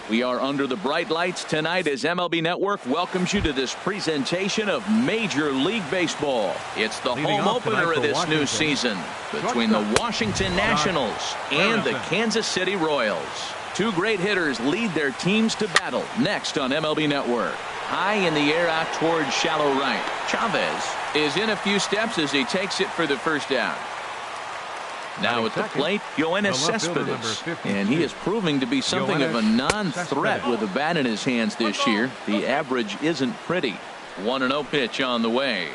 We are under the bright lights tonight as MLB Network welcomes you to this presentation of Major League Baseball. It's the home opener of this new season between the Washington Nationals and the Kansas City Royals. Two great hitters lead their teams to battle next on MLB Network. High in the air out towards shallow right. Chavez is in a few steps as he takes it for the first out. Now at the plate, Yoenis Cespedes, and he is proving to be something of a non-threat with a bat in his hands this year. The average isn't pretty. 1-0 pitch on the way.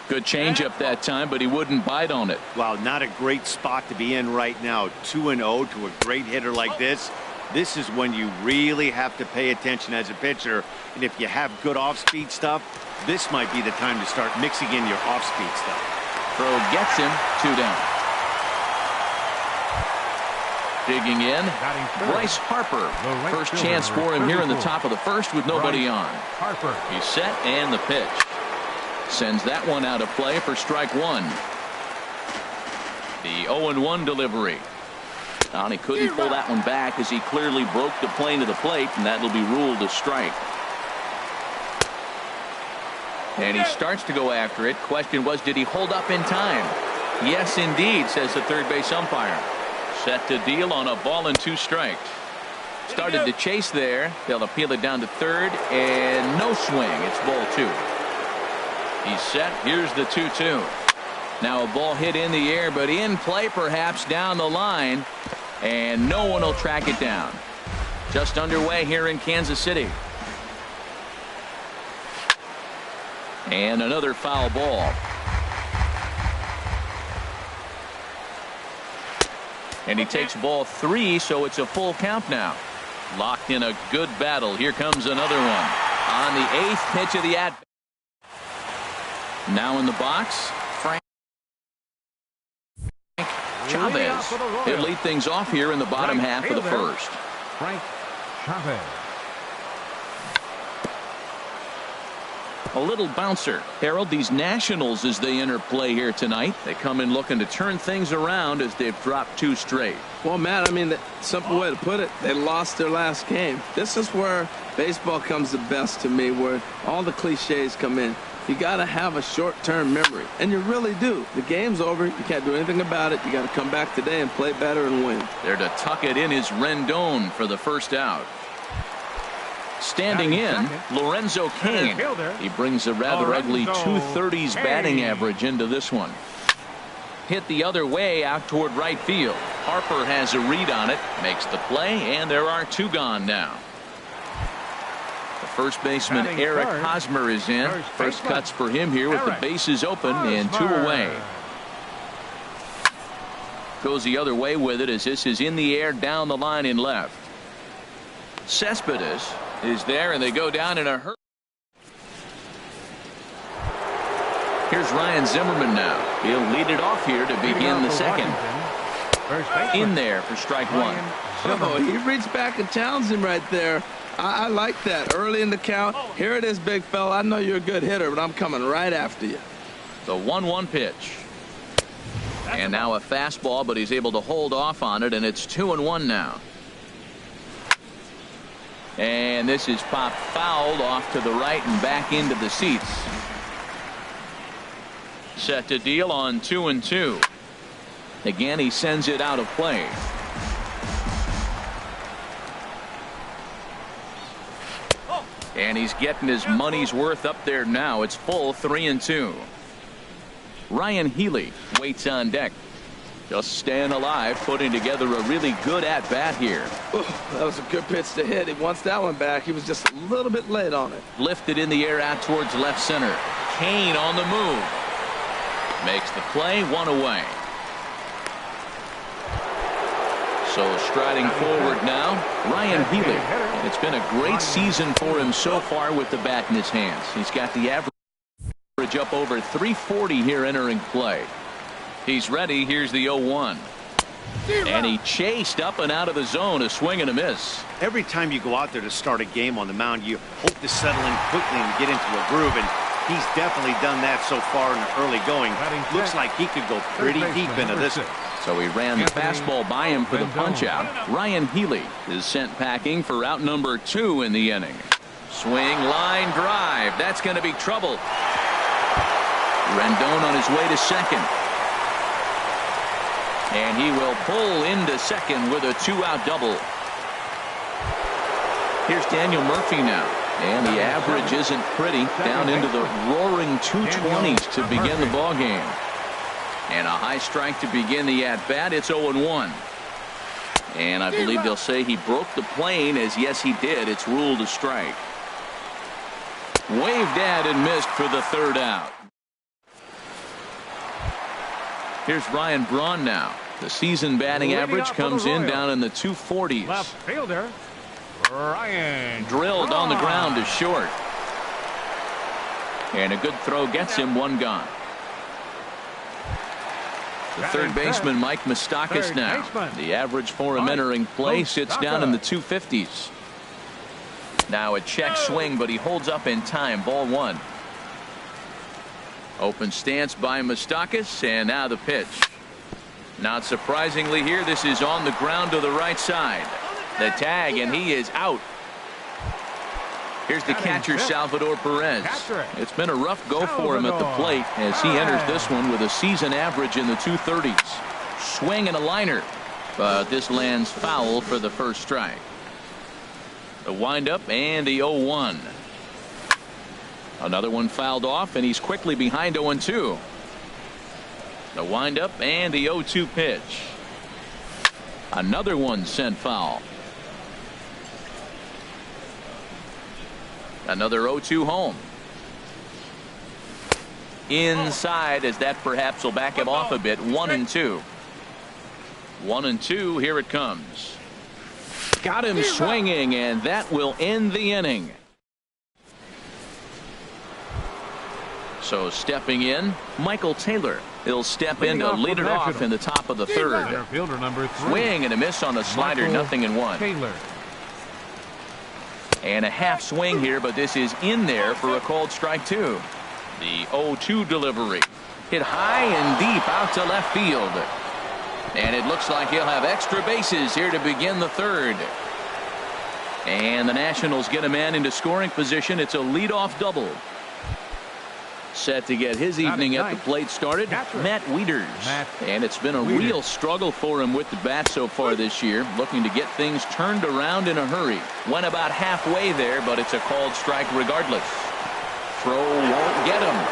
Good changeup that time, but he wouldn't bite on it. Wow, not a great spot to be in right now. 2-0 to a great hitter like this. This is when you really have to pay attention as a pitcher. And if you have good off-speed stuff, this might be the time to start mixing in your off-speed stuff. Throw gets him, 2 down. Digging in, Bryce Harper. First chance for him here in the top of the first with nobody on. He's set and the pitch. Sends that one out of play for strike one. The 0-1 delivery. And he couldn't pull that one back as he clearly broke the plane to the plate, and that'll be ruled a strike. And he starts to go after it. Question was, did he hold up in time? Yes, indeed, says the third base umpire. Set to deal on a ball and 2 strikes. Started to chase there. They'll appeal it down to third, and no swing. It's ball 2. He's set. Here's the 2-2. Now a ball hit in the air, but in play perhaps down the line, and no one will track it down. Just underway here in Kansas City. And another foul ball. And he takes ball 3, so it's a full count now. Locked in a good battle. Here comes another one. On the 8th pitch of the at. Now in the box, Frank Chavez. He'll lead things off here in the bottom half of the first. Frank Chavez. A little bouncer. Harold, these Nationals, as they enter play here tonight, they come in looking to turn things around as they've dropped 2 straight. Well, Matt, I mean, the simple way to put it, they lost their last game. This is where baseball comes the best to me, where all the cliches come in. You got to have a short-term memory, and you really do. The game's over. You can't do anything about it. You got to come back today and play better and win. There to tuck it in is Rendon for the first out. Standing in, Lorenzo Cain. He brings a rather ugly 230s batting average into this one. Hit the other way out toward right field. Harper has a read on it, makes the play, and there are 2 gone now. The first baseman Eric Hosmer is in. First cuts for him here with the bases open and 2 away. Goes the other way with it as this is in the air down the line in left. Cespedes is there, and they go down in a hurry. Here's Ryan Zimmerman now. He'll lead it off here to begin the second. In there for strike 1. Oh, he reached back and challenged him right there. I like that. Early in the count. Here it is, big fella. I know you're a good hitter, but I'm coming right after you. The 1-1 pitch. And now a fastball, but he's able to hold off on it, and it's 2-1 now. And this is popped fouled off to the right and back into the seats. Set to deal on 2-2. Again, he sends it out of play. And he's getting his money's worth up there now. It's full 3-2. Ryan Healy waits on deck. Just staying alive, putting together a really good at-bat here. That was a good pitch to hit. He wants that one back. He was just a little bit late on it. Lifted in the air out towards left center. Cain on the move. Makes the play, 1 away. So striding forward now, Ryan Healy. And it's been a great season for him so far with the bat in his hands. He's got the average up over 340 here entering play. He's ready. Here's the 0-1. And he chased up and out of the zone, a swing and a miss. Every time you go out there to start a game on the mound, you hope to settle in quickly and get into a groove. And He's definitely done that so far in the early going. Looks like he could go pretty deep into this one. So he ran the fastball by him for the punch-out. Ryan Healy is sent packing for out number 2 in the inning. Swing, line, drive. That's going to be trouble. Rendon on his way to second. And he will pull into second with a 2-out double. Here's Daniel Murphy now. And the average isn't pretty, down into the roaring 220s to begin the ball game. And a high strike to begin the at-bat. It's 0-1. And I believe they'll say he broke the plane, as yes he did. It's ruled a strike. Waved at and missed for the 3rd out. Here's Ryan Braun now. The season batting average comes in down in the 240s. Left fielder, Ryan. Drilled on the ground to short. And a good throw gets him 1 gone. The third baseman, Mike Moustakas now. The average for him entering play sits down in the 250s. Now a check swing, but he holds up in time. Ball 1. Open stance by Moustakas, and now the pitch. Not surprisingly here, this is on the ground to the right side. The tag, and he is out. Here's the catcher, Salvador Perez. It's been a rough go for him at the plate as he enters this one with a season average in the 230s. Swing and a liner, but this lands foul for the first strike. The windup and the 0-1. Another one fouled off, and he's quickly behind 0-2. The windup and the 0-2 pitch. Another one sent foul. Another 0-2 home. Inside, as that perhaps will back him off a bit. 1-2. 1-2. Here it comes. Got him swinging, and that will end the inning. So stepping in, Michael Taylor. He'll step in to lead it off in the top of the 3rd. Fielder number 3. Swing and a miss on the slider. 0-1. Taylor. And a half swing here, but this is in there for a called strike 2. The 0-2 delivery. Hit high and deep out to left field. And it looks like he'll have extra bases here to begin the 3rd. And the Nationals get a man into scoring position. It's a leadoff double. Set to get his evening at the plate started, Matt Wieters. And it's been a real struggle for him with the bat so far this year, looking to get things turned around in a hurry. Went about halfway there, but it's a called strike regardless. Throw won't get him.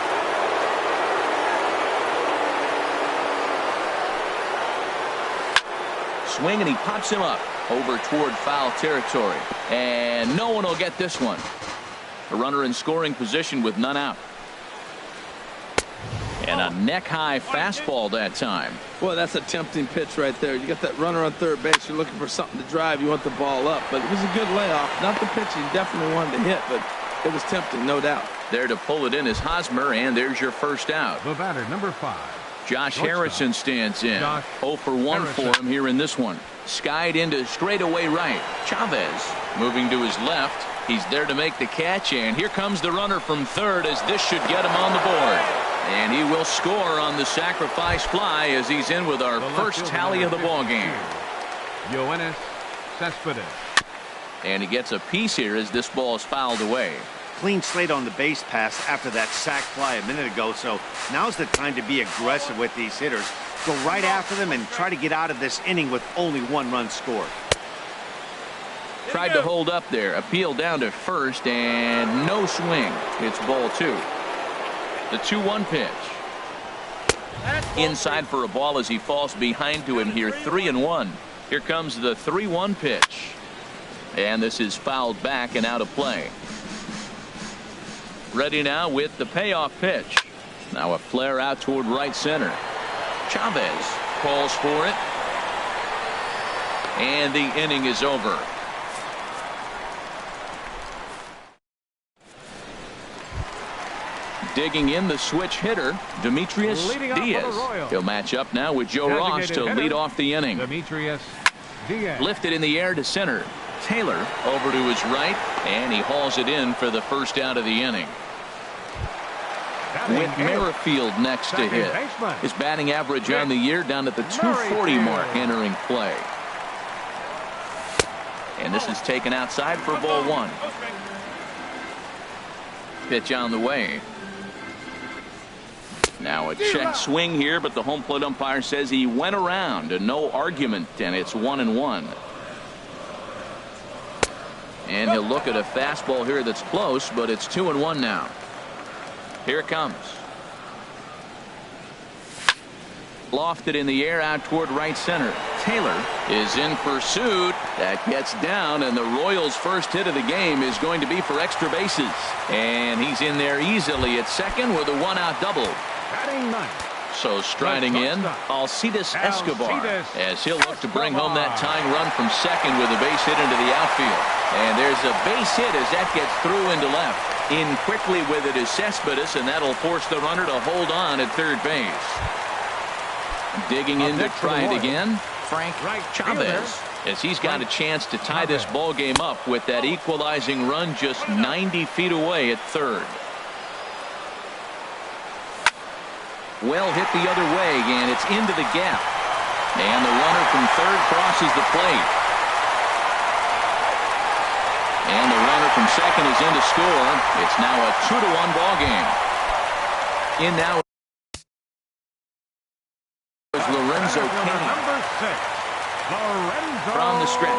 Swing, and he pops him up over toward foul territory. And no one will get this one. A runner in scoring position with none out. And a neck-high fastball that time. Well, that's a tempting pitch right there. You got that runner on third base. You're looking for something to drive. You want the ball up. But it was a good layoff. Not the pitch he definitely wanted to hit, but it was tempting, no doubt. There to pull it in is Hosmer, and there's your first out. The batter, number 5. Josh Harrison stands in. 0 for 1 for him here in this one. Skied into straightaway right. Chavez moving to his left. He's there to make the catch, and here comes the runner from third, as this should get him on the board. And he will score on the sacrifice fly as he's in with our first tally of the ball game. Yoenis Cespedes. And he gets a piece here as this ball is fouled away. Clean slate on the base pass after that sac fly a minute ago, so now's the time to be aggressive with these hitters. Go right after them and try to get out of this inning with only 1 run scored. Tried to hold up there. Appeal down to first, and no swing. It's ball 2. The 2-1 pitch. Inside for a ball as he falls behind to him here. 3-1. Here comes the 3-1 pitch. And this is fouled back and out of play. Ready now with the payoff pitch. Now a flare out toward right center. Chavez calls for it. And the inning is over. Digging in the switch hitter, Demetrius Diaz. He'll match up now with Joe Ross to lead off the inning. Demetrius Diaz. Lifted in the air to center. Taylor over to his right, and he hauls it in for the first out of the inning. With Merrifield next to hit. His batting average on the year down at the 240 mark entering play. And this is taken outside for ball one. Pitch on the way. Now a check swing here, but the home plate umpire says he went around and no argument, and it's 1-1. And he'll look at a fastball here that's close, but it's 2-1 now. Here it comes. Lofted in the air out toward right center. Taylor is in pursuit. That gets down, and the Royals' first hit of the game is going to be for extra bases. And he's in there easily at second with a one-out double. So striding in, Alcides Escobar, as he'll look to bring home that tying run from second with a base hit into the outfield. And there's a base hit as that gets through into left. In quickly with it is Cespedes, and that'll force the runner to hold on at third base. Digging in to try it again, Frank Chavez, as he's got a chance to tie this ball game up with that equalizing run just 90 feet away at third. Well hit the other way, and it's into the gap. And the runner from third crosses the plate. And the runner from second is in to score. It's now a 2-1 ball game. In now is Lorenzo Cain. From the stretch.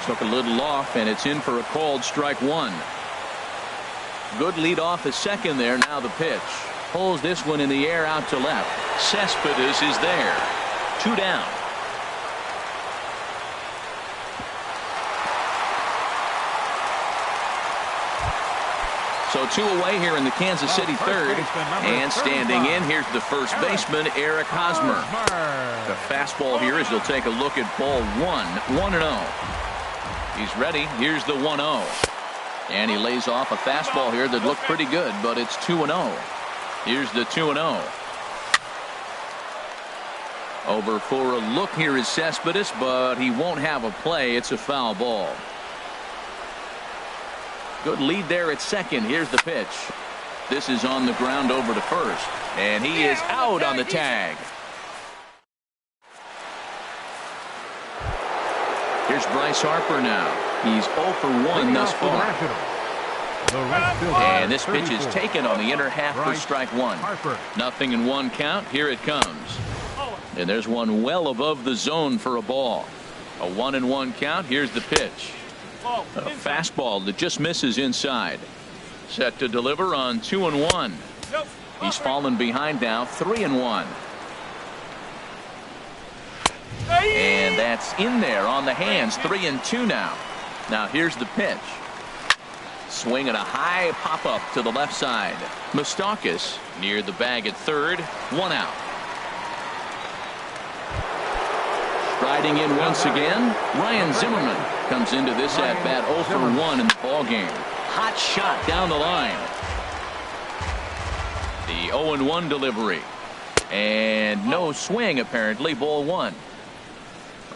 Took a little off, and it's in for a called strike one. Good lead off at second there. Now the pitch. Pulls this one in the air out to left. Cespedes is there. 2 down. So 2 away here in the Kansas City third. And standing in, here's the first baseman, Eric Hosmer. The fastball here as he'll take a look at ball 1-0. He's ready. Here's the 1-0. And he lays off a fastball here that looked pretty good, but it's 2-0. Here's the 2-0. Over for a look here is Cespedes, but he won't have a play. It's a foul ball. Good lead there at second. Here's the pitch. This is on the ground over to first. And he is out on the tag. Here's Bryce Harper now. He's 0 for 1 thus far. And this pitch is taken on the inner half for strike one. 0-1 count. Here it comes. And there's one well above the zone for a ball. A 1-1 count. Here's the pitch. A fastball that just misses inside. Set to deliver on 2-1. He's fallen behind now. 3-1. And that's in there on the hands. 3-2 now. Now here's the pitch. Swing and a high pop-up to the left side. Moustakas near the bag at third. 1 out. Striding in once again, Ryan Zimmerman comes into this at-bat 0 for 1 in the ballgame. Hot shot down the line. The 0-1 delivery. And no swing apparently. Ball 1.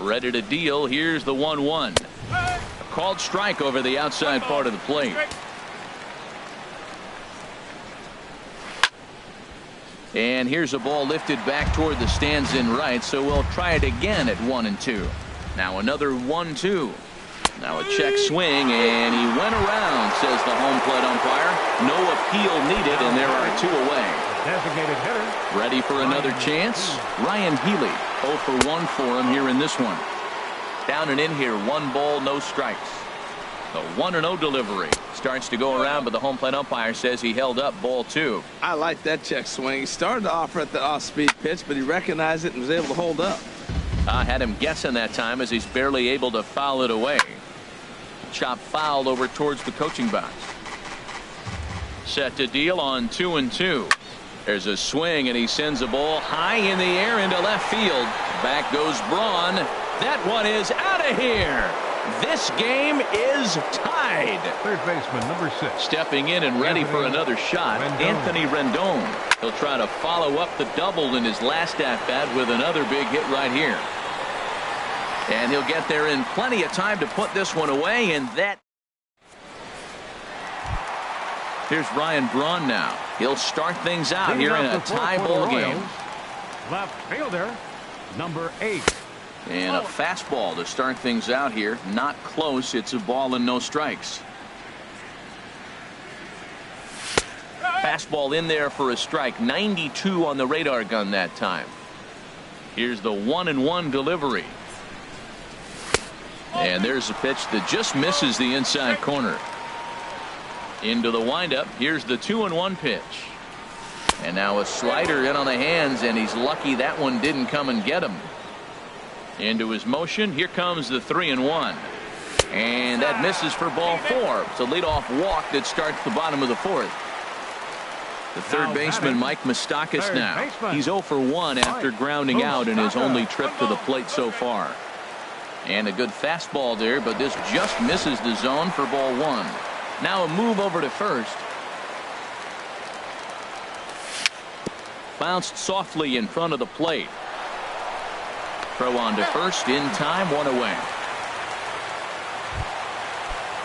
Ready to deal. Here's the 1-1. Called strike over the outside part of the plate. And here's a ball lifted back toward the stands in right, so we'll try it again at 1-2. Now another 1-2. Now a check swing, and he went around, says the home plate umpire. No appeal needed, and there are 2 away. Designated hitter. Ready for another chance? Ryan Healy. 0 for 1 for him here in this one. Down and in here, 1 ball, no strikes. The 1-0 delivery starts to go around, but the home plate umpire says he held up ball 2. I like that check swing. He started to offer at the off-speed pitch, but he recognized it and was able to hold up. I had him guessing that time as he's barely able to foul it away. Chop fouled over towards the coaching box. Set to deal on 2-2. There's a swing, and he sends a ball high in the air into left field. Back goes Braun. That one is out of here. This game is tied. Third baseman, number 6. Stepping in and ready for another shot, Anthony Rendon. He'll try to follow up the double in his last at-bat with another big hit right here. And he'll get there in plenty of time to put this one away, and that Here's Ryan Braun now. He'll start things out here in a tie ball game. Left fielder, number 8. And a fastball to start things out here. Not close. It's a ball and no strikes. Fastball in there for a strike. 92 on the radar gun that time. Here's the 1-1 delivery. And there's a pitch that just misses the inside corner. Into the windup. Here's the 2-1 pitch. And now a slider in on the hands, and he's lucky that one didn't come and get him. Into his motion. Here comes the 3-1. And that misses for ball 4. It's a leadoff walk that starts the bottom of the 4th. The third baseman, Mike Moustakas, now. He's 0 for 1 after grounding out in his only trip to the plate so far. And a good fastball there, but this just misses the zone for ball 1. Now a move over to first. Bounced softly in front of the plate. Throw on to first in time, 1 away.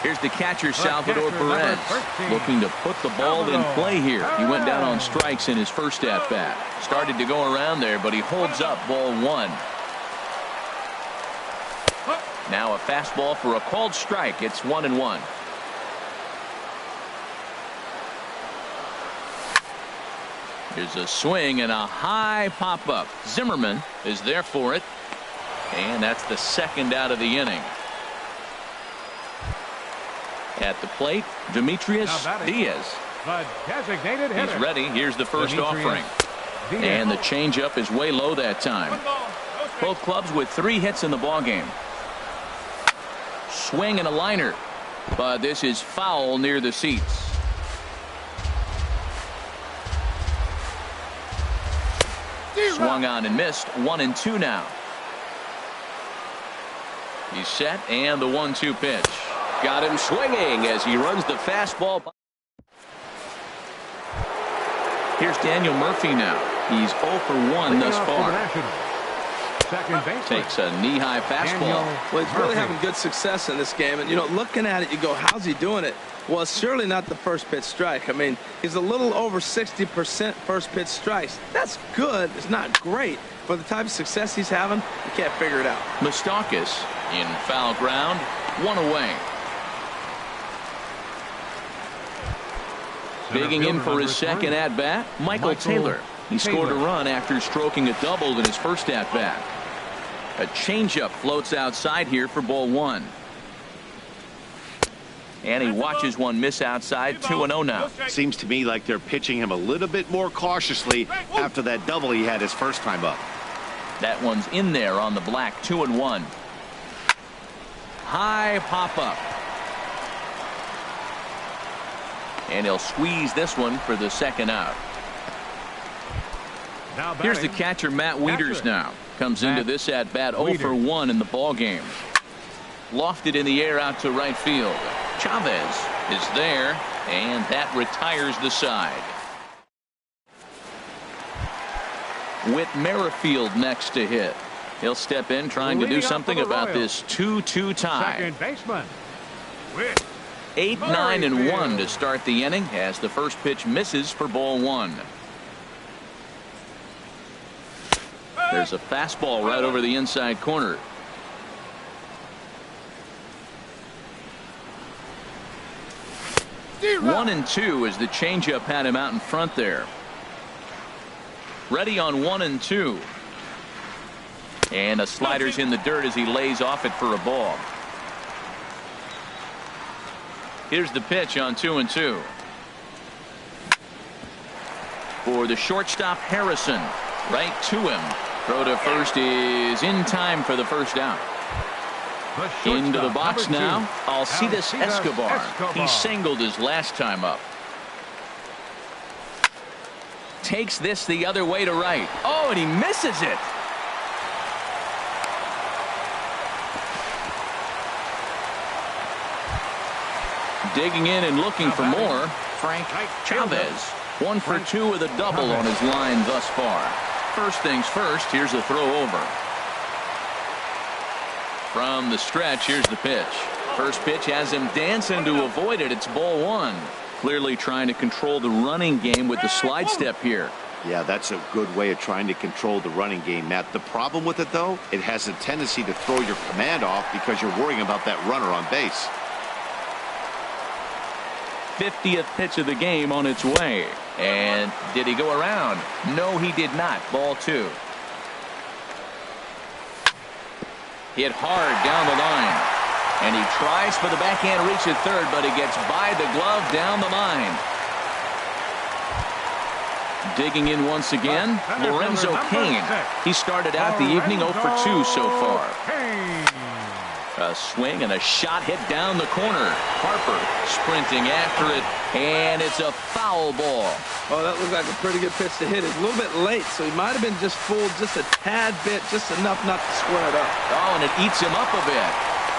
Here's the catcher, Salvador Perez, looking to put the ball in play here. He went down on strikes in his first at-bat. Started to go around there, but he holds up ball 1. Now a fastball for a called strike. It's 1-1. Here's a swing and a high pop-up. Zimmerman is there for it. And that's the second out of the inning. At the plate, Demetrius Diaz. The designated hitter. He's ready. Here's the first offering. And the changeup is way low that time. Both clubs with 3 hits in the ballgame. Swing and a liner. But this is foul near the seats. Swung on and missed. 1-2 now. He's set, and the 1-2 pitch. Got him swinging as he runs the fastball. Here's Daniel Murphy now. He's 0 for 1 thus far. Takes a knee-high fastball. Well, he's really having good success in this game. And, you know, looking at it, you go, how's he doing it? Well, it's surely not the first pitch strike. I mean, he's a little over 60% first pitch strikes. That's good. It's not great. For the type of success he's having, you can't figure it out. Moustakas in foul ground, 1 away. Digging in for his second at-bat, Michael Taylor. He scored a run after stroking a double in his first at-bat. A changeup floats outside here for ball 1. And he watches one miss outside. 2-0 now. Seems to me like they're pitching him a little bit more cautiously after that double he had his first time up. That one's in there on the black. 2-1. High pop-up. And he'll squeeze this one for the second out. Here's the catcher, Matt Wieters now. Comes into this at-bat 0 for 1 in the ballgame. Lofted in the air out to right field. Chavez is there, and that retires the side. Whit Merrifield next to hit. He'll step in trying to do something about this 2-2 tie. Second baseman. 8, 9, and 1 to start the inning as the first pitch misses for ball 1. There's a fastball right over the inside corner. One and 2 as the changeup had him out in front there. Ready on 1 and 2. And a slider's in the dirt as he lays off it for a ball. Here's the pitch on 2 and 2. For the shortstop, Harrison. Right to him. Throw to first is in time for the first out. Into the box now, Alcides Escobar. He singled his last time up. Takes this the other way to right. Oh, and he misses it. Digging in and looking for more, Frank Chavez. 1 for 2 with a double on his line thus far. First things first, here's a throw over. From the stretch, here's the pitch. First pitch has him dancing to avoid it. It's ball 1. Clearly trying to control the running game with the slide step here. Yeah, that's a good way of trying to control the running game, Matt. The problem with it, though, it has a tendency to throw your command off because you're worrying about that runner on base. 50th pitch of the game on its way. And did he go around? No, he did not. Ball 2. Hit hard down the line. And he tries for the backhand reach at third, but he gets by the glove down the line. Digging in once again, Lorenzo Cain. He started out the evening 0 for 2 so far. A swing and a shot hit down the corner. Harper sprinting after it, and it's a foul ball. Oh, that looked like a pretty good pitch to hit. It's a little bit late, so he might have been just fooled just a tad bit, just enough not to square it up. Oh, and it eats him up a bit.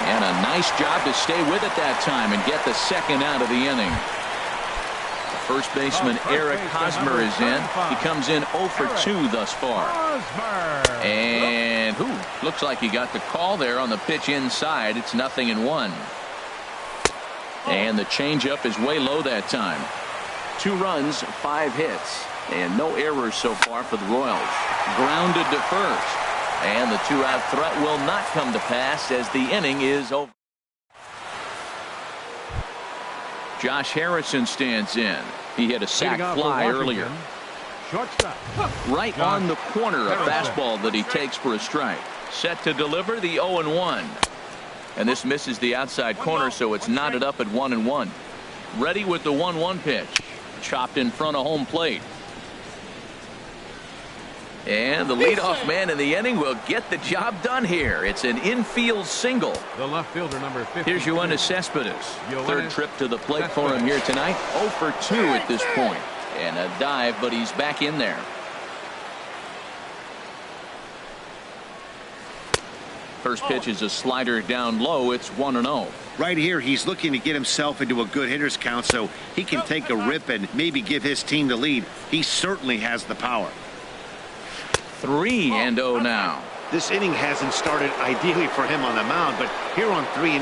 And a nice job to stay with it that time and get the second out of the inning. First baseman Eric Hosmer is in. He comes in 0 for 2 thus far. And looks like he got the call there on the pitch inside. It's 0-1. And the changeup is way low that time. 2 runs, 5 hits, and no errors so far for the Royals. Grounded to first. And the 2-out threat will not come to pass as the inning is over. Josh Harrison stands in. He hit a sac fly earlier. Shortstop. Right on the corner, a fastball that he takes for a strike. Set to deliver the 0-1. And this misses the outside corner, so it's knotted up at 1-1. Ready with the 1-1 pitch. Chopped in front of home plate. And the leadoff man in the inning will get the job done here. It's an infield single. The left fielder, number 50. Here's Yoenis Cespedes. Third trip to the plate for him here tonight. 0 for 2 at this point. And a dive, but he's back in there. First pitch is a slider down low. It's 1-0. Right here, he's looking to get himself into a good hitter's count so he can take a rip and maybe give his team the lead. He certainly has the power. 3-0 now. This inning hasn't started ideally for him on the mound, but here on 3-0,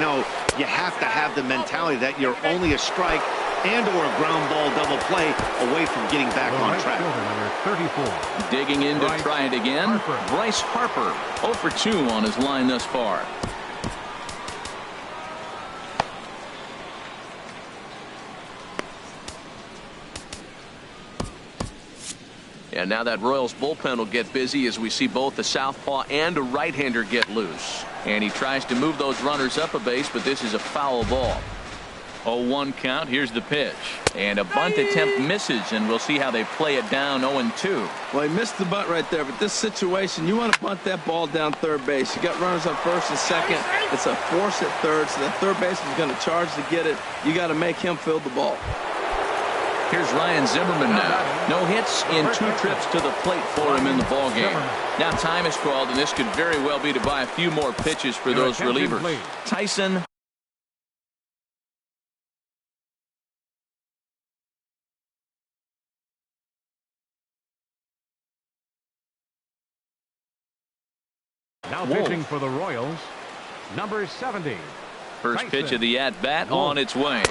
you have to have the mentality that you're only a strike and or a ground ball double play away from getting back on track. Number 34. Digging in to try it again. Bryce Harper, 0 for 2 on his line thus far. And now that Royals bullpen will get busy as we see both a southpaw and a right-hander get loose. And he tries to move those runners up a base, but this is a foul ball. 0-1 count. Here's the pitch. And a bunt attempt misses, and we'll see how they play it down 0-2. Well, he missed the bunt right there, but this situation, you want to bunt that ball down third base. You got runners on first and second. It's a force at third, so the third baseman is going to charge to get it. You got to make him field the ball. Here's Ryan Zimmerman now. No hits in 2 trips to the plate for him in the ballgame. Now time is called, and this could very well be to buy a few more pitches for those relievers. Tyson. Now pitching for the Royals, number 70. First pitch of the at-bat on its way.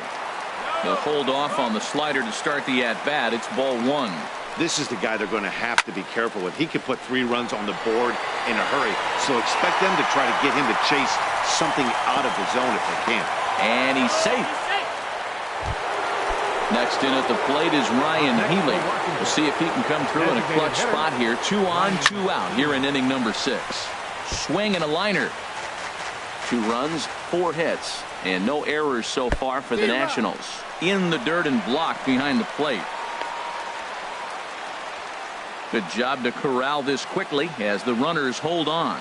They'll hold off on the slider to start the at-bat. It's ball 1. This is the guy they're going to have to be careful with. He could put 3 runs on the board in a hurry, so expect them to try to get him to chase something out of the zone if they can. And he's safe. Next in at the plate is Ryan Healy. We'll see if he can come through in a clutch spot here. 2 on, 2 out here in inning number 6. Swing and a liner. 2 runs, 4 hits, and no errors so far for the Nationals. In the dirt and blocked behind the plate. Good job to corral this quickly as the runners hold on.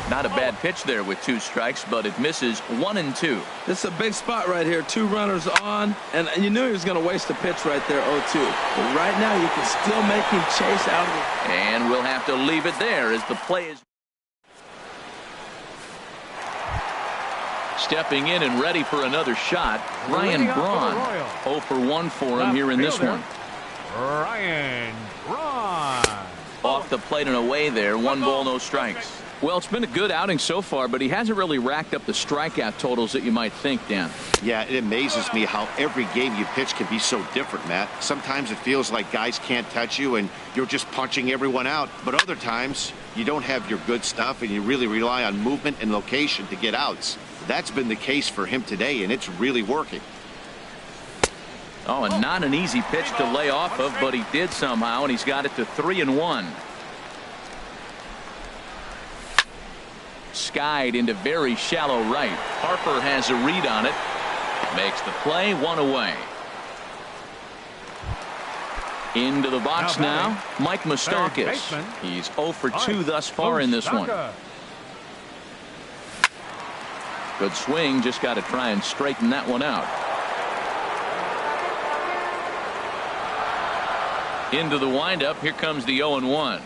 Not a bad pitch there with 2 strikes, but it misses 1-2. This is a big spot right here. 2 runners on, and you knew he was going to waste a pitch right there, 0-2. But right now you can still make him chase out of it. And we'll have to leave it there as the play is. Stepping in and ready for another shot, Ryan Braun. 0 for 1 for him here in this one. Ryan Braun. Off the plate and away there. 1 ball, no strikes. Well, it's been a good outing so far, but he hasn't really racked up the strikeout totals that you might think, Dan. Yeah, it amazes me how every game you pitch can be so different, Matt. Sometimes it feels like guys can't touch you and you're just punching everyone out. But other times, you don't have your good stuff and you really rely on movement and location to get outs. That's been the case for him today, and it's really working. Oh, and not an easy pitch to lay off of, but he did somehow, and he's got it to 3-1. Skied into very shallow right. Harper has a read on it. Makes the play, 1 away. Into the box now, Mike Moustakas. He's 0 for 2 thus far in this one. Good swing, just got to try and straighten that one out. Into the windup, here comes the 0-1.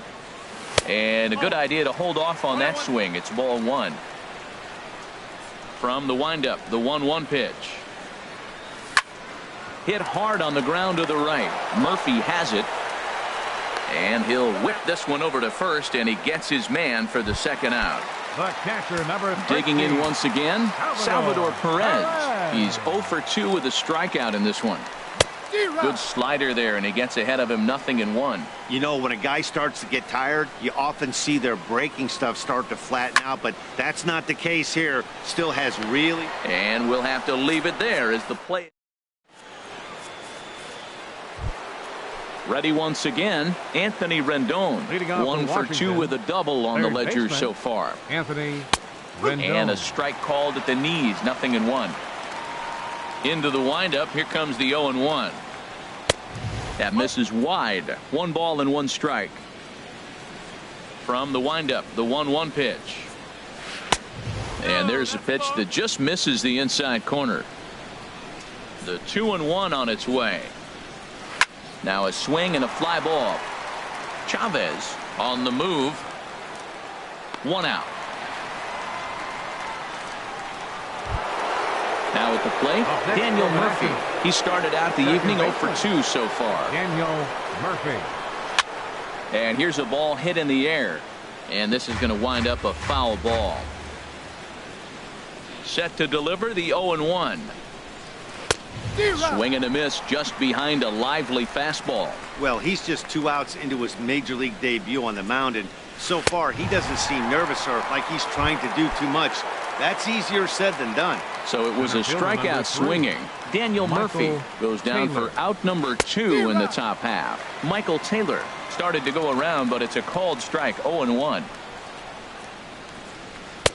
And a good idea to hold off on that swing. It's ball 1. From the windup, the 1-1 pitch. Hit hard on the ground to the right. Murphy has it. And he'll whip this one over to first, and he gets his man for the second out. The catcher, number 13. Digging in once again, Salvador Perez. He's 0 for 2 with a strikeout in this one. Good slider there, and he gets ahead of him, 0-1. You know, when a guy starts to get tired, you often see their breaking stuff start to flatten out, but that's not the case here. Still has really. And we'll have to leave it there as the play. Ready once again, Anthony Rendon. 1 for 2 with a double on the ledger so far. Anthony Rendon. And a strike called at the knees, 0-1. Into the windup, here comes the 0-1. That misses wide. 1 ball and 1 strike. From the windup, the 1-1 pitch. And there's a pitch that just misses the inside corner. The 2-1 on its way. Now a swing and a fly ball. Chavez on the move. 1 out. Now at the plate, Daniel Murphy. He started out the evening 0 for 2 so far. Daniel Murphy. And here's a ball hit in the air. And this is going to wind up a foul ball. Set to deliver the 0-1. Swing and a miss just behind a lively fastball. Well, he's just 2 outs into his major league debut on the mound, and so far he doesn't seem nervous or like he's trying to do too much. That's easier said than done. So it was a strikeout swinging. Daniel Murphy goes down for out number 2 in the top half. Michael Taylor started to go around, but it's a called strike, 0-1.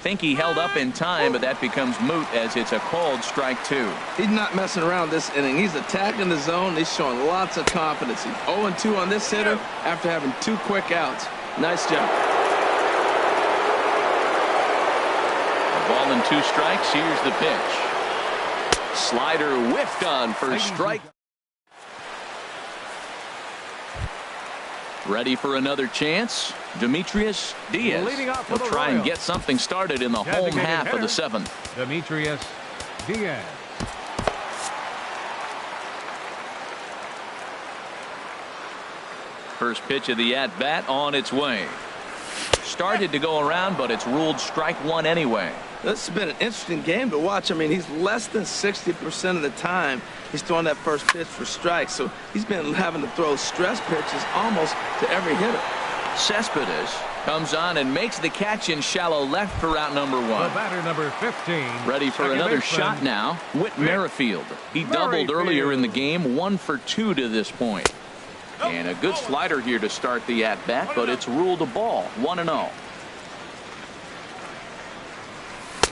Think he held up in time, but that becomes moot as it's a called strike 2. He's not messing around this inning. He's attacking the zone. He's showing lots of confidence. He's 0-2 on this hitter after having 2 quick outs. Nice job. A ball and 2 strikes. Here's the pitch. Slider whiffed on for strike. Ready for another chance. Demetrius Diaz will try and get something started in the home half of the 7th. Demetrius Diaz. First pitch of the at-bat on its way. Started to go around, but it's ruled strike 1 anyway. This has been an interesting game to watch. I mean, he's less than 60% of the time he's throwing that first pitch for strikes. So he's been having to throw stress pitches almost to every hitter. Cespedes comes on and makes the catch in shallow left for out number 1. The batter number 15. Ready for another shot now. Whit Merrifield. He doubled earlier in the game, 1 for 2 to this point. And a good slider here to start the at-bat, but it's ruled a ball, 1-0.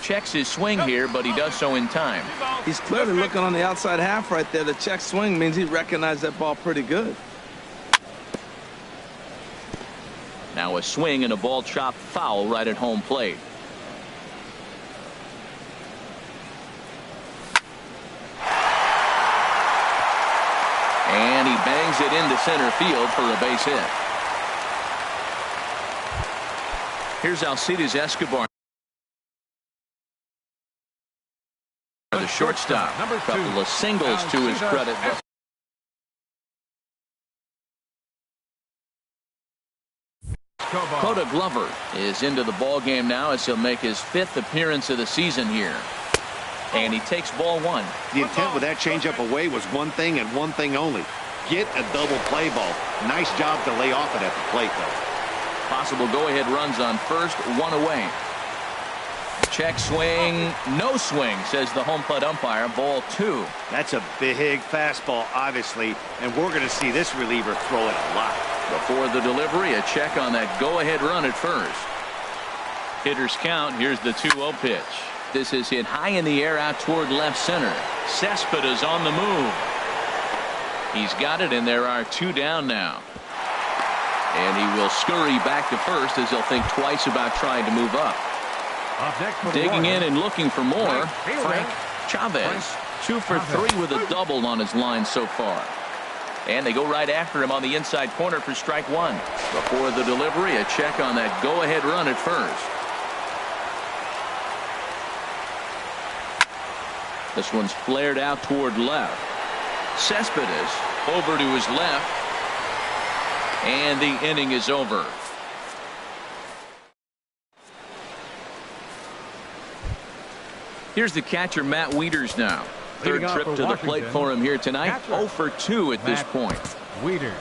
Checks his swing here, but he does so in time. He's clearly looking on the outside half right there. The check swing means he recognized that ball pretty good. Now a swing and a ball chopped foul right at home plate. And he bangs it into center field for a base hit. Here's Alcides Escobar. The shortstop. A couple of singles to his credit. Escobar. Glover is into the ball game now as he'll make his 5th appearance of the season here. And he takes ball 1. The intent with that changeup away was one thing and one thing only. Get a double play ball. Nice job to lay off it at the plate, though. Possible go-ahead runs on first, 1 away. Check swing, no swing, says the home plate umpire. Ball 2. That's a big fastball, obviously, and we're going to see this reliever throw it a lot. Before the delivery, a check on that go-ahead run at first. Hitters count. Here's the 2-0 pitch. This is hit high in the air out toward left center. Cespedes on the move. He's got it, and there are 2 down now. And he will scurry back to first as he'll think twice about trying to move up. Digging in and looking for more, Frank Chavez. 2 for 3 with a double on his line so far. And they go right after him on the inside corner for strike 1. Before the delivery, a check on that go-ahead run at first. This one's flared out toward left. Cespedes over to his left. And the inning is over. Here's the catcher, Matt Wieters now. Third trip to the plate for him here tonight. 0 for 2 at this point. Wieters.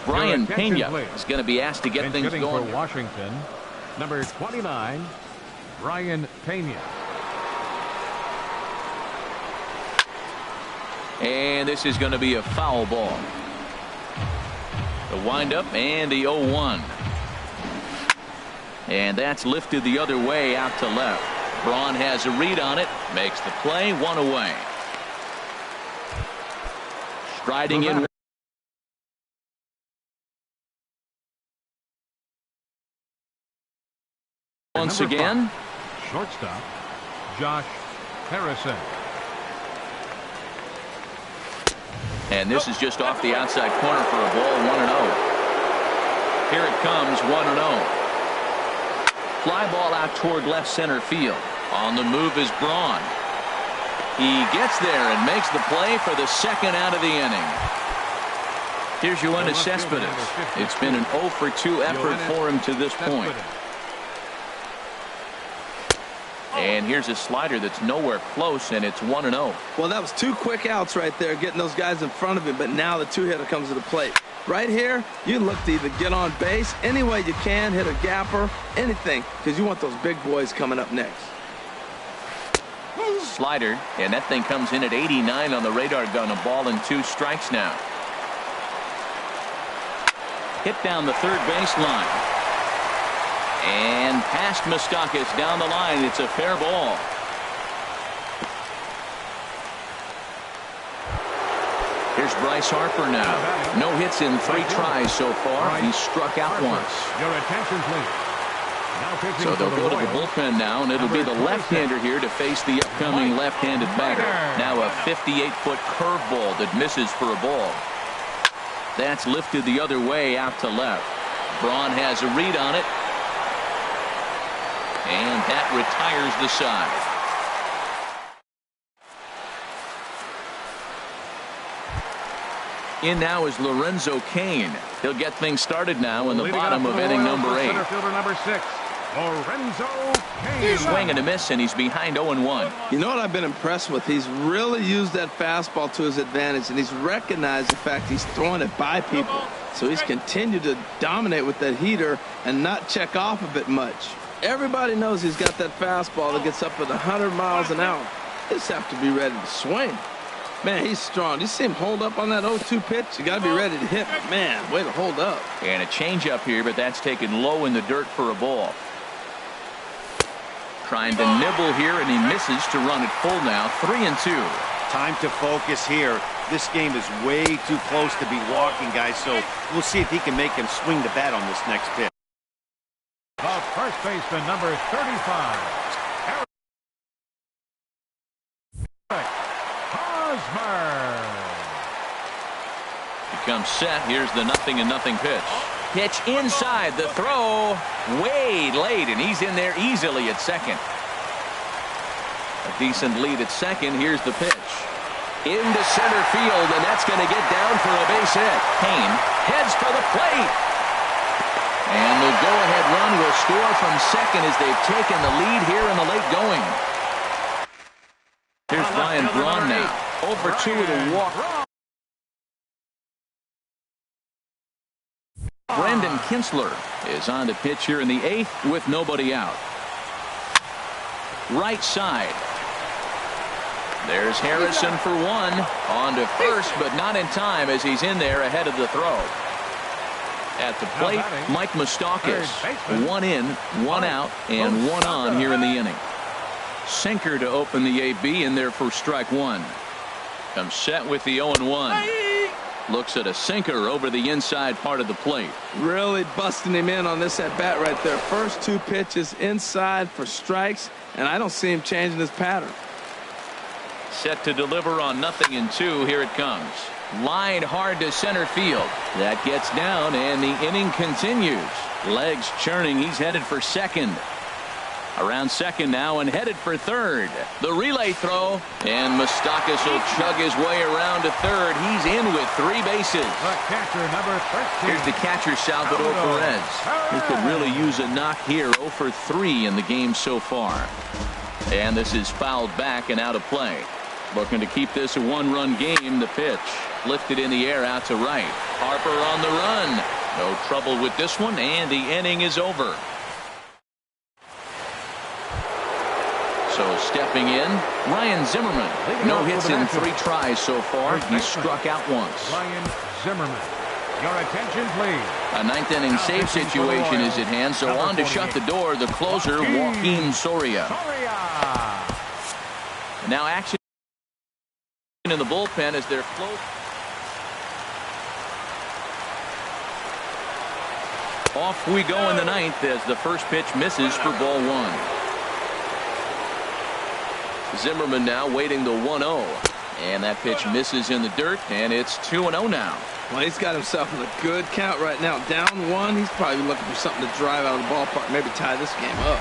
Brian Pena is going to be asked to get things going. For Washington, number 29, Brian Pena. And this is going to be a foul ball. The windup and the 0-1. And that's lifted the other way out to left. Braun has a read on it. Makes the play. 1 away. Striding in. Once again. Shortstop, Josh Harrison. And this is just off the outside corner for a ball. 1-0. Here it comes. 1-0. Fly ball out toward left center field. On the move is Braun. He gets there and makes the play for the second out of the inning. Here's Yoenis Cespedes. It's been an 0 for 2 effort for him to this point. And here's a slider that's nowhere close, and it's 1-0. Well, that was 2 quick outs right there, getting those guys in front of him, but now the 2-hitter comes to the plate. Right here, you look to either get on base any way you can, hit a gapper, anything, because you want those big boys coming up next. Slider, and that thing comes in at 89 on the radar gun. A ball and 2 strikes now. Hit down the third baseline. And past Moustakas down the line. It's a fair ball. Here's Bryce Harper now. No hits in 3 tries so far. He struck out once. Your attention, please. So they'll go to the bullpen now, and it'll be the left-hander here to face the upcoming left-handed batter. Now a 58-foot curveball that misses for a ball. That's lifted the other way out to left. Braun has a read on it. And that retires the side. In now is Lorenzo Cain. He'll get things started now in the bottom of inning number 8. Center fielder number 6, Lorenzo Cain. Swing and a miss, and he's behind 0-1. You know what I've been impressed with? He's really used that fastball to his advantage, and he's recognized the fact he's throwing it by people. So he's continued to dominate with that heater and not check off of it much. Everybody knows he's got that fastball that gets up at 100 miles an hour. He just have to be ready to swing. Man, he's strong. You see him hold up on that 0-2 pitch? You got to be ready to hit. But man, way to hold up. And a changeup here, but that's taken low in the dirt for a ball. Trying to nibble here, and he misses to run it full now. 3-2. Time to focus here. This game is way too close to be walking, guys, so we'll see if he can make him swing the bat on this next pitch. The first baseman, number 35. Comes set. Here's the 0-0 pitch. Pitch inside. The throw way late, and he's in there easily at second. A decent lead at second. Here's the pitch. into center field, and that's going to get down for a base hit. Payne heads for the plate. And the go-ahead run will score from second as they've taken the lead here in the late going. Here's Ryan Braun now. 0-for-2 with a walk. Brendan Kinsler is on to pitch here in the 8th with nobody out. Right side. There's Harrison for one. On to first, but not in time as he's in there ahead of the throw. At the plate, Mike Moustakas. 1 in, 1 out, and 1 on here in the inning. Sinker to open the AB in there for strike 1. Comes set with the 0-1. Looks at a sinker over the inside part of the plate. Really busting him in on this at bat right there. First 2 pitches inside for strikes, and I don't see him changing his pattern. Set to deliver on 0-2. Here it comes. Line hard to center field. That gets down, and the inning continues. Legs churning. He's headed for second. Around second now and headed for third. The relay throw, and Moustakas will chug his way around to third. He's in with 3 bases. The catcher, number 13. Here's the catcher, Salvador Perez. He could really use a knock here. 0-for-3 in the game so far. And this is fouled back and out of play. Looking to keep this a 1-run game. The pitch lifted in the air out to right. Harper on the run. No trouble with this one, and the inning is over. So stepping in, Ryan Zimmerman. No hits in 3 tries so far. He struck out once. Ryan Zimmerman. Your attention, please. A 9th inning save situation is at hand, so on to shut the door, the closer, Joaquin Soria. Now action in the bullpen as they're close. Off we go in the 9th as the first pitch misses for ball 1. Zimmerman now waiting the 1-0. And that pitch misses in the dirt, and it's 2-0 now. Well, he's got himself in a good count right now. Down 1. He's probably looking for something to drive out of the ballpark, maybe tie this game up.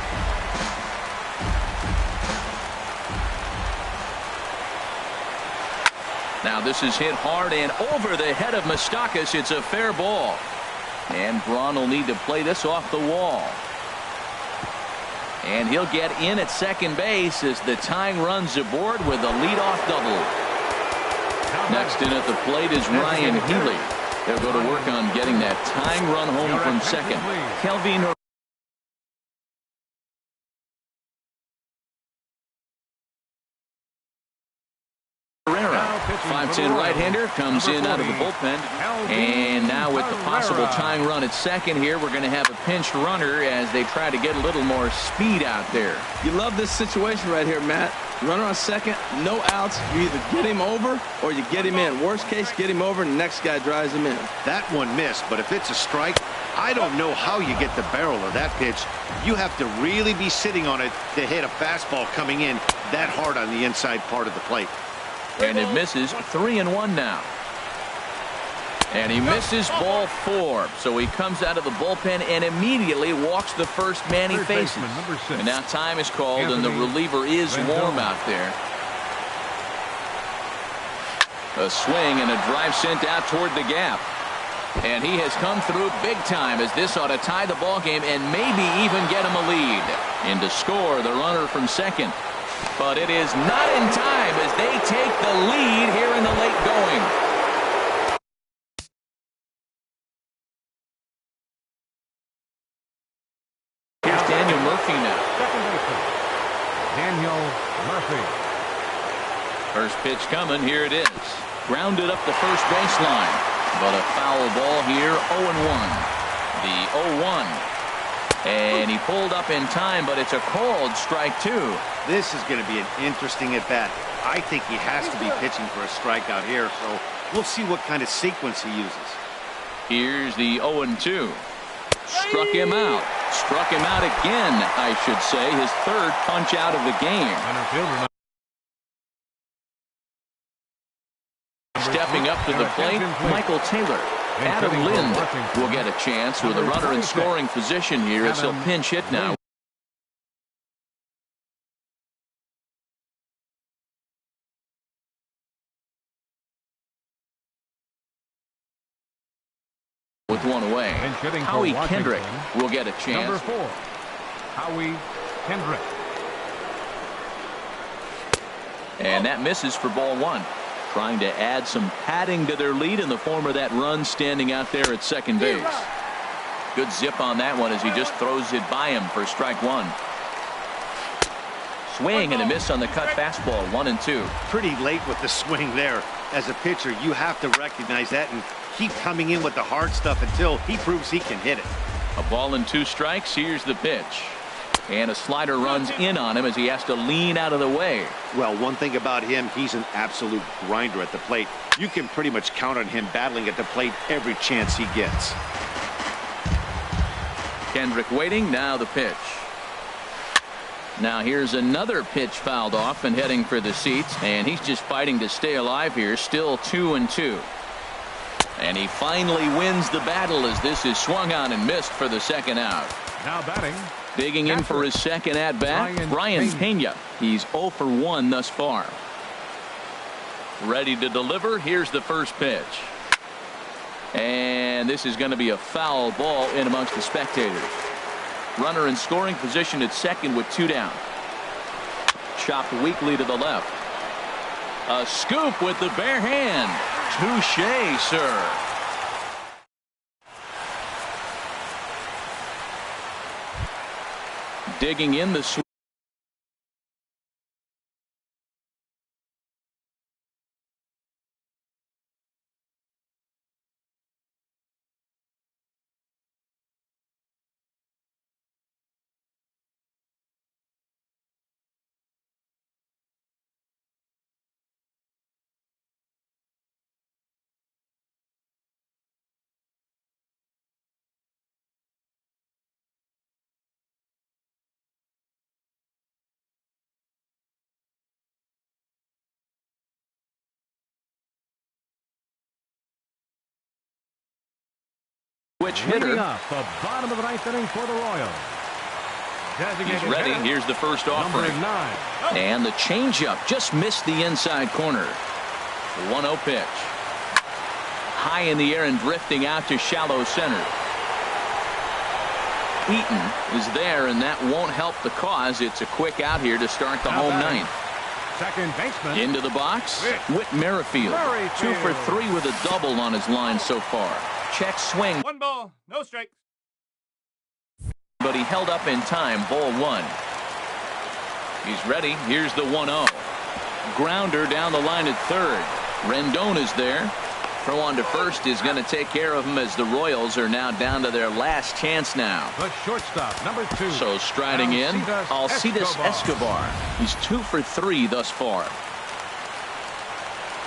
Now this is hit hard and over the head of Moustakas. It's a fair ball. And Braun will need to play this off the wall. And he'll get in at second base as the tying runs aboard with a leadoff double. Next in at the plate is Ryan Healy. They'll go to work on getting that tying run home from second. Kelvin 5'10" right-hander comes in out of the bullpen. And now with the possible tying run at second here, we're going to have a pinch runner as they try to get a little more speed out there. You love this situation right here, Matt. Runner on second, no outs. You either get him over or you get him in. Worst case, get him over and the next guy drives him in. That one missed, but if it's a strike, I don't know how you get the barrel of that pitch. You have to really be sitting on it to hit a fastball coming in that hard on the inside part of the plate. And it misses. 3-1 now. And he misses ball 4. So he comes out of the bullpen and immediately walks the first man he faces. And now time is called and the reliever is warm out there. A swing and a drive sent out toward the gap. And he has come through big time as this ought to tie the ball game and maybe even get him a lead. And to score the runner from second. But it is not in time as they take the lead here in the late going. Here's Daniel Murphy now. Second baseman, Daniel Murphy. First pitch coming. Here it is. Grounded up the first baseline. But a foul ball here. 0-1. The 0-1. And he pulled up in time, but it's a called strike 2. This is going to be an interesting at-bat. I think he has to be pitching for a strikeout here, so we'll see what kind of sequence he uses. Here's the 0-2. Struck him out. Struck him out again, I should say. His 3rd punch out of the game. Stepping up to the plate, Michael Taylor. Adam Lind will get a chance with a runner in scoring position here as he'll pinch hit now. with one away. Howie Kendrick will get a chance. Number 4, Howie Kendrick. And that misses for ball 1. Trying to add some padding to their lead in the form of that run standing out there at second base. Good zip on that one as he just throws it by him for strike 1. Swing and a miss on the cut fastball, 1-2. Pretty late with the swing there. As a pitcher, you have to recognize that and keep coming in with the hard stuff until he proves he can hit it. A ball and 2 strikes. Here's the pitch. And a slider runs in on him as he has to lean out of the way. Well, one thing about him, he's an absolute grinder at the plate. You can pretty much count on him battling at the plate every chance he gets. Kendrick waiting. Now the pitch. Now here's another pitch fouled off and heading for the seats. And he's just fighting to stay alive here. Still 2-2. And he finally wins the battle as this is swung on and missed for the second out. Now batting. Digging in for his second at-bat, Ryan Pena. He's 0 for 1 thus far. Ready to deliver. Here's the first pitch. And this is going to be a foul ball in amongst the spectators. Runner in scoring position at second with 2 down. Chopped weakly to the left. A scoop with the bare hand. Touché, sir. Digging in the swing. Which hitter? Up the bottom of the 9th inning for the Royals. He's ready. Here's the first offering. Number 9. And the changeup just missed the inside corner. 1-0 pitch. High in the air and drifting out to shallow center. Eaton is there, and that won't help the cause. It's a quick out here to start the home ninth. Second baseman. Into the box, Whit Merrifield. 2 for 3 with a double on his line so far. Check swing. 1 ball, no strikes. But he held up in time. Ball 1. He's ready. Here's the 1-0. Grounder down the line at third. Rendon is there. Throw on to first is going to take care of him as the Royals are now down to their last chance now. The shortstop, number 2. So striding in, Alcides Escobar. He's 2 for 3 thus far.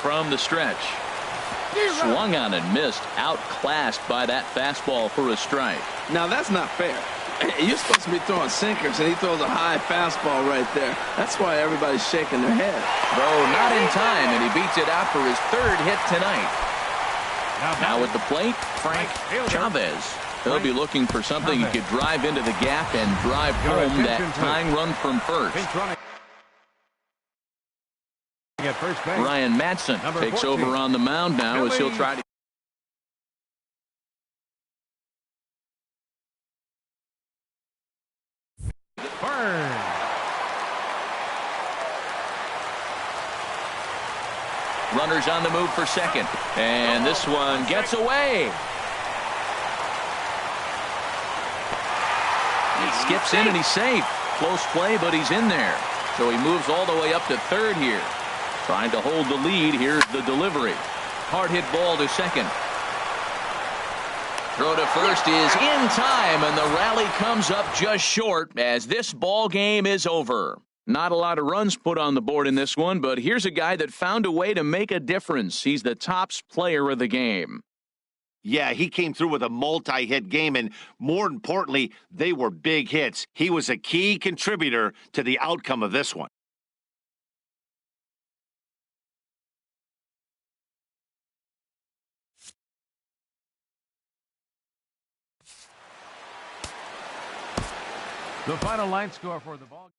From the stretch. Swung on and missed. Outclassed by that fastball for a strike. Now that's not fair. You're supposed to be throwing sinkers, and he throws a high fastball right there. That's why everybody's shaking their head. Though not in time, and he beats it out for his 3rd hit tonight. Now at the plate, Frank Chavez. He'll be looking for something he could drive into the gap and drive home that tying run from first. Ryan Madsen takes over on the mound now as he'll try to. Runners on the move for second. And this one gets away. He skips in and he's safe. Close play, but he's in there. So he moves all the way up to third here. Trying to hold the lead. Here's the delivery. Hard hit ball to second. Throw to first is in time, and the rally comes up just short as this ball game is over. Not a lot of runs put on the board in this one, but here's a guy that found a way to make a difference. He's the tops player of the game. Yeah, he came through with a multi-hit game, and more importantly, they were big hits. He was a key contributor to the outcome of this one. The final line score for the ball.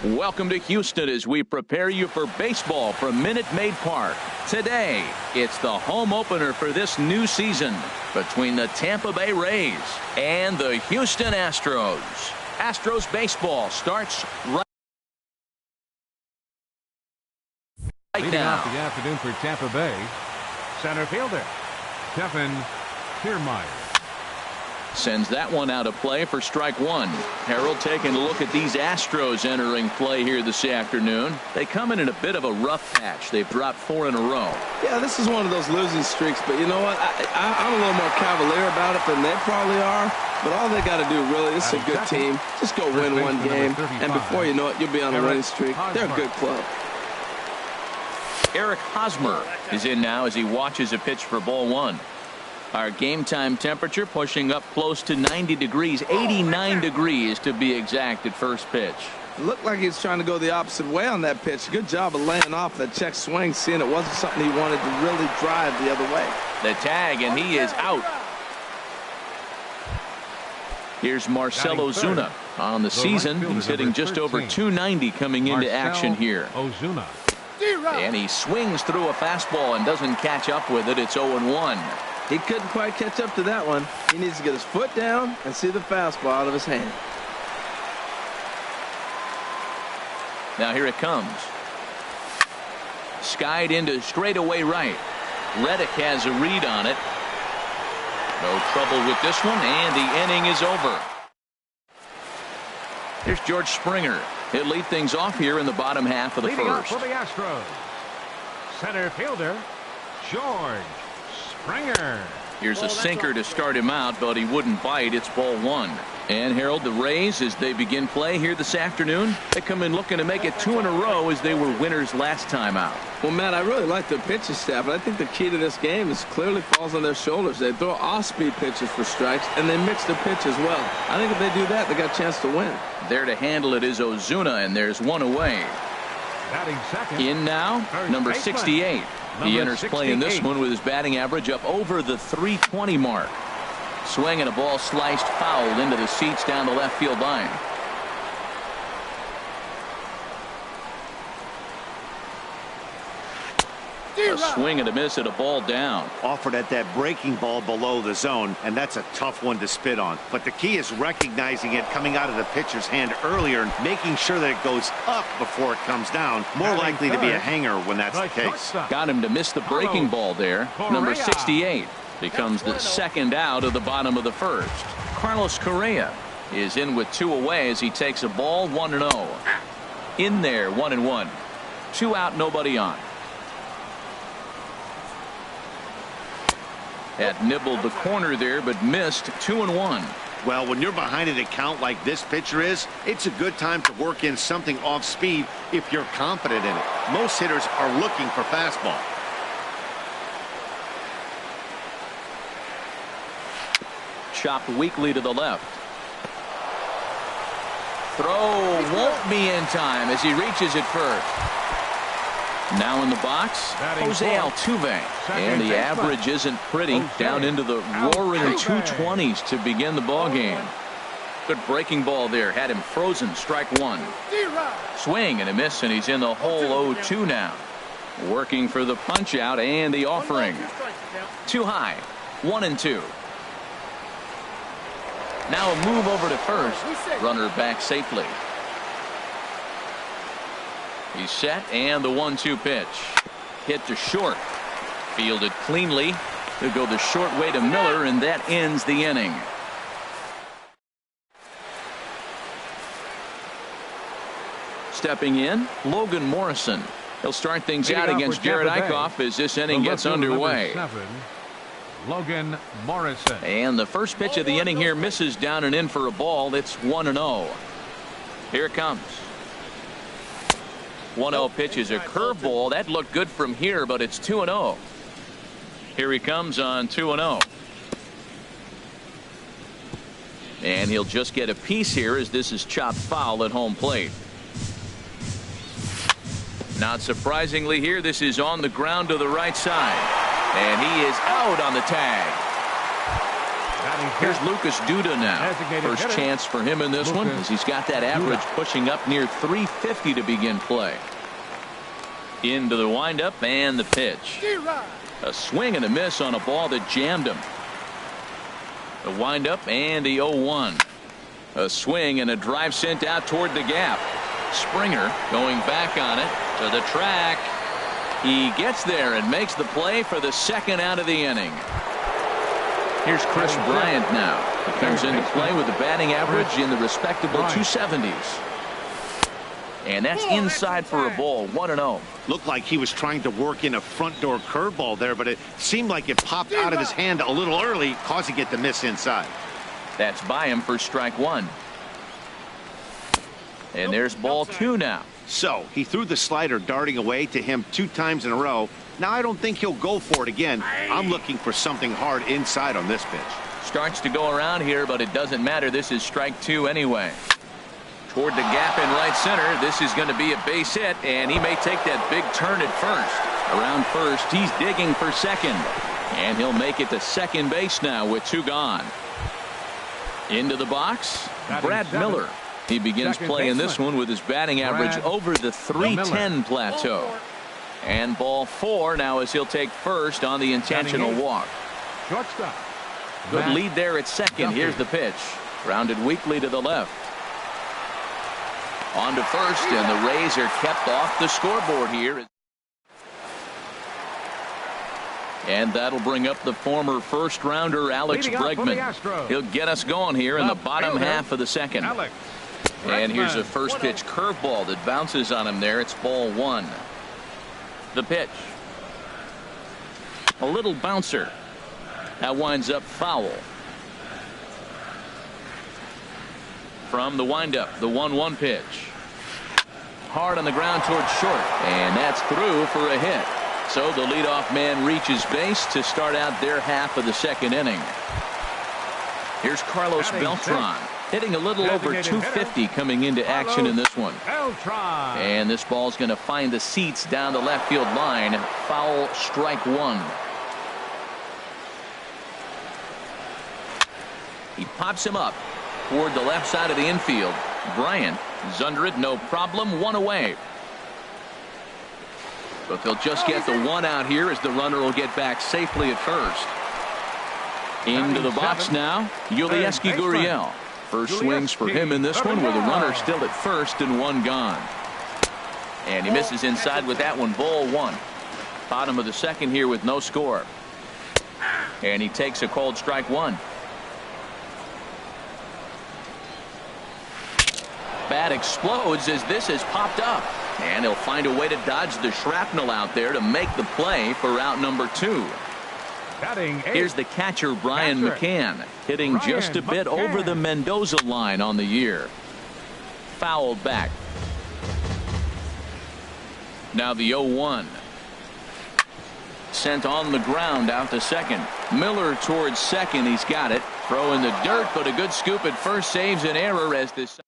Welcome to Houston as we prepare you for baseball from Minute Maid Park. Today, it's the home opener for this new season between the Tampa Bay Rays and the Houston Astros. Astros baseball starts right Leading now. off the afternoon for Tampa Bay, center fielder Kor-Mars. Sends that one out of play for strike one. Harold taking a look at these Astros entering play here this afternoon. They come in a bit of a rough patch. They've dropped 4 in a row. Yeah, this is one of those losing streaks, but you know what? I'm a little more cavalier about it than they probably are. But all they got to do, really, this is a good team. Just go win one game, and before you know it, you'll be on a winning streak. They're a good club. Eric Hosmer is in now as he watches a pitch for ball one. Our game time temperature pushing up close to 90 degrees, 89 degrees to be exact at first pitch. It looked like he was trying to go the opposite way on that pitch. Good job of laying off that check swing, seeing it wasn't something he wanted to really drive the other way. The tag, and he is out. Here's Marcell Ozuna on the season. He's hitting just over 290 coming into action here. Ozuna. And he swings through a fastball and doesn't catch up with it. It's 0-1. He couldn't quite catch up to that one. He needs to get his foot down and see the fastball out of his hand. Now here it comes. Skied into straightaway right. Reddick has a read on it. No trouble with this one, and the inning is over. Here's George Springer. He'll lead things off here in the bottom half of the Leading first. off for the Astros, center fielder George Springer. Here's a sinker to start him out, but he wouldn't bite. It's ball one. And Harold, the Rays, as they begin play here this afternoon, they come in looking to make it 2 in a row as they were winners last time out. Well, Matt, I really like their pitching staff, and I think the key to this game is clearly falls on their shoulders. They throw off-speed pitches for strikes, and they mix their pitch as well. I think if they do that, they got a chance to win. There to handle it is Ozuna, and there's one away. Batting second. In now, number 68. He enters play in this one with his batting average up over the .320 mark. Swing and a ball sliced foul into the seats down the left field line. A swing and a miss at a ball down. Offered at that breaking ball below the zone, and that's a tough one to spit on. But the key is recognizing it coming out of the pitcher's hand earlier and making sure that it goes up before it comes down. More likely to be a hanger when that's the case. Got him to miss the breaking ball there. Number 68 becomes the second out of the bottom of the first. Carlos Correa is in with 2 away as he takes a ball 1-0. In there, 1-1. 2 out, nobody on. Had nibbled the corner there, but missed. 2-1. Well, when you're behind an account like this pitcher is, it's a good time to work in something off speed if you're confident in it. Most hitters are looking for fastball. Chopped weakly to the left. Throw won't be in time as he reaches it first. Now in the box, Jose Altuve. And the average isn't pretty. Down into the roaring 220s to begin the ball game. Good breaking ball there. Had him frozen. Strike one. Swing and a miss, and he's in the hole 0-2 now. Working for the punch out and the offering. Too high. 1-2. Now a move over to first. Runner back safely. He's set, and the 1-2 pitch. Hit to short. Fielded cleanly. He'll go the short way to Miller, and that ends the inning. Stepping in, Logan Morrison. He'll start things out against Jared Eichhoff as this inning gets underway. Logan Morrison. And the first pitch of the inning here misses down and in for a ball. It's 1-0. Here it comes. 1-0 pitch is a curveball. That looked good from here, but it's 2-0. Here he comes on 2-0. And he'll just get a piece here as this is chopped foul at home plate. Not surprisingly here, this is on the ground to the right side. And he is out on the tag. Here's Lucas Duda now. First chance for him in this one, as he's got that average pushing up near 350 to begin play. Into the windup and the pitch. A swing and a miss on a ball that jammed him. The windup and the 0-1. A swing and a drive sent out toward the gap. Springer going back on it to the track. He gets there and makes the play for the second out of the inning. Here's Chris Bryant now. He comes into play with a batting average in the respectable 270s. And that's inside for a ball. 1-0. Looked like he was trying to work in a front door curveball there, but it seemed like it popped out of his hand a little early, causing it to miss inside. That's by him for strike one. And there's ball 2 now. So he threw the slider darting away to him 2 times in a row. Now I don't think he'll go for it again. I'm looking for something hard inside on this pitch. Starts to go around here, but it doesn't matter. This is strike 2 anyway. Toward the gap in right center. This is going to be a base hit, and he may take that big turn at first. Around first, he's digging for second. And he'll make it to second base now with 2 gone. Into the box, Brad Miller. He begins play in this one with his batting average over the 310 plateau. And ball 4 now as he'll take first on the intentional walk. Shortstop. Good lead there at second. Here's the pitch. Grounded weakly to the left. On to first, and the Rays are kept off the scoreboard here. And that'll bring up the former first rounder Alex Bregman. He'll get us going here in the bottom half of the second. And here's a first pitch curveball that bounces on him there. It's ball 1. The pitch. A little bouncer. That winds up foul. From the windup, the 1-1 pitch. Hard on the ground towards short. And that's through for a hit. So the leadoff man reaches base to start out their half of the second inning. Here's Carlos Beltran, hitting a little over 250 coming into action in this one. And this ball's going to find the seats down the left field line. Foul, strike 1. He pops him up toward the left side of the infield. Bryant is under it, no problem, 1 away. But they'll just get the 1 out here as the runner will get back safely at first. Into the box now, Yulieski Gurriel. First swings for him in this one with a runner still at first and 1 gone. And he misses inside with that one, ball 1. Bottom of the second here with no score. And he takes a called strike 1. Bat explodes as this has popped up. And he'll find a way to dodge the shrapnel out there to make the play for out number 2. Here's the catcher, Brian McCann, hitting just a bit over the Mendoza line on the year. Fouled back. Now the 0-1. Sent on the ground out to second. Miller towards second. He's got it. Throw in the dirt, but a good scoop at first saves an error as this.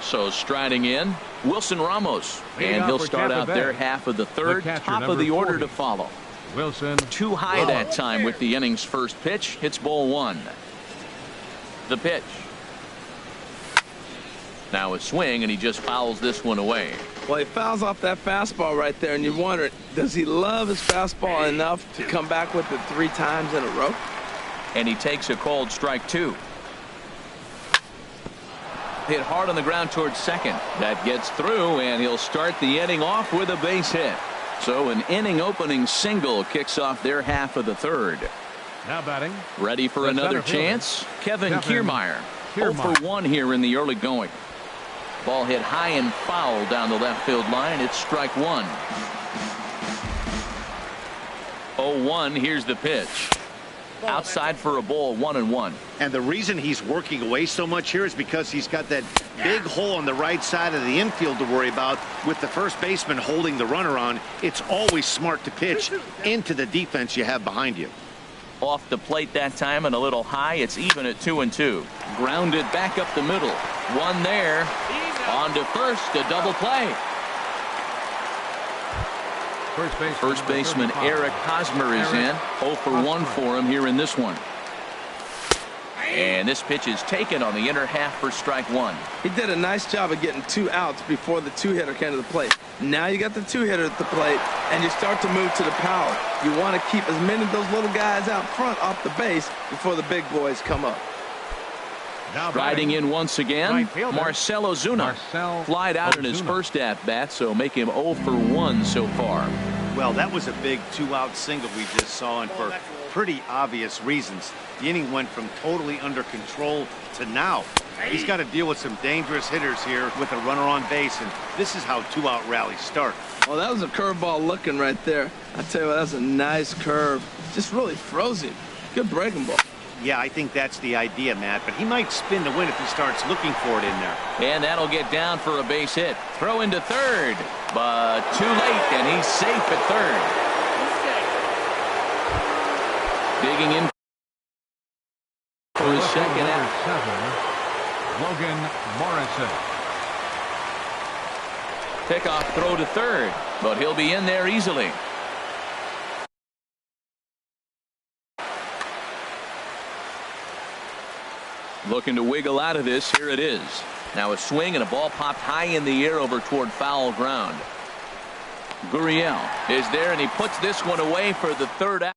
So striding in, Wilson Ramos, and he'll start out their half of the third. Top of the order to follow. Wilson. Too high that time with the inning's first pitch. Hits ball 1. The pitch. Now a swing, and he just fouls this one away. Well, he fouls off that fastball right there, and you wonder, does he love his fastball enough to come back with it 3 times in a row? And he takes a called strike 2. Hit hard on the ground towards second. That gets through, and he'll start the inning off with a base hit. So an inning opening single kicks off their half of the third. Now batting. Ready for another chance? Kevin Kiermaier. 0 for 1 here in the early going. Ball hit high and foul down the left field line. It's strike 1. 0-1. Here's the pitch. Outside for a ball, 1-1. And the reason he's working away so much here is because he's got that big hole on the right side of the infield to worry about. With the first baseman holding the runner on, it's always smart to pitch into the defense you have behind you. Off the plate that time and a little high. It's even at 2-2. Grounded back up the middle. 1 there. On to first, a double play. First baseman Eric Hosmer is in. 0 for 1 for him here in this one. And this pitch is taken on the inner half for strike one. He did a nice job of getting 2 outs before the 2-hitter came to the plate. Now you got the 2-hitter at the plate, and you start to move to the power. You want to keep as many of those little guys out front off the base before the big boys come up. Riding in once again, Marcell Ozuna. Flied out in his first at-bat, so make him 0 for 1 so far. Well, that was a big 2-out single we just saw, and for pretty obvious reasons. The inning went from totally under control to now. He's got to deal with some dangerous hitters here with a runner on base, and this is how 2-out rallies start. Well, that was a curveball looking right there. I tell you what, that's a nice curve. Just really froze him. Good breaking ball. Yeah, I think that's the idea, Matt, but he might spin the win if he starts looking for it in there. And that'll get down for a base hit. Throw into third, but too late, and he's safe at third. Digging in for his second out. 7, Logan Morrison. Pickoff throw to third, but he'll be in there easily. Looking to wiggle out of this. Here it is. Now a swing and a ball popped high in the air over toward foul ground. Gurriel is there, and he puts this one away for the third out.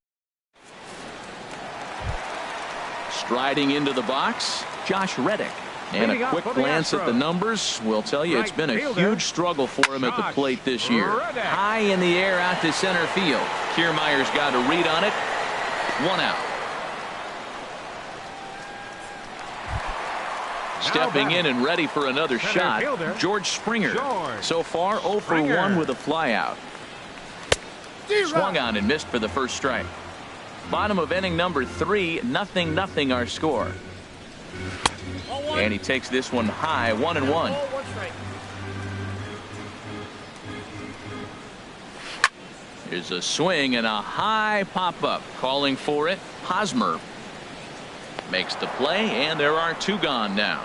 Striding into the box, Josh Reddick. And a quick glance at the numbers will tell you it's been a huge struggle for him at the plate this year. High in the air out to center field. Kiermaier's got a read on it. 1 out. Stepping in and ready for another shot, George Springer. So far 0 for 1 with a flyout. Swung on and missed for the first strike. Bottom of inning number 3, 0-0 our score. And he takes this one high, 1-1. Here's a swing and a high pop-up. Calling for it, Hosmer. Makes the play, and there are 2 gone now.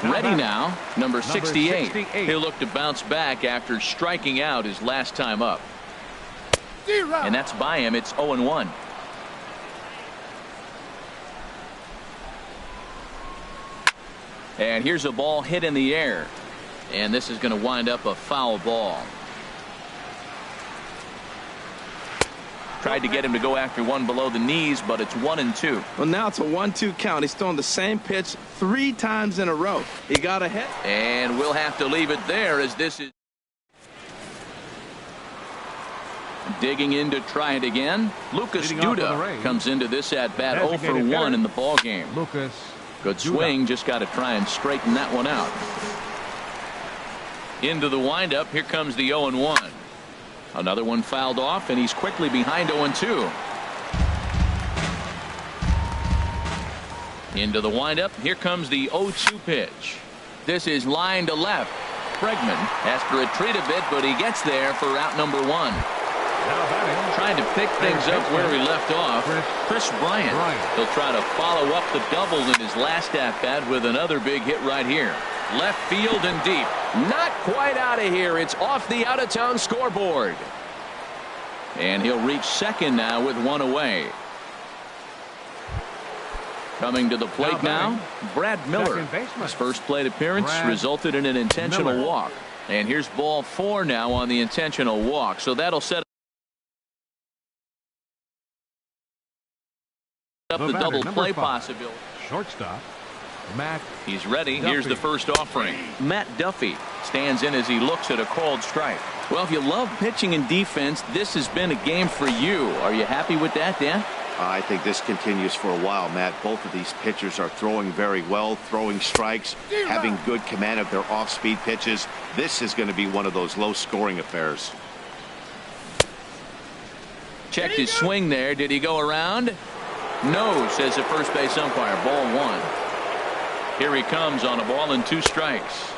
Ready now, number 68. He'll look to bounce back after striking out his last time up. And that's by him. It's 0-1. And here's a ball hit in the air. And this is going to wind up a foul ball. Tried to get him to go after one below the knees, but it's 1-2. Well, now it's a 1-2 count. He's throwing the same pitch 3 times in a row. He got ahead. And we'll have to leave it there as this is digging in to try it again. Lucas Duda comes into this at bat 0 for 1 in the ball game. Good swing, just got to try and straighten that one out. Into the windup. Here comes the 0-1. Another one fouled off, and he's quickly behind 0-2. Into the windup. Here comes the 0-2 pitch. This is line to left. Bregman has to retreat a bit, but he gets there for out number 1. Trying to pick things up where he left off. Chris Bryant. He'll try to follow up the double in his last at-bat with another big hit right here. Left field and deep. Not quite out of here. It's off the out-of-town scoreboard. And he'll reach second now with 1 away. Coming to the plate now, Brad Miller. His first plate appearance resulted in an intentional walk. And here's ball 4 now on the intentional walk. So that'll set up the double play possibility. Shortstop, Matt. He's ready. Duffy. Here's the first offering. Matt Duffy stands in as he looks at a called strike. Well, if you love pitching and defense, this has been a game for you. Are you happy with that, Dan? I think this continues for a while, Matt. Both of these pitchers are throwing very well, throwing strikes, having good command of their off-speed pitches. This is going to be one of those low-scoring affairs. Checked his swing there. Did he go around? No, says the first base umpire. Ball 1. Here he comes on a ball and 2 strikes.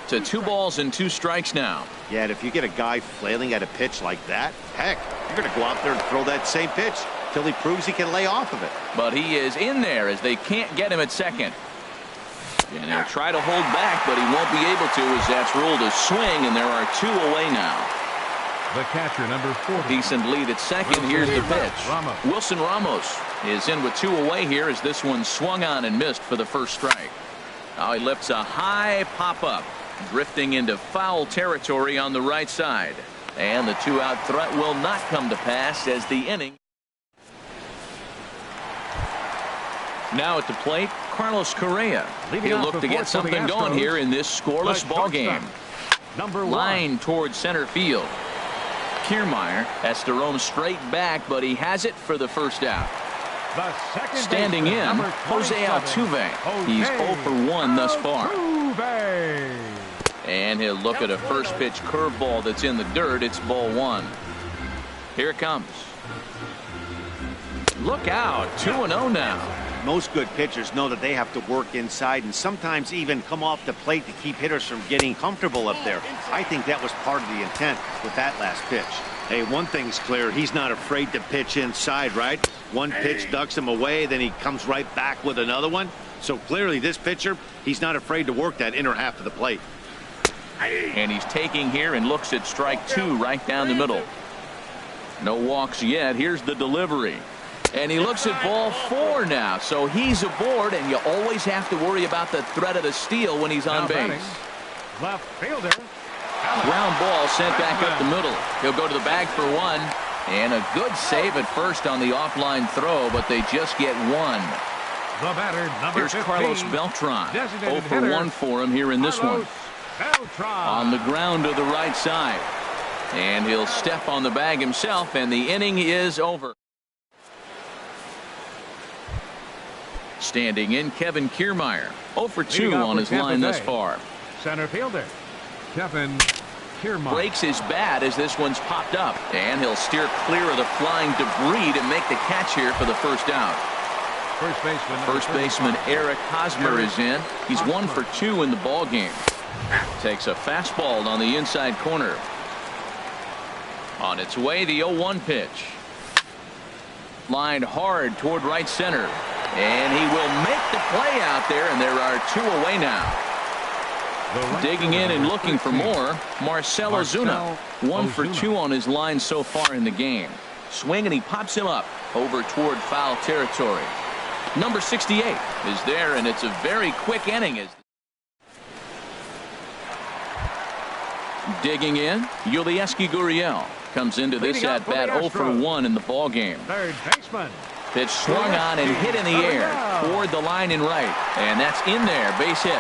To 2 balls and 2 strikes now. Yeah, and if you get a guy flailing at a pitch like that, heck, you're going to go out there and throw that same pitch till he proves he can lay off of it. But he is in there as they can't get him at second. And he'll try to hold back, but he won't be able to as that's ruled a swing, and there are 2 away now. The catcher, number 40. Decent lead at second. Here's the pitch. Wilson Ramos is in with 2 away here as this one swung on and missed for the first strike. Now he lifts a high pop-up, drifting into foul territory on the right side. And the 2-out threat will not come to pass as the inning. Now at the plate, Carlos Correa. He'll look to get something going here in this scoreless ball game. Line towards center field. Kiermaier has to roam straight back, but he has it for the first out. Standing in, Jose Altuve. He's 0 for 1 thus far. And he'll look at a first pitch curveball that's in the dirt. It's ball 1. Here it comes. Look out, 2-0 now. Most good pitchers know that they have to work inside and sometimes even come off the plate to keep hitters from getting comfortable up there. I think that was part of the intent with that last pitch. Hey, one thing's clear. He's not afraid to pitch inside, right? One pitch ducks him away, then he comes right back with another one. So clearly this pitcher, he's not afraid to work that inner half of the plate. And he's taking here and looks at strike 2 right down the middle. No walks yet. Here's the delivery. And he looks at ball 4 now. So he's aboard, and you always have to worry about the threat of the steal when he's on base. Left fielder. Ground ball sent back up the middle. He'll go to the bag for 1. And a good save at first on the offline throw, but they just get 1. The batter, number Here's 15, Carlos Beltran. 0 for hitter, 1 for him here in this one. Beltran. On the ground to the right side. And he'll step on the bag himself, and the inning is over. Standing in, Kevin Kiermaier. 0 for 2 on his line thus far. Center fielder, Kevin Kiermaier. Breaks his bat as this one's popped up. And he'll steer clear of the flying debris to make the catch here for the first out. First baseman Eric Hosmer is in. He's 1 for 2 in the ball game. Takes a fastball on the inside corner. On its way, the 0-1 pitch. Lined hard toward right center. And he will make the play out there, and there are 2 away now. Digging in and looking for more, Marcell Ozuna. 1 for 2 on his line so far in the game. Swing, and he pops him up over toward foul territory. Number 68 is there, and it's a very quick inning. Digging in, Yulieski Gurriel comes into this at-bat 0 for 1 in the ball game. Third baseman. Pitch swung on and hit in the air toward the line and right. And that's in there, base hit.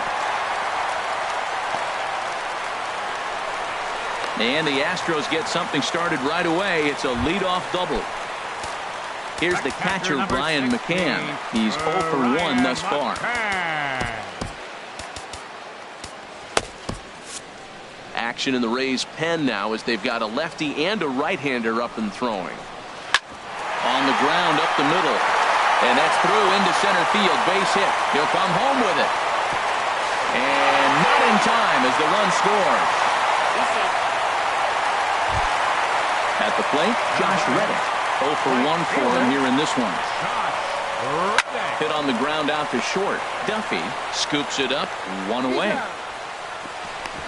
And the Astros get something started right away. It's a leadoff double. Here's the catcher, Brian McCann. He's 0 for 1 thus far. Action in the Rays' pen now as they've got a lefty and a right-hander up and throwing. On the ground up the middle. And that's through into center field. Base hit. He'll come home with it. And not in time as the run scores. At the plate, Josh Reddick. 0 for 1 for him here in this one. Hit on the ground out to short. Duffy scoops it up, 1 away.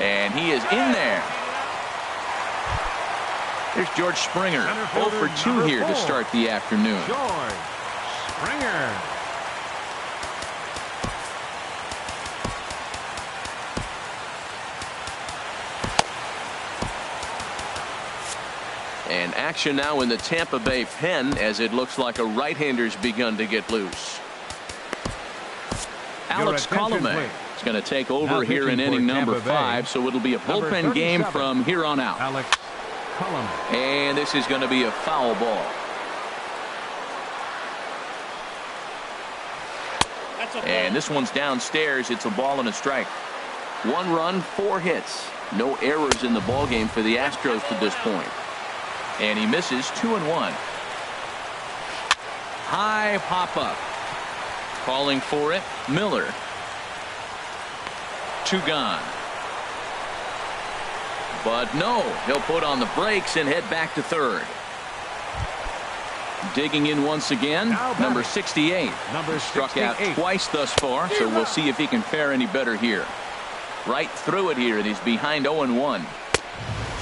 And he is in there. Here's George Springer. 0 for 2 here to start the afternoon. George Springer. And action now in the Tampa Bay pen as it looks like a right-hander's begun to get loose. Alex Colomé is going to take over here in inning number 5, so it'll be a bullpen game from here on out. Alex Colomé. And this is going to be a foul ball. And this one's downstairs. It's a ball and a strike. 1 run, 4 hits. No errors in the ball game for the Astros to this point. And he misses 2-1. High pop up. Calling for it, Miller. 2 gone. But no, he'll put on the brakes and head back to third. Digging in once again, number 68. Struck out twice thus far, so we'll see if he can fare any better here. Right through it here, and he's behind 0-1.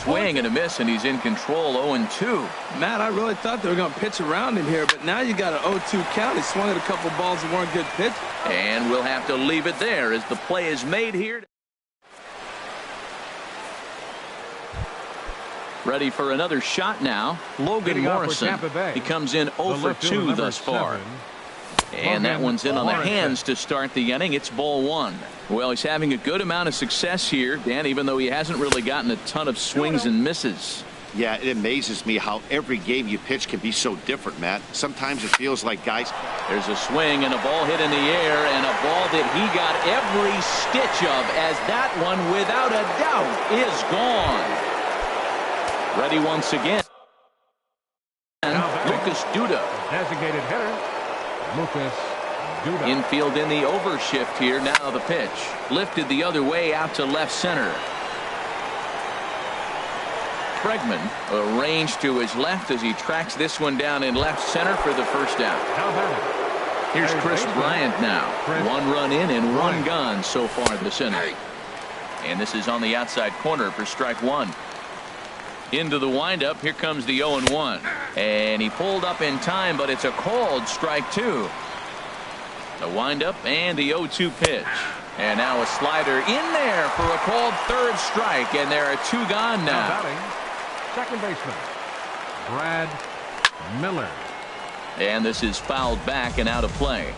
Swing and a miss, and he's in control 0-2. Matt, I really thought they were going to pitch around him here, but now you got an 0-2 count. He swung at a couple balls that weren't good pitch. And we'll have to leave it there as the play is made here. Ready for another shot now. Logan Morrison. He comes in 0-2 thus far. And that one's in on the hands to start the inning. It's ball one. Well, he's having a good amount of success here, Dan, even though he hasn't really gotten a ton of swings and misses. Yeah, it amazes me how every game you pitch can be so different, Matt. Sometimes it feels like guys. There's a swing and a ball hit in the air, and a ball that he got every stitch of, as that one, without a doubt, is gone. Ready once again. Lucas Duda. Designated hitter, Lucas Duda. Infield in the overshift here. Now the pitch. Lifted the other way out to left center. Bregman arranged to his left as he tracks this one down in left center for the first out. Here's Chris Bryant now. One run in and one gone so far this inning. And this is on the outside corner for strike one. Into the windup. Here comes the 0-1. And he pulled up in time, but it's a called strike two. The windup and the 0-2 pitch. And now a slider in there for a called third strike. And there are two gone now. Second baseman, Brad Miller. And this is fouled back and out of play.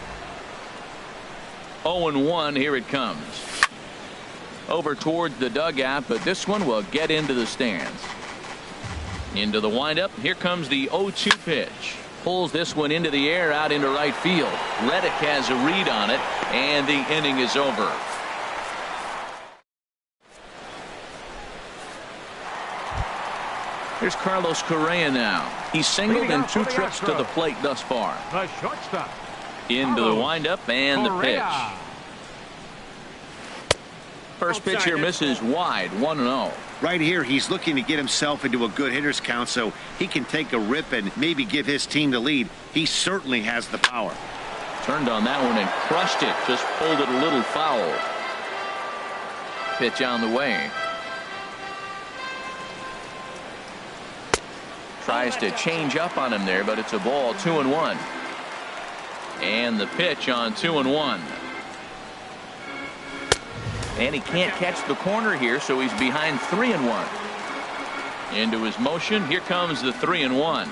0-1. Here it comes. Over towards the dugout, but this one will get into the stands. Into the windup. Here comes the 0-2 pitch. Pulls this one into the air out into right field. Reddick has a read on it, and the inning is over. Here's Carlos Correa now. He's singled in two trips to the plate thus far. The shortstop. Into the windup and the pitch. First pitch here misses wide, 1-0. Right here, he's looking to get himself into a good hitter's count so he can take a rip and maybe give his team the lead. He certainly has the power. Turned on that one and crushed it. Just pulled it a little foul. Pitch on the way. Tries to change up on him there, but it's a ball, 2-1. And the pitch on 2-1. And he can't catch the corner here, so he's behind 3-1. Into his motion. Here comes the 3-1.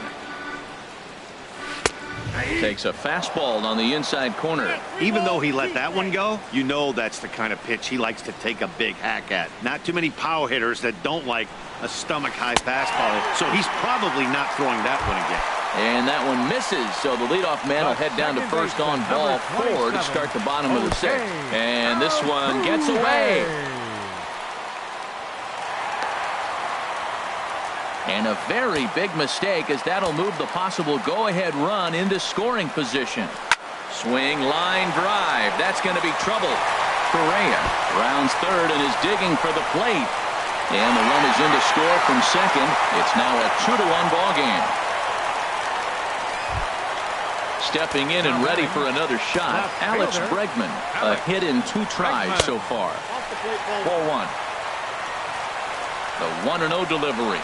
Takes a fastball on the inside corner. Even though he let that one go, you know that's the kind of pitch he likes to take a big hack at. Not too many power hitters that don't like a stomach-high fastball, so he's probably not throwing that one again. And that one misses, so the leadoff man will head down to first on ball 4 to start the bottom of the sixth. And this one gets away. And a very big mistake, as that'll move the possible go-ahead run into scoring position. Swing, line drive. That's going to be trouble. Correa rounds third and is digging for the plate. And the run is in to score from second. It's now a 2-1 ball game. Stepping in and ready for another shot, Alex Bregman. A hit in 2 tries so far. Ball one. The 1-0 delivery.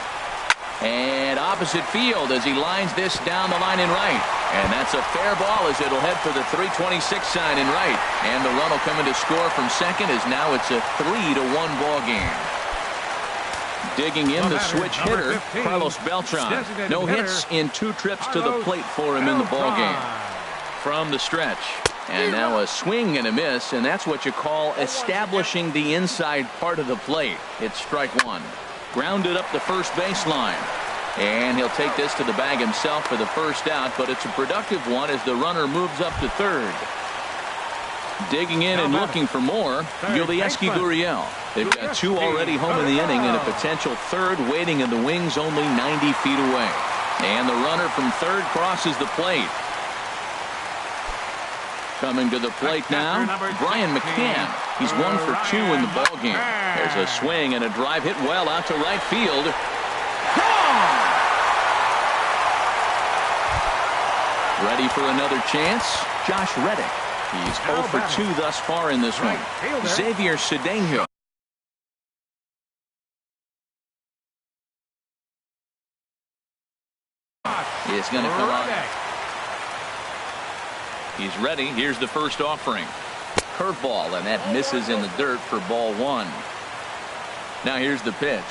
And opposite field as he lines this down the line in right. And that's a fair ball as it'll head for the 326 sign in right. And the run will come in to score from second as now it's a 3-1 ball game. Digging in the switch hitter, Carlos Beltran. No hits in 2 trips to the plate for him in the ball game. From the stretch. And now a swing and a miss, and that's what you call establishing the inside part of the plate. It's strike one. Grounded up the first baseline. And he'll take this to the bag himself for the first out, but it's a productive one as the runner moves up to third. Digging in and looking for more, Yulieski Gurriel. They've got 2 already home in the inning and a potential third waiting in the wings only 90 feet away. And the runner from third crosses the plate. Coming to the plate now, Brian McCann. He's 1 for 2 in the ballgame. There's a swing and a drive hit well out to right field. Gone! Ready for another chance. Josh Reddick. He's 0 for 2 thus far in this one. Xavier Cedeno. Is going to come on. He's ready. Here's the first offering. Curveball, and that misses in the dirt for ball 1. Now here's the pitch.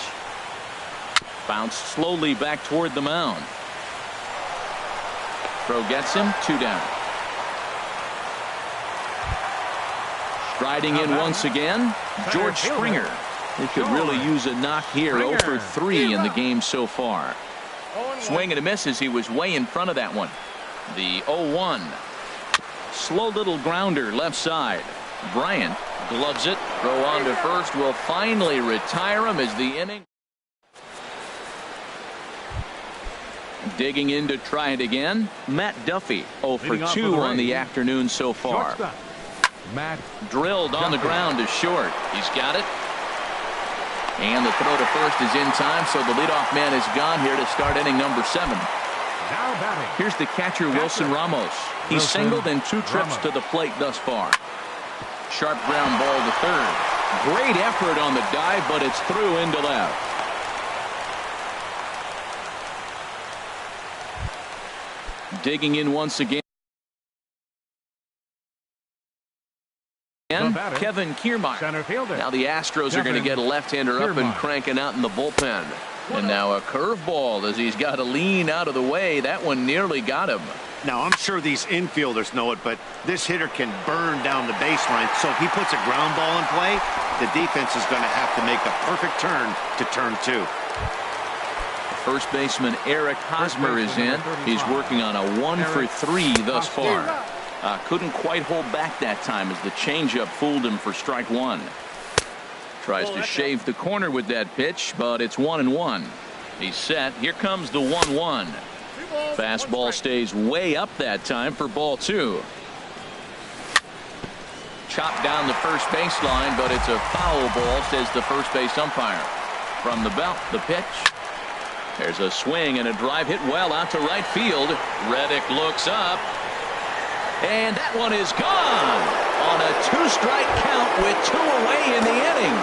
Bounced slowly back toward the mound. Throw gets him. 2 down. Striding in once again, George Springer. He could really use a knock here. 0 for 3 in the game so far. Swing and a miss as he was way in front of that one. The 0-1. Slow little grounder left side. Bryant gloves it. Throw on to first will finally retire him as the inning. Digging in to try it again. Matt Duffy 0 for 2 on the afternoon so far. Matt drilled on the ground to short. He's got it. And the throw to first is in time, so the leadoff man is gone here to start inning number 7. Now batting. Here's the catcher, Wilson Ramos. He's singled in 2 trips to the plate thus far. Sharp ground ball to third. Great effort on the dive, but it's through into left. Digging in once again. Kevin Kor-Mars. Now the Astros are going to get a left-hander up and cranking out in the bullpen. And now a curveball as he's got to lean out of the way. That one nearly got him. Now I'm sure these infielders know it, but this hitter can burn down the baseline. So if he puts a ground ball in play, the defense is going to have to make a perfect turn to turn 2. First baseman Eric Hosmer is in. He's working on a 1 for 3 thus far. Couldn't quite hold back that time as the changeup fooled him for strike 1. Tries to shave the corner with that pitch, but it's 1-1. He's set. Here comes the 1-1. Fastball stays way up that time for ball 2. Chopped down the first baseline, but it's a foul ball, says the first base umpire. From the belt, the pitch. There's a swing and a drive hit well out to right field. Reddick looks up. And that one is gone on a 2-strike count with 2 away in the inning.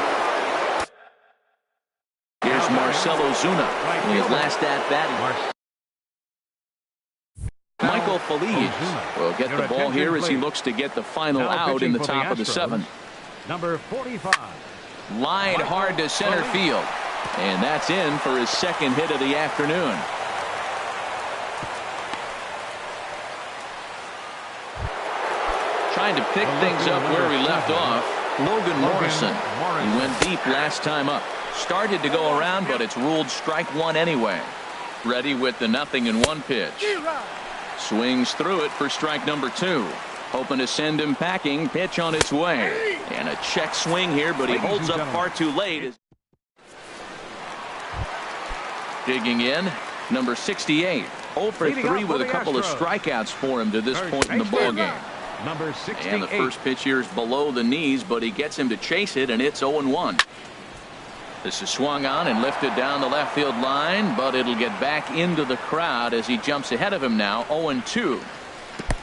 Here's Marcell Ozuna in his last at-bat. Michael Feliz will get the ball here as he looks to get the final out in the top of the 7th. Number 45. Line hard to center field. And that's in for his 2nd hit of the afternoon. Trying to pick things up where we left off. Logan Morrison. He went deep last time up. Started to go around, but it's ruled strike 1 anyway. Ready with the 0-1 pitch. Swings through it for strike number 2. Hoping to send him packing. Pitch on its way. And a check swing here, but he holds up far too late. Digging in, number 68. 0 for 3 with a couple of strikeouts for him to this point in the ballgame. Number 68. And the first pitch here is below the knees, but he gets him to chase it, and it's 0-1. This is swung on and lifted down the left field line, but it'll get back into the crowd as he jumps ahead of him now. 0-2.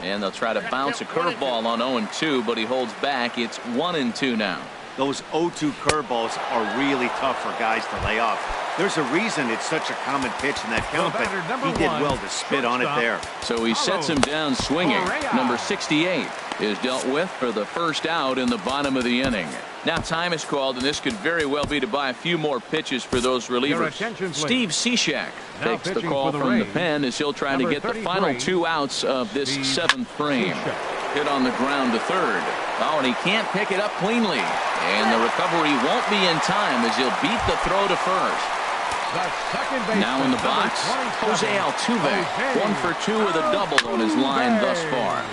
And they'll try to bounce a curveball on 0-2, but he holds back. It's 1-2 now. Those 0-2 curveballs are really tough for guys to lay off. There's a reason it's such a common pitch in that count, but he did well to spit on it there. So he sets him down swinging. Number 68 is dealt with for the first out in the bottom of the inning. Now time is called, and this could very well be to buy a few more pitches for those relievers. Steve Cishek takes the call from the pen as he'll try to get the final 2 outs of this 7th frame. Hit on the ground to third. Oh, and he can't pick it up cleanly. And the recovery won't be in time as he'll beat the throw to first. Now in the box, Jose Altuve. 1 for 2 with a double on his line thus far.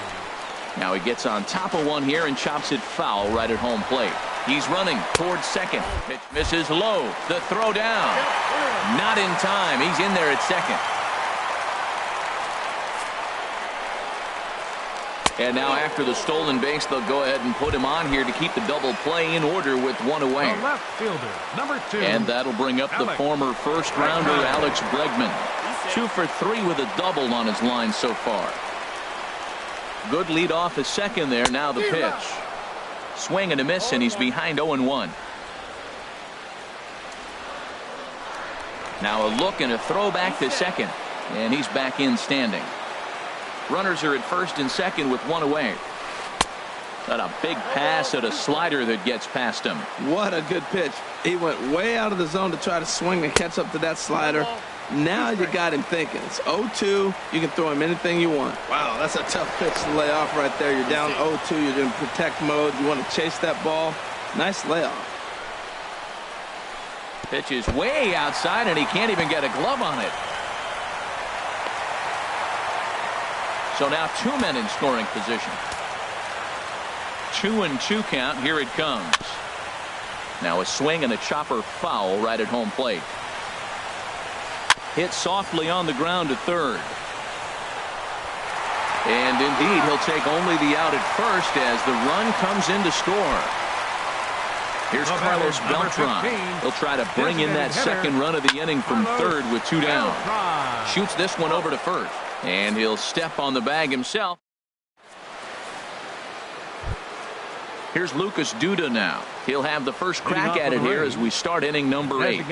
Now he gets on top of one here and chops it foul right at home plate. He's running towards second. Pitch misses low. The throw down. Not in time. He's in there at second. And now after the stolen base, they'll go ahead and put him on here to keep the double play in order with 1 away. The left fielder, number 2. And that'll bring up the former first-rounder Alex Bregman. 2 for 3 with a double on his line so far. Good lead off at second there. Now the pitch. Swing and a miss, and he's behind 0-1. Now a look and a throw back to second, and he's back in standing. Runners are at first and second with one away. Got a big pass at a slider that gets past him. What a good pitch. He went way out of the zone to try to swing and catch up to that slider. Now you got him thinking. It's 0-2. You can throw him anything you want. Wow, that's a tough pitch to lay off right there. You're down 0-2. You're in protect mode. You want to chase that ball. Nice layoff. Pitch is way outside, and he can't even get a glove on it. So now 2 men in scoring position. 2-2 count. Here it comes. Now a swing and a chopper foul right at home plate. Hit softly on the ground to third. And indeed, he'll take only the out at first as the run comes in to score. Here's Carlos Beltran. He'll try to bring in that second run of the inning from third with 2 down. Shoots this one over to first. And he'll step on the bag himself. Here's Lucas Duda now. He'll have the first crack at it here as we start inning number 8.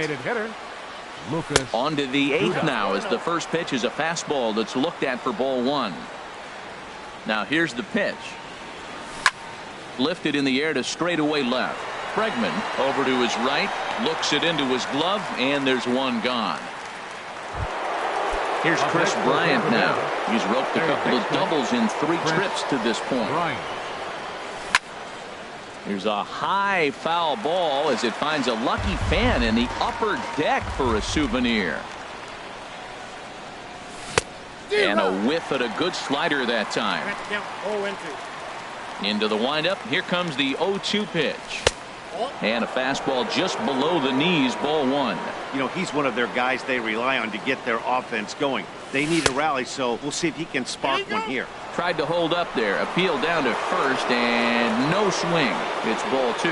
On to the 8th now as the first pitch is a fastball that's looked at for ball 1. Now here's the pitch. Lifted in the air to straightaway left. Bregman over to his right, looks it into his glove, and there's one gone. Here's Chris Bryant now. He's roped a couple of doubles in 3 trips to this point. Here's a high foul ball as it finds a lucky fan in the upper deck for a souvenir. And a whiff at a good slider that time. Into the windup. Here comes the 0-2 pitch. And a fastball just below the knees, ball 1. You know, he's one of their guys they rely on to get their offense going. They need a rally, so we'll see if he can spark one here. Tried to hold up there. Appeal down to first, and no swing. It's ball 2.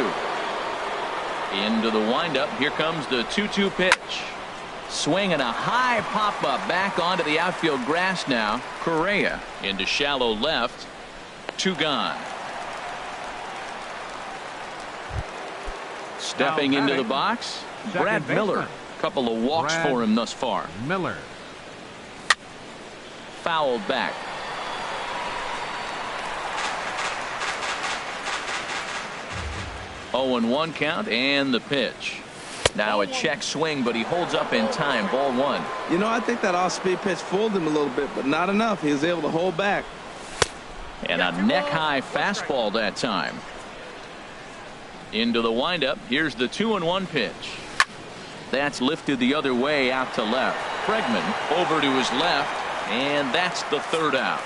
Into the windup. Here comes the 2-2 pitch. Swing and a high pop-up back onto the outfield grass now. Correa into shallow left. 2 gone. Stepping into the box, Brad Miller. Couple of walks for him thus far. Miller. Fouled back. Oh, 0-1 count, and the pitch. Now a check swing, but he holds up in time. Ball 1. You know, I think that off-speed pitch fooled him a little bit, but not enough. He was able to hold back. And a neck-high fastball that time. Into the windup. Here's the 2-1 pitch. That's lifted the other way out to left. Bregman over to his left, and that's the 3rd out.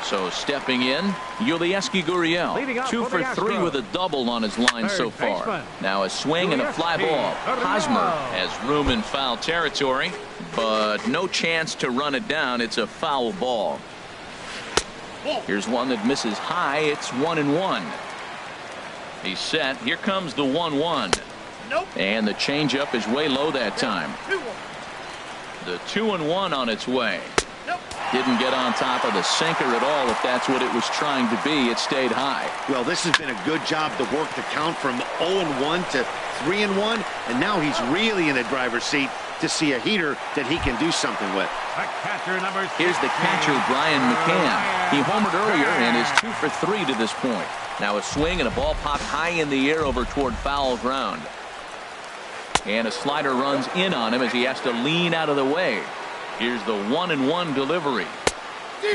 So stepping in, Yulieski Gurriel. 2 for 3 with a double on his line so far. Now a swing and a fly ball. Hosmer has room in foul territory, but no chance to run it down. It's a foul ball. Here's one that misses high. It's 1-1. He's set. Here comes the 1-1. And the changeup is way low that time. The 2-1 on its way. Didn't get on top of the sinker at all. If that's what it was trying to be, it stayed high. Well, this has been a good job to work the count from 0-1 to 3-1, and now he's really in the driver's seat to see a heater that he can do something with. Here's the catcher, Brian McCann. He homered earlier and is 2 for 3 to this point. Now a swing and a ball popped high in the air over toward foul ground. And a slider runs in on him as he has to lean out of the way. Here's the 1-1 delivery.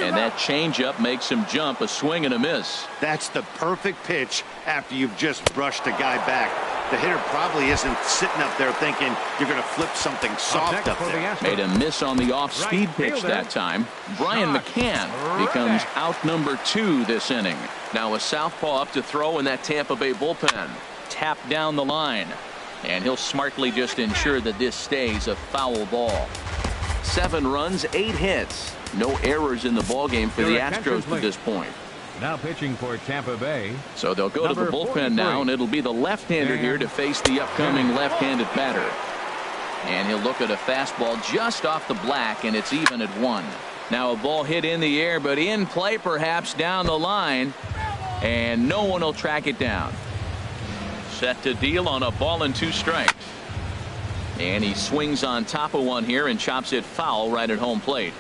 And that changeup makes him jump. A swing and a miss. That's the perfect pitch after you've just brushed a guy back. The hitter probably isn't sitting up there thinking you're going to flip something soft up there. Made a miss on the off-speed pitch that time. Brian McCann becomes out number 2 this inning. Now a southpaw up to throw in that Tampa Bay bullpen. Tap down the line. And he'll smartly just ensure that this stays a foul ball. 7 runs, 8 hits. No errors in the ballgame for the Astros to this point. Now pitching for Tampa Bay. So they'll go to the bullpen now, and it'll be the left-hander here to face the upcoming left-handed batter. And he'll look at a fastball just off the black, and it's even at 1. Now a ball hit in the air, but in play perhaps down the line, and no one will track it down. Set to deal on a ball and 2 strikes. And he swings on top of one here and chops it foul right at home plate.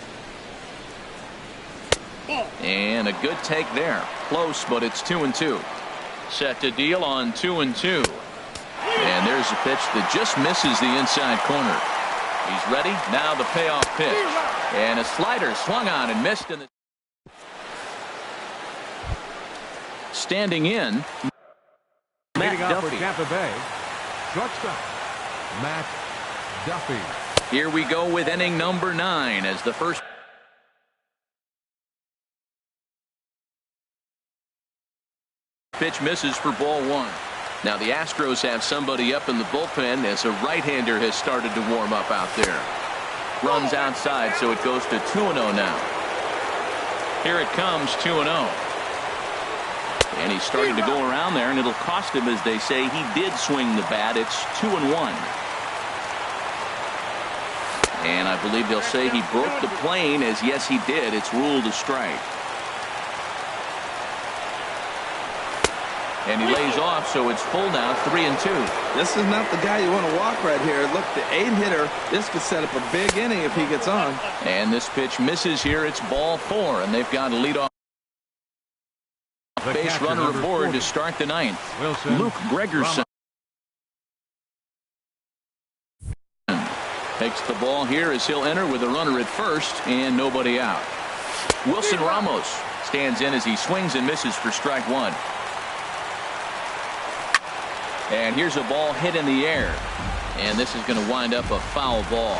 And a good take there. Close, but it's 2-2. Set to deal on 2-2. And there's a pitch that just misses the inside corner. He's ready. Now the payoff pitch. And a slider swung on and missed in the. Standing in, Matt Duffy. For Tampa Bay, shortstop, Matt Duffy. Here we go with inning number 9 as the first pitch misses for ball 1. Now the Astros have somebody up in the bullpen as a right-hander has started to warm up out there. Runs outside, so it goes to 2-0 now. Here it comes, 2-0. And he's starting to go around there, and it'll cost him, as they say. He did swing the bat. It's 2-1. And I believe they'll say he broke the plane, as yes, he did. It's ruled a strike. And he lays off, so it's full now, 3-2. This is not the guy you want to walk right here. Look, the 8-hitter, this could set up a big inning if he gets on. And this pitch misses here. It's ball 4, and they've got a leadoff base runner aboard to start the 9th. Wilson, Luke Gregerson takes the ball here as he'll enter with a runner at first and nobody out. Wilson Ramos stands in as he swings and misses for strike 1. And here's a ball hit in the air, and this is going to wind up a foul ball.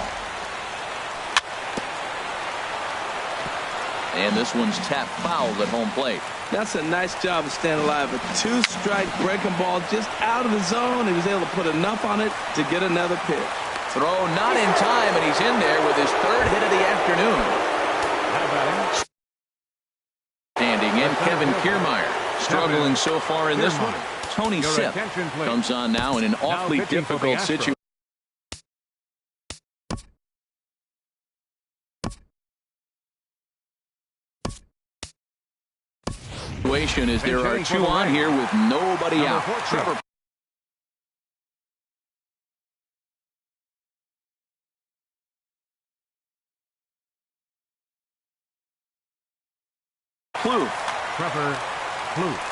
And this one's tapped foul at home plate. That's a nice job of staying alive. A 2-strike breaking ball just out of the zone. He was able to put enough on it to get another pitch. Throw not in time, and he's in there with his 3rd hit of the afternoon. how about him? Standing in, Kevin Kiermaier. Struggling so far in this one. Tony Sipp comes on now in an awfully difficult situation. As there are 2 on here with nobody out. Trevor Plouffe. Trevor Plouffe.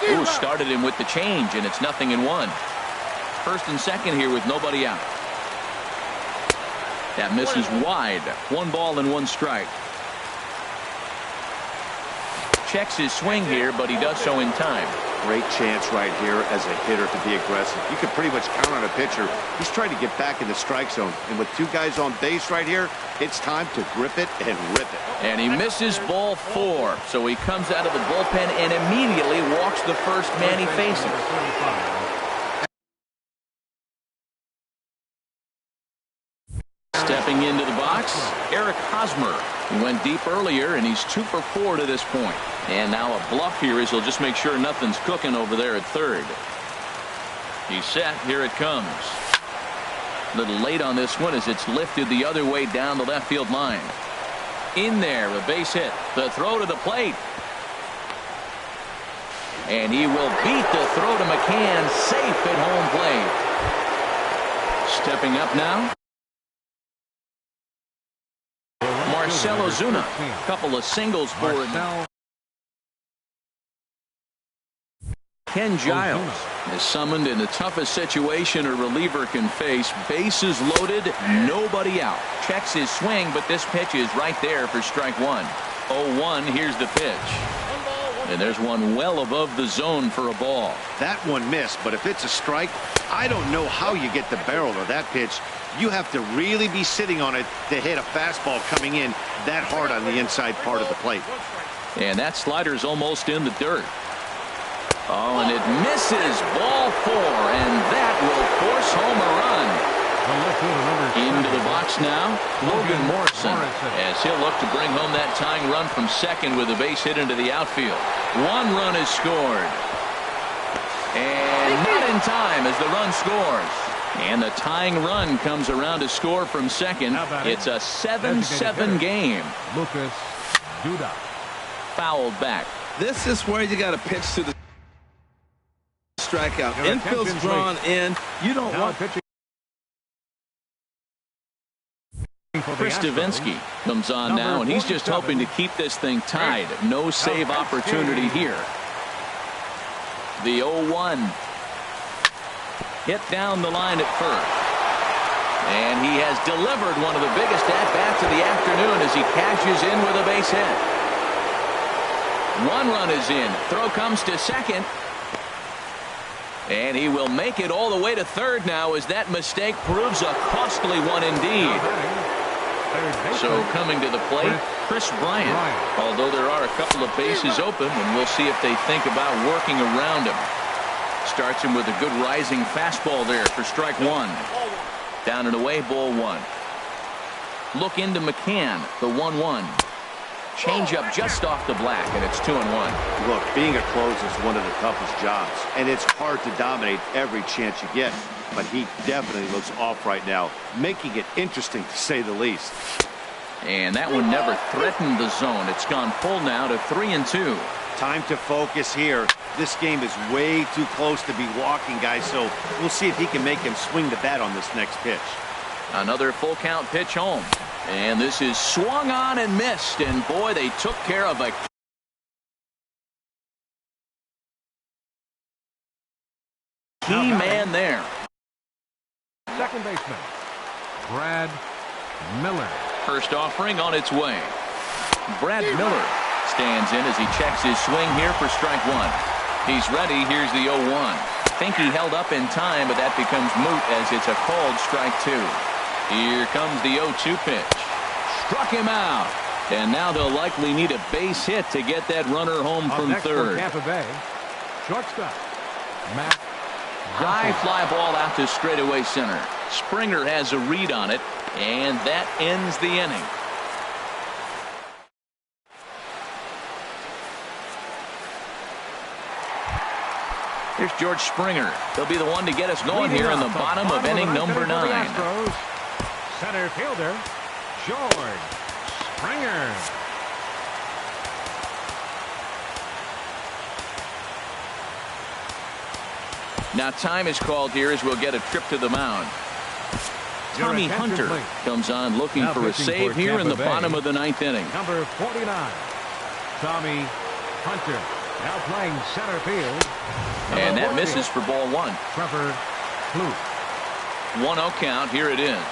Ooh, started him with the change, and it's 0-1. 1st and 2nd here with nobody out. That misses wide. 1 ball and 1 strike. Checks his swing here, but he does so in time. Great chance right here as a hitter to be aggressive. You can pretty much count on a pitcher. He's trying to get back in the strike zone. And with 2 guys on base right here, it's time to grip it and rip it. And he misses ball 4. So he comes out of the bullpen and immediately walks the first man he faces. Stepping into the box, Eric Hosmer. He went deep earlier, and he's 2 for 4 to this point. And now a bluff here as he'll just make sure nothing's cooking over there at 3rd. He's set. Here it comes. A little late on this one as it's lifted the other way down the left field line. In there, a base hit. The throw to the plate. And he will beat the throw to McCann, safe at home plate. Stepping up now, Marcell Ozuna. Couple of singles for him. Ken Giles is summoned in the toughest situation a reliever can face. Bases loaded, nobody out. Checks his swing, but this pitch is right there for strike 1. 0-1, here's the pitch. And there's one well above the zone for a ball. That one missed, but if it's a strike, I don't know how you get the barrel of that pitch. You have to really be sitting on it to hit a fastball coming in that hard on the inside part of the plate. And that slider's almost in the dirt. Oh, and it misses. Ball 4, and that will force home a run. Into the box now, Logan Morrison, as he'll look to bring home that tying run from 2nd with a base hit into the outfield. 1 run is scored. And not in in time as the run scores. And the tying run comes around to score from second. It's a 7-7 game. Lucas Duda. Fouled back. This is where you got to pitch to the strikeout. Infield's drawn in. You don't want pitching. Chris Davinsky comes on now, and he's just hoping to keep this thing tied. No save opportunity here. The 0-1. Hit down the line at first. And he has delivered one of the biggest at-bats of the afternoon as he cashes in with a base hit. One run is in. Throw comes to second. And he will make it all the way to third now as that mistake proves a costly one indeed. So coming to the plate, Chris Bryant. Although there are a couple of bases open, and we'll see if they think about working around him. Starts him with a good rising fastball there for strike one. Down and away, ball one. Look into McCann, the 1-1. Changeup just off the black, and it's 2-1. Look, being a closer is one of the toughest jobs, and it's hard to dominate every chance you get. But he definitely looks off right now, making it interesting to say the least. And that one never threatened the zone. It's gone full now to 3-2. Time to focus here. This game is way too close to be walking, guys, so we'll see if he can make him swing the bat on this next pitch. Another full count pitch home. And this is swung on and missed. And boy, they took care of a key man there. Second baseman, Brad Miller. First offering on its way. Brad Miller stands in as he checks his swing here for strike one. He's ready. Here's the 0-1. Think he held up in time, but that becomes moot as it's a called strike two. Here comes the 0-2 pitch. Struck him out. And now they'll likely need a base hit to get that runner home from third. Tampa Bay, shortstop, Matt. High fly ball out to straightaway center. Springer has a read on it, and that ends the inning. Here's George Springer. He'll be the one to get us going here in the bottom of inning number 9. Center fielder, George Springer. Now time is called here as we'll get a trip to the mound. Tommy Hunter comes on looking for a save here in the bottom of the 9th inning. Number 49, Tommy Hunter, now playing center field. And that misses for ball one. Trevor Plouffe. 1-0 count. Here it is.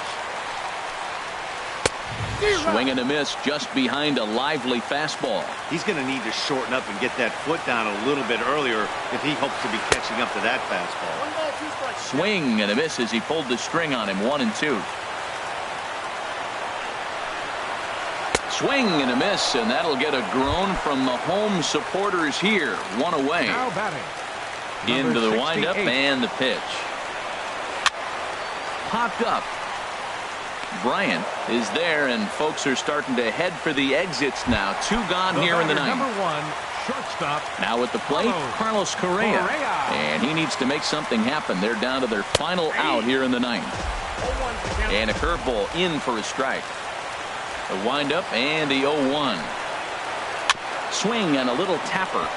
Swing and a miss just behind a lively fastball. He's going to need to shorten up and get that foot down a little bit earlier if he hopes to be catching up to that fastball. Swing and a miss as he pulled the string on him. 1-2. Swing and a miss, and that'll get a groan from the home supporters here. One away. Now batting, into the windup and the pitch. Popped up. Bryant is there, and folks are starting to head for the exits now. 2 gone here in the 9th. Number 1, shortstop. Now at the plate, Carlos Correa. And he needs to make something happen. They're down to their final out here in the 9th. And a curveball in for a strike. The windup and the 0-1. Swing and a little tapper.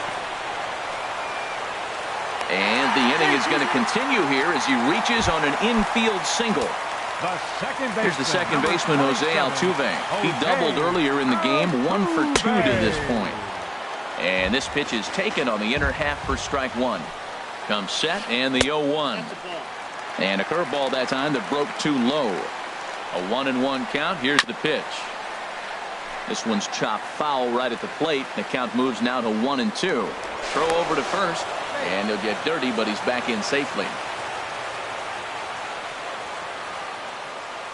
And the inning is going to continue here as he reaches on an infield single. Here's the second baseman, Jose Altuve. He doubled earlier in the game, 1 for 2 to this point. And this pitch is taken on the inner half for strike one. Comes set and the 0-1. And a curveball that time that broke too low. A 1-1 count. Here's the pitch. This one's chopped foul right at the plate. The count moves now to 1-2. Throw over to first. And he'll get dirty, but he's back in safely.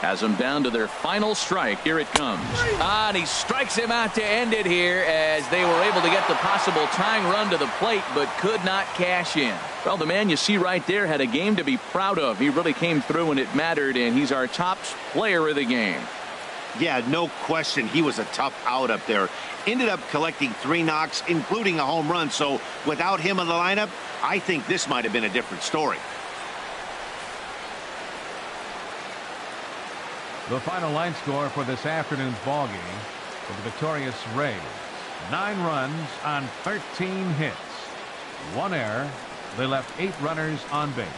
Has them down to their final strike. Here it comes. And he strikes him out to end it here as they were able to get the possible tying run to the plate, but could not cash in. Well, the man you see right there had a game to be proud of. He really came through when it mattered, and he's our top player of the game. Yeah, no question. He was a tough out up there. Ended up collecting 3 knocks, including a home run. So without him in the lineup, I think this might have been a different story. The final line score for this afternoon's ball game for the victorious Rays. 9 runs on 13 hits. 1 error. They left 8 runners on base.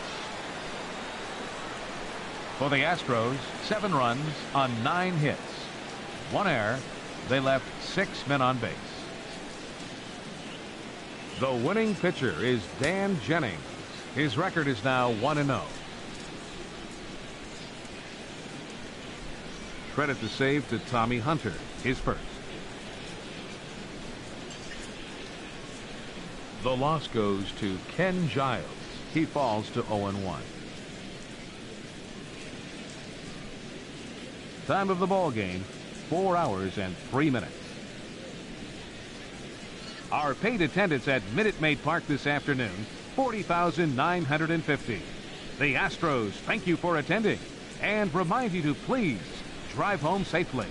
For the Astros, 7 runs on 9 hits. 1 error. They left 6 men on base. The winning pitcher is Dan Jennings. His record is now 1-0. Credit the save to Tommy Hunter, his first. The loss goes to Ken Giles. He falls to 0-1. Time of the ball game, 4 hours and 3 minutes. Our paid attendance at Minute Maid Park this afternoon, 40,950. The Astros thank you for attending and remind you to please drive home safely.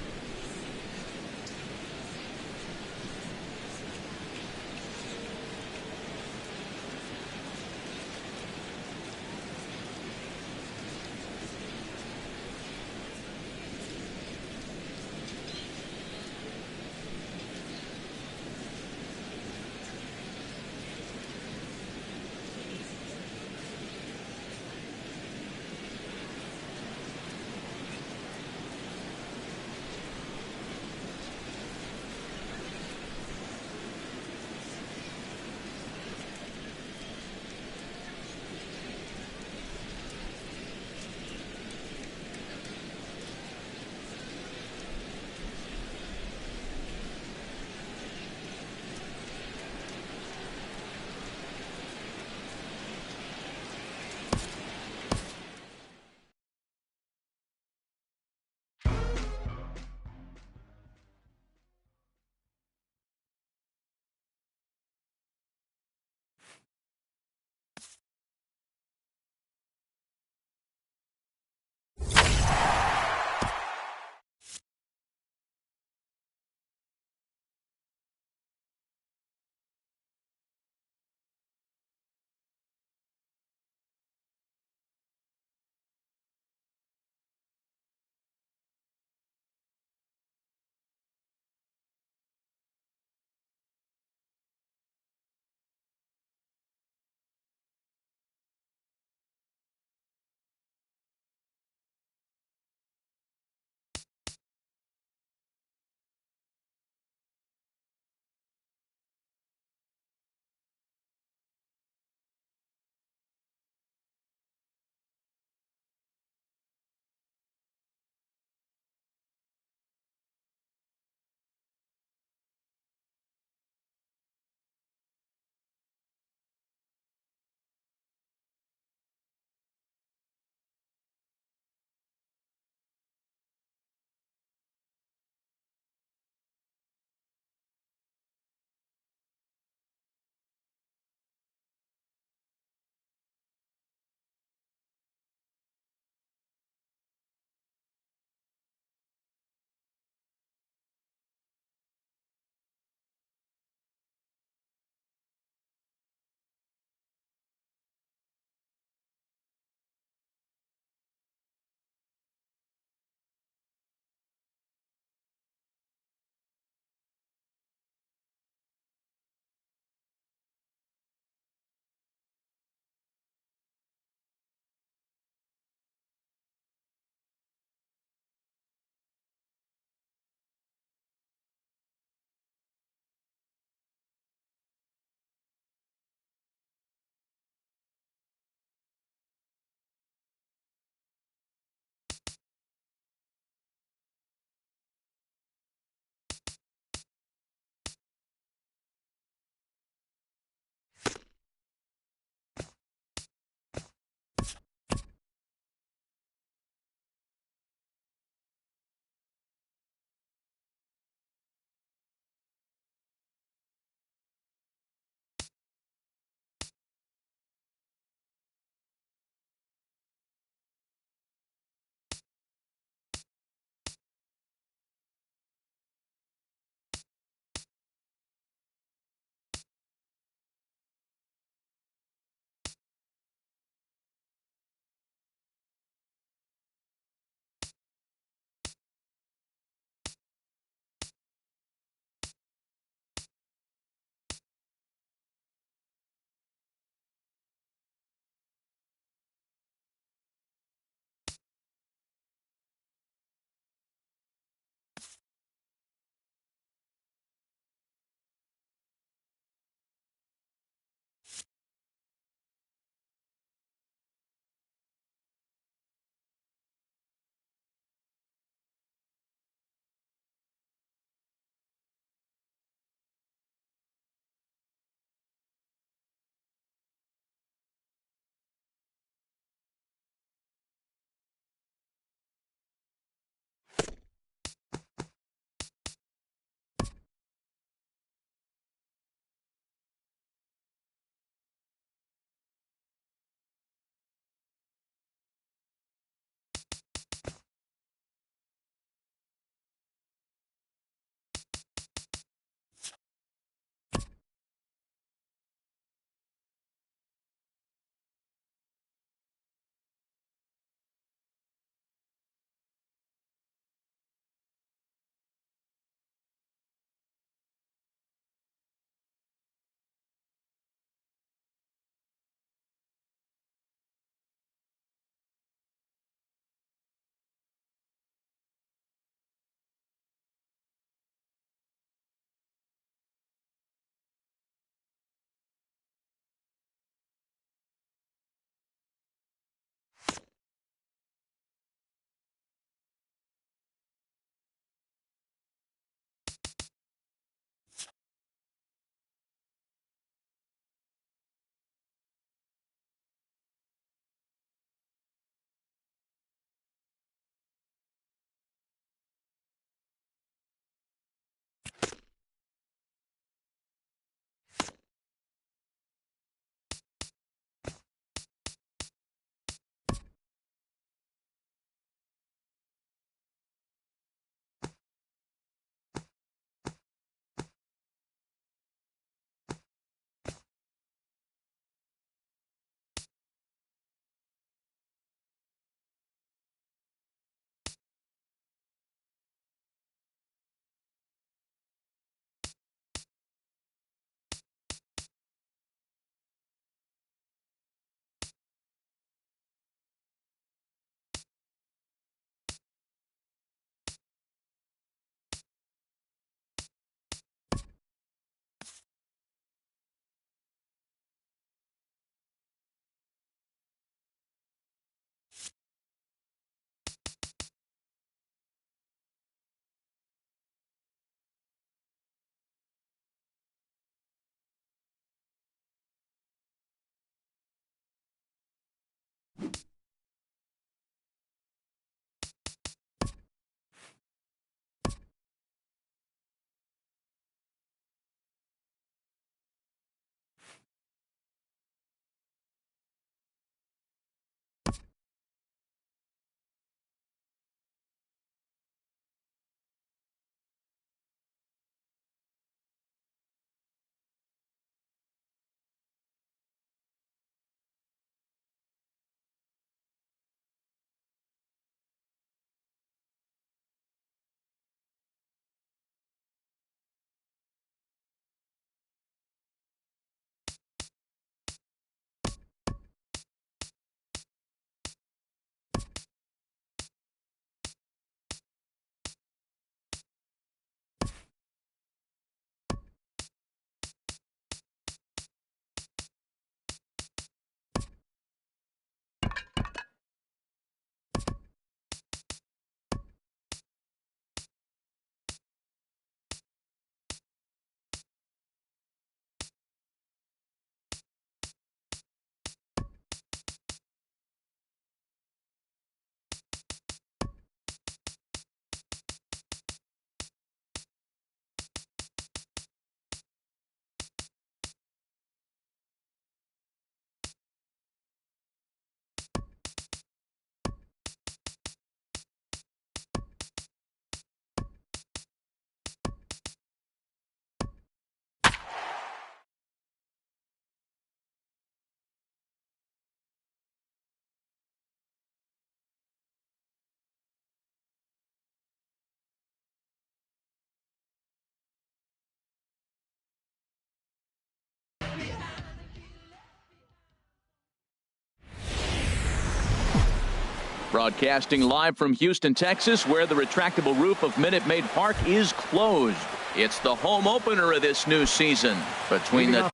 Broadcasting live from Houston, Texas, where the retractable roof of Minute Maid Park is closed. It's the home opener of this new season between the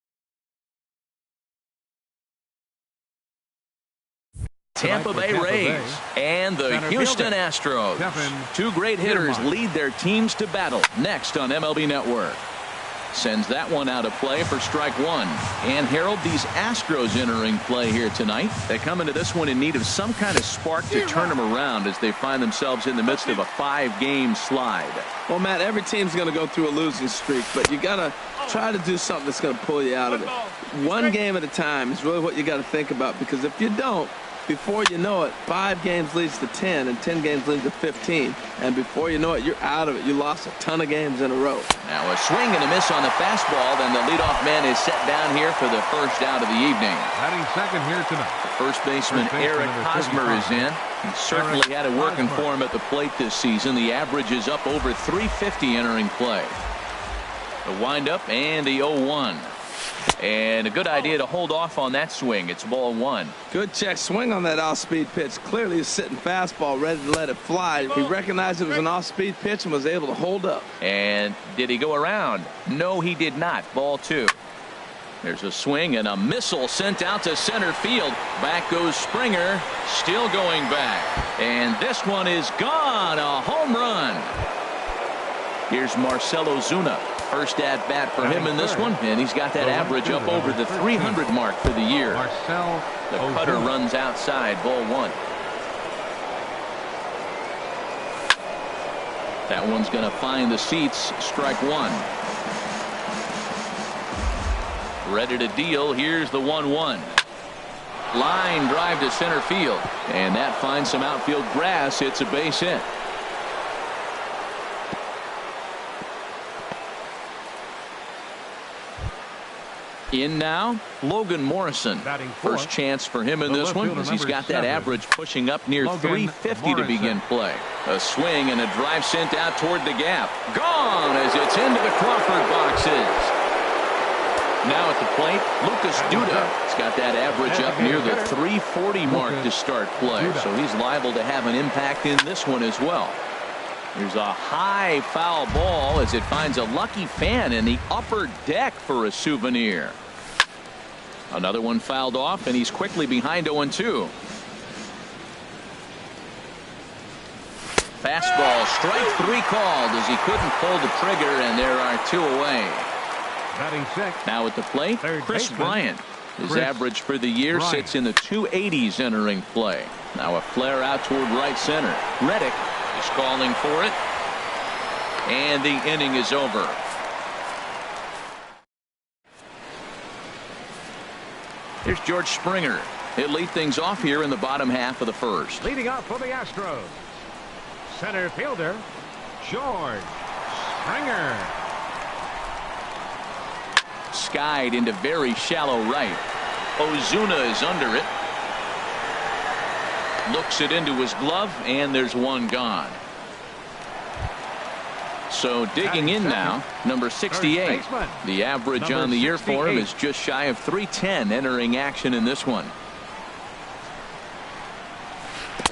Tampa Bay Rays and the Houston Astros. Two great hitters lead their teams to battle next on MLB Network. Sends that one out of play for strike one. And Harold, these Astros entering play here tonight. They come into this one in need of some kind of spark to turn them around as they find themselves in the midst of a 5-game slide. Well, Matt, every team's going to go through a losing streak, but you got to try to do something that's going to pull you out of it. One game at a time is really what you got to think about, because if you don't, before you know it, 5 games leads to 10, and 10 games leads to 15. And before you know it, you're out of it. You lost a ton of games in a row. Now a swing and a miss on the fastball. Then the leadoff man is set down here for the first out of the evening. Batting second here tonight. First baseman Eric Hosmer is in. He certainly had it working for him at the plate this season. The average is up over 350 entering play. The windup and the 0-1. And a good idea to hold off on that swing. It's ball one. Good check swing on that off-speed pitch. Clearly he's sitting fastball ready to let it fly. He recognized it was an off-speed pitch and was able to hold up. And did he go around? No, he did not. Ball two. There's a swing and a missile sent out to center field. Back goes Springer. Still going back. And this one is gone. A home run. Here's Marcell Ozuna. First at bat for him in this one, and he's got that average up over the 300 mark for the year. The cutter runs outside, ball one. That one's going to find the seats, strike one. Ready to deal. Here's the 1-1. Line drive to center field, and that finds some outfield grass. It's a base hit. In now, Logan Morrison. First chance for him in this one, as he's got that average pushing up near 350 to begin play. A swing and a drive sent out toward the gap. Gone as it's into the Crawford boxes. Now at the plate, Lucas Duda. He's got that average up near the 340 mark to start play, so he's liable to have an impact in this one as well. There's a high foul ball as it finds a lucky fan in the upper deck for a souvenir. Another one fouled off, and he's quickly behind 0-2. Fastball, strike three called as he couldn't pull the trigger, and there are two away. Now at the plate, Chris Bryant. His average for the year sits in the 280s entering play. Now a flare out toward right center. Reddick is calling for it, and the inning is over. Here's George Springer. He'll lead things off here in the bottom half of the first. Leading off for the Astros, center fielder George Springer. Skied into very shallow right. Ozuna is under it. Looks it into his glove, and there's one gone. So digging in now, number 68. The average on the year for him is just shy of 310 entering action in this one.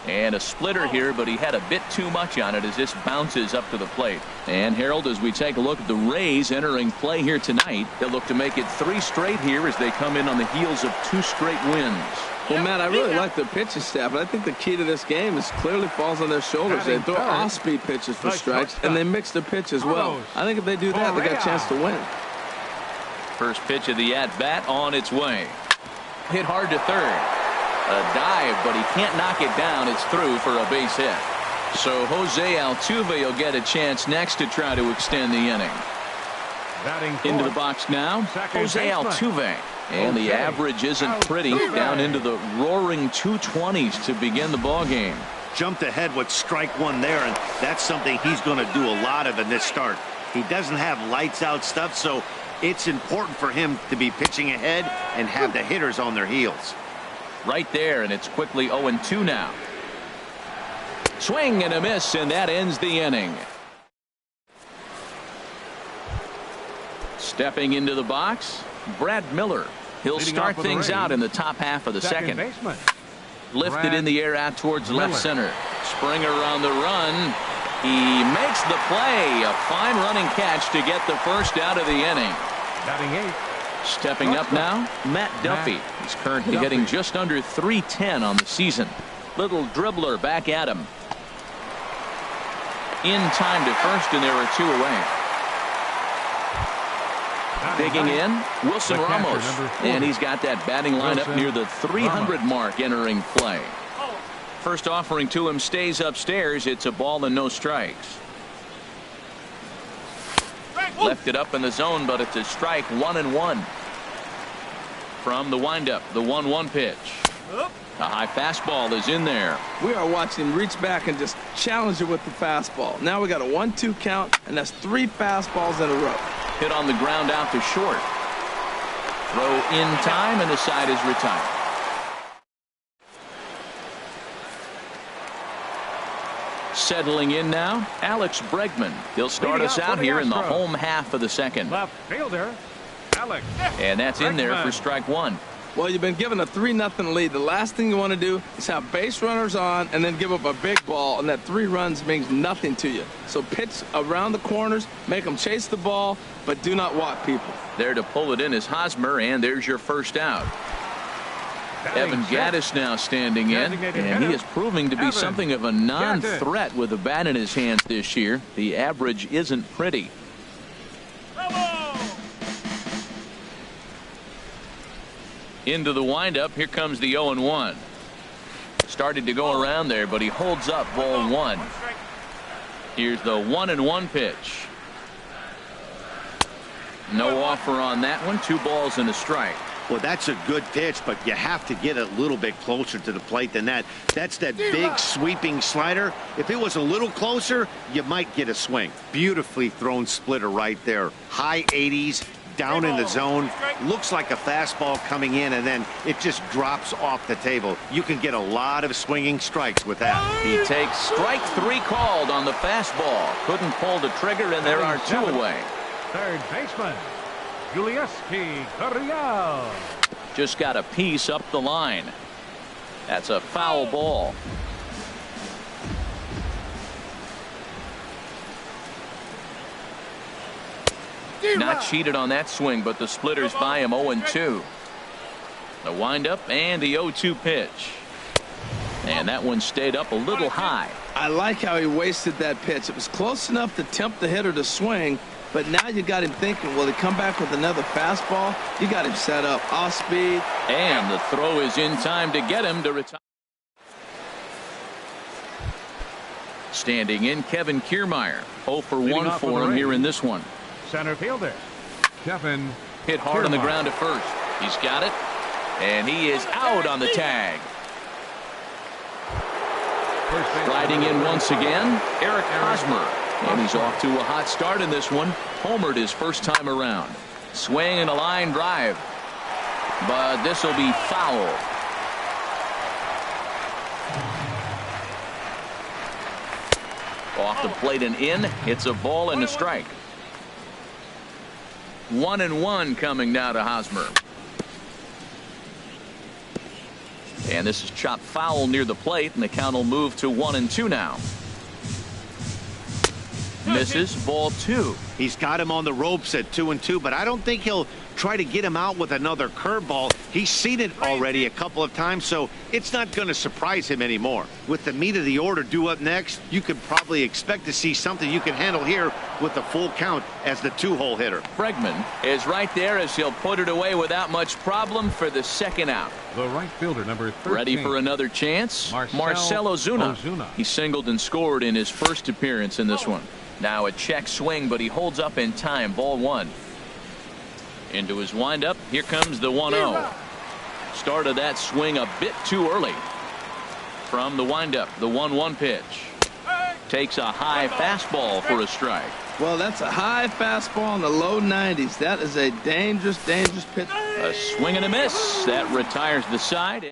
And a splitter here, but he had a bit too much on it as this bounces up to the plate. And Harold, as we take a look at the Rays entering play here tonight, they'll look to make it 3 straight here as they come in on the heels of 2 straight wins. Well, Matt, I really like their pitching staff, but I think the key to this game is clearly falls on their shoulders. They throw off-speed pitches for strikes, and they mix the pitch as well. I think if they do that, they got a chance to win. First pitch of the at-bat on its way. Hit hard to third. A dive, but he can't knock it down. It's through for a base hit. So Jose Altuve will get a chance next to try to extend the inning. Into the box now, Jose Altuve. And the average isn't pretty, down into the roaring 220s to begin the ball game. Jumped ahead with strike one there, and that's something he's going to do a lot of in this start. He doesn't have lights out stuff, so it's important for him to be pitching ahead and have the hitters on their heels. Right there, and it's quickly 0-2 now. Swing and a miss, and that ends the inning. Stepping into the box, Brad Miller. He'll start things out in the top half of the second. Lifted in the air out towards left center. Springer on the run. He makes the play. A fine running catch to get the first out of the inning. Batting 8. Stepping up now, Matt Duffy. He's currently hitting just under .310 on the season. Little dribbler back at him. In time to first, and there are 2 away. Digging in, Wilson Ramos, and he's got that batting lineup near the 300 mark entering play. First offering to him stays upstairs. It's a ball and no strikes. Left it up in the zone, but it's a strike. 1-1. From the windup, the 1-1 pitch. A high fastball is in there. We are watching him reach back and just challenge it with the fastball. Now we got a 1-2 count, and that's 3 fastballs in a row. Hit on the ground out to short. Throw in time, and the side is retired. Settling in now, Alex Bregman. He'll start us out here in the home half of the second. Left fielder, Alex. And that's in there for strike 1. Well, you've been given a 3-0 lead. The last thing you want to do is have base runners on and then give up a big ball, and that 3 runs means nothing to you. So pitch around the corners, make them chase the ball, but do not walk people. There to pull it in is Hosmer, and there's your first out. Evan Gaddis now standing in, and he is proving to be something of a non-threat with a bat in his hands this year. The average isn't pretty. Into the windup. Here comes the 0-1. Started to go around there, but he holds up ball 1. Here's the 1-1 pitch. No offer on that one. 2 balls and a strike. Well, that's a good pitch, but you have to get a little bit closer to the plate than that. That's that big sweeping slider. If it was a little closer, you might get a swing. Beautifully thrown splitter right there. High 80s. Down in the zone, looks like a fastball coming in, and then it just drops off the table. You can get a lot of swinging strikes with that. He takes strike 3 called on the fastball. Couldn't pull the trigger, and there are 2 away. Third baseman, Julieski Gurriel. Just got a piece up the line. That's a foul ball. Not cheated on that swing, but the splitters by him. 0-2. The windup and the 0-2 pitch. And that one stayed up a little high. I like how he wasted that pitch. It was close enough to tempt the hitter to swing, but now you got him thinking, will he come back with another fastball? You got him set up off speed. And the throw is in time to get him to retire. Standing in, Kevin Kiermaier. 0 for 1 for him here in this one. Center fielder, Kevin. Hit hard on the ground at first. He's got it. And he is out on the tag. Sliding in once again, Eric Hosmer. And he's off to a hot start in this one. Homered his first time around. Swing and a line drive. But this will be foul. Off the plate and in. It's a ball and a strike. 1-1 coming now to Hosmer. And this is chopped foul near the plate, and the count will move to 1-2 now. Misses, ball 2. He's got him on the ropes at 2-2, but I don't think he'll try to get him out with another curveball. He's seen it already a couple of times, so it's not going to surprise him anymore. With the meat of the order due up next, you could probably expect to see something you can handle here with the full count as the 2-hole hitter. Bregman is right there as he'll put it away without much problem for the second out. The right fielder, number 13. Ready for another chance? Marcell Ozuna. He singled and scored in his first appearance in this one. Now a check swing, but he holds up in time. Ball 1. Into his windup. Here comes the 1-0. Started that swing a bit too early. From the windup, the 1-1 pitch. Takes a high fastball for a strike. Well, that's a high fastball in the low 90s. That is a dangerous, dangerous pitch. A swing and a miss. That retires the side.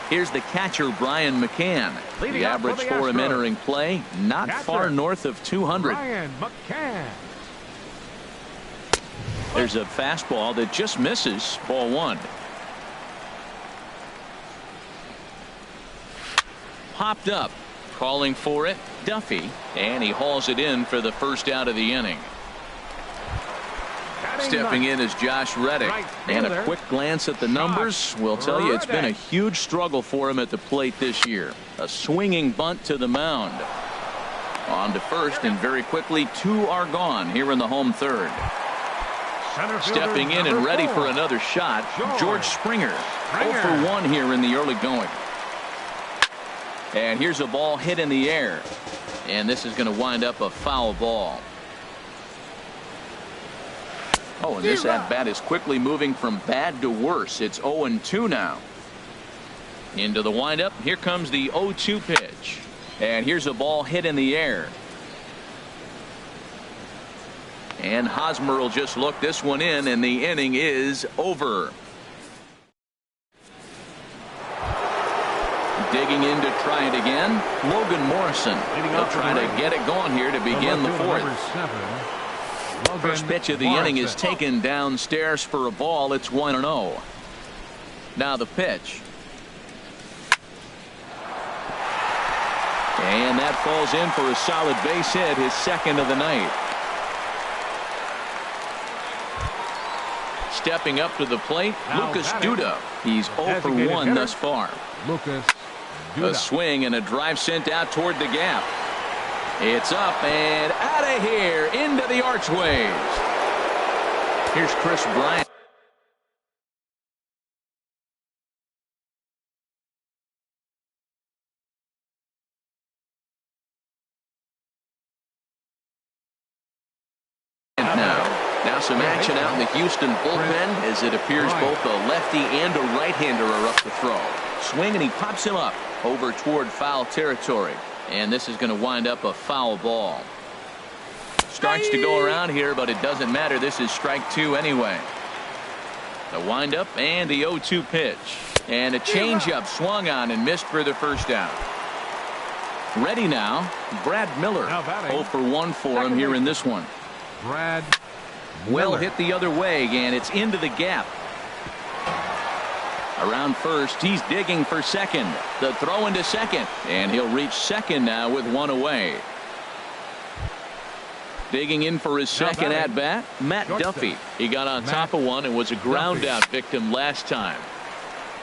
Here's the catcher, Brian McCann. The average for him entering play, not far north of 200. Brian McCann. There's a fastball that just misses. Ball 1. popped up. Calling for it, Duffy, and he hauls it in for the first out of the inning. Stepping in is Josh Reddick, and a quick glance at the numbers will tell you it's been a huge struggle for him at the plate this year. A swinging bunt to the mound. On to first, and very quickly 2 are gone here in the home third. Stepping in and ready for another shot, George Springer. 0 for 1 here in the early going. And here's a ball hit in the air, and this is going to wind up a foul ball. Oh, and this at-bat is quickly moving from bad to worse. It's 0-2 now. Into the windup. Here comes the 0-2 pitch. And here's a ball hit in the air. And Hosmer will just look this one in, and the inning is over. Digging in to try it again, Logan Morrison. They'll try to get it going here to begin the fourth. First pitch of the inning is taken downstairs for a ball. It's 1-0. Now the pitch. And that falls in for a solid base hit, his second of the night. Stepping up to the plate, Lucas Duda. He's 0 for 1 thus far. A swing and a drive sent out toward the gap. It's up and out of here into the archways. Here's Chris Bryant. Now some action out in the Houston bullpen as it appears both a lefty and a right-hander are up to throw. Swing and he pops him up over toward foul territory. And this is going to wind up a foul ball. Starts to go around here, but it doesn't matter. This is strike 2 anyway. The windup and the 0-2 pitch. And a changeup swung on and missed for the first out. Ready now, Brad Miller. 0 for 1 for him here in this one. Brad Well hit the other way, and it's into the gap. Around first, he's digging for second. The throw into second, and he'll reach second now with 1 away. Digging in for his second at-bat, Matt Duffy. He got on top of one and was a ground-out victim last time.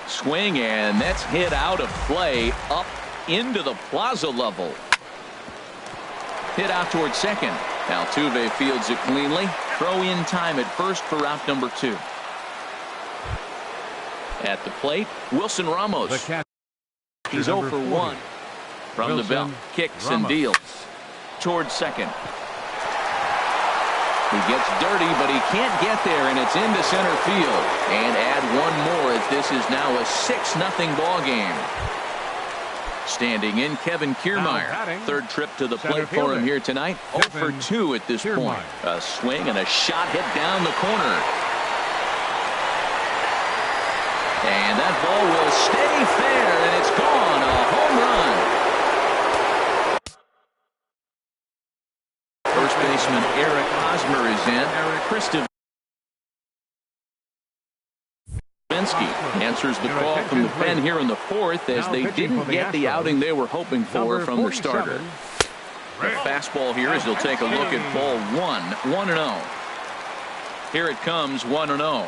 Swing, and that's hit out of play up into the plaza level. Hit out towards second. Altuve fields it cleanly. Throw in time at first for out number 2. At the plate, Wilson Ramos. He's 0 for 1. From the belt, kicks and deals. Towards second. He gets dirty, but he can't get there, and it's into center field. And add one more as this is now a 6-0 ball game. Standing in, Kevin Kiermaier. Third trip to the plate for him here tonight. 0 for 2 at this point. A swing and a shot hit down the corner. And that ball will stay fair, and it's gone. A home run. First baseman Eric Hosmer is in. Chris Davinsky answers the call from the pen here in the fourth as they didn't get the outing they were hoping for from their starter. The fastball here as he'll take a look at ball 1-0. Here it comes, 1-0.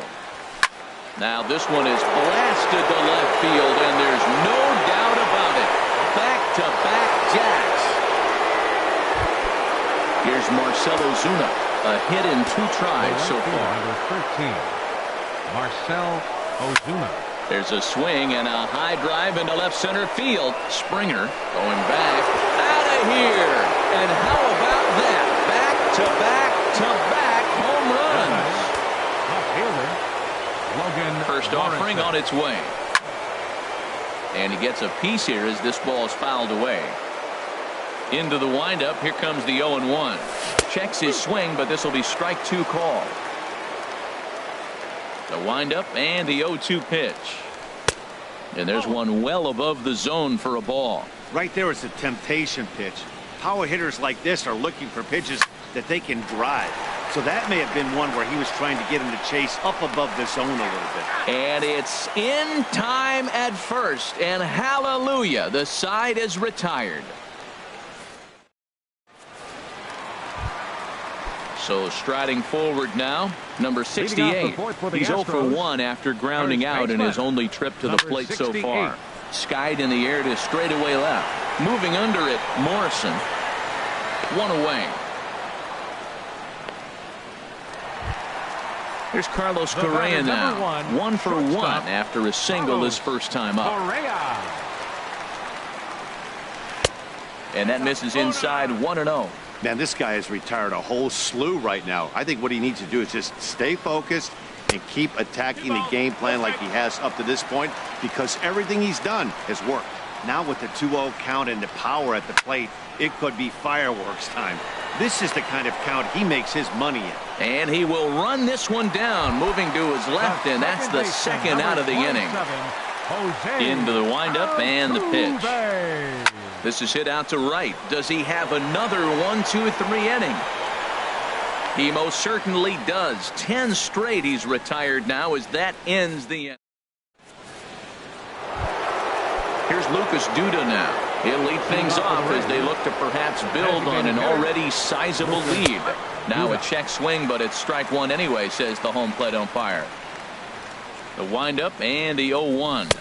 Now this one is blasted to left field, and there's no doubt about it. Back-to-back jacks. Here's Marcell Ozuna. A hit in 2 tries so far. Number 13, Marcell Ozuna. There's a swing and a high drive into left center field. Springer going back. Out of here. And how about that? Back-to-back-to-back home runs. First offering on its way. And he gets a piece here as this ball is fouled away. Into the windup. Here comes the 0-1. Checks his swing, but this will be strike 2 call. The windup and the 0-2 pitch. And there's one well above the zone for a ball. Right there is a temptation pitch. Power hitters like this are looking for pitches that they can drive. So that may have been one where he was trying to get him to chase up above the zone a little bit. And it's in time at first, and hallelujah, the side is retired. So striding forward now, number 68. He's 0 for 1 after grounding out in his only trip to the plate so far. Skied in the air to straightaway left. Moving under it, Morrison. One away. Here's Carlos Correa now. 1 for 1 after a single his first time up. And that misses inside 1-0. Man, this guy has retired a whole slew right now. I think what he needs to do is just stay focused and keep attacking the game plan like he has up to this point, because everything he's done has worked. Now with the 2-0 count and the power at the plate, it could be fireworks time. This is the kind of count he makes his money in. And he will run this one down, moving to his left, and that's the second out of the inning. Into the windup and the pitch. This is hit out to right. Does he have another 1-2-3 inning? He most certainly does. 10 straight he's retired now as that ends the inning. Here's Lucas Duda now. He'll lead things off as they look to perhaps build on an already sizable lead. Now a check swing, but it's strike one anyway, says the home plate umpire. The windup and the 0-1.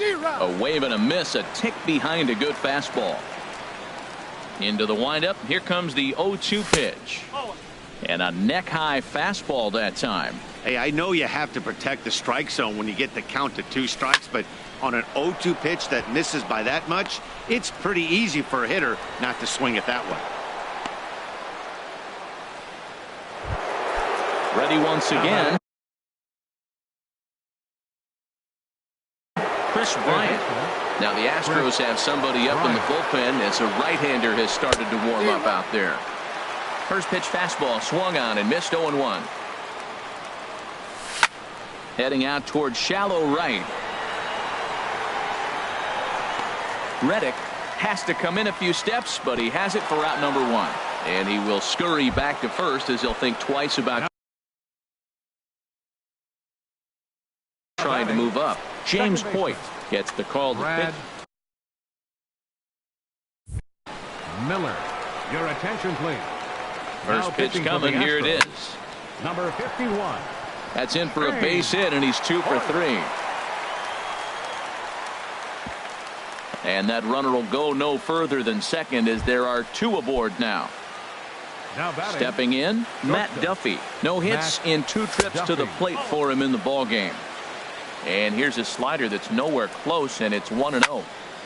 A wave and a miss, a tick behind a good fastball. Into the windup. Here comes the 0-2 pitch. And a neck-high fastball that time. Hey, I know you have to protect the strike zone when you get the count to 2 strikes, but on an 0-2 pitch that misses by that much, it's pretty easy for a hitter not to swing it that way. Ready once again. Chris Bryant. Now the Astros have somebody up in the bullpen as a right-hander has started to warm up out there. First pitch fastball swung on and missed 0-1. Heading out towards shallow right. Reddick has to come in a few steps, but he has it for out number 1. And he will scurry back to first as he'll think twice about trying to move up. James Hoyt gets the call to pitch. Miller, your attention please. First pitch coming. Here it is. Number 51. That's in for a base hit, and he's 2 for 3. And that runner will go no further than second as there are 2 aboard now. Stepping in, Matt Duffy. No hits in 2 trips to the plate for him in the ballgame. And here's a slider that's nowhere close, and it's 1-0.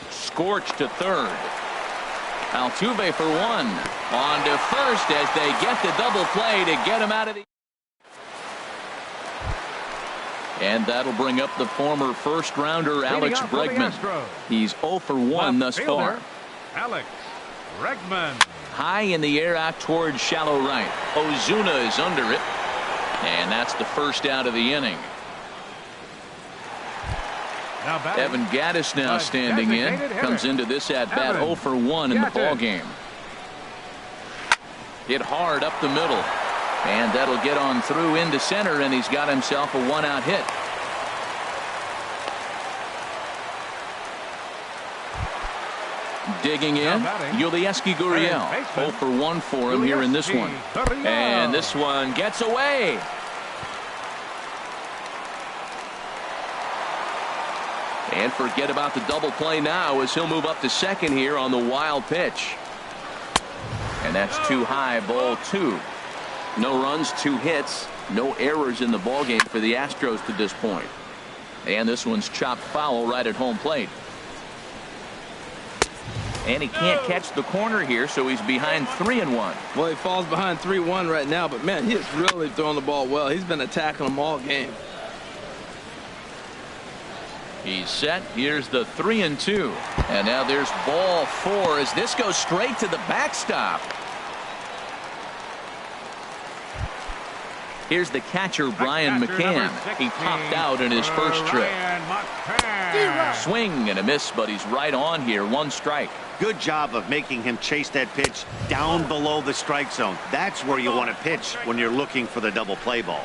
Scorched to third. Altuve for 1. On to first as they get the double play to get him out of the. And that'll bring up the former first-rounder Alex Bregman. He's 0 for 1 thus far. Alex Bregman. High in the air out towards shallow right. Ozuna is under it. And that's the first out of the inning. Evan Gattis now standing in. Comes into this at-bat 0 for 1 in the ballgame. Hit hard up the middle. And that'll get on through into center, and he's got himself a 1-out hit. Digging in, Yulieski Gurriel. 0 for 1 for him here in this one. And this one gets away. And forget about the double play now as he'll move up to second here on the wild pitch. And that's too high, ball 2. No runs, 2 hits, no errors in the ballgame for the Astros to this point. And this one's chopped foul right at home plate. And he can't catch the corner here, so he's behind 3-1. Well, he falls behind 3-1 right now, but man, he is really throwing the ball well. He's been attacking them all game. He's set. Here's the 3-2. And now there's ball 4 as this goes straight to the backstop. Here's the catcher, Brian McCann. He popped out in his first trip. Swing and a miss, but he's right on here. 1 strike. Good job of making him chase that pitch down below the strike zone. That's where you want to pitch when you're looking for the double play ball.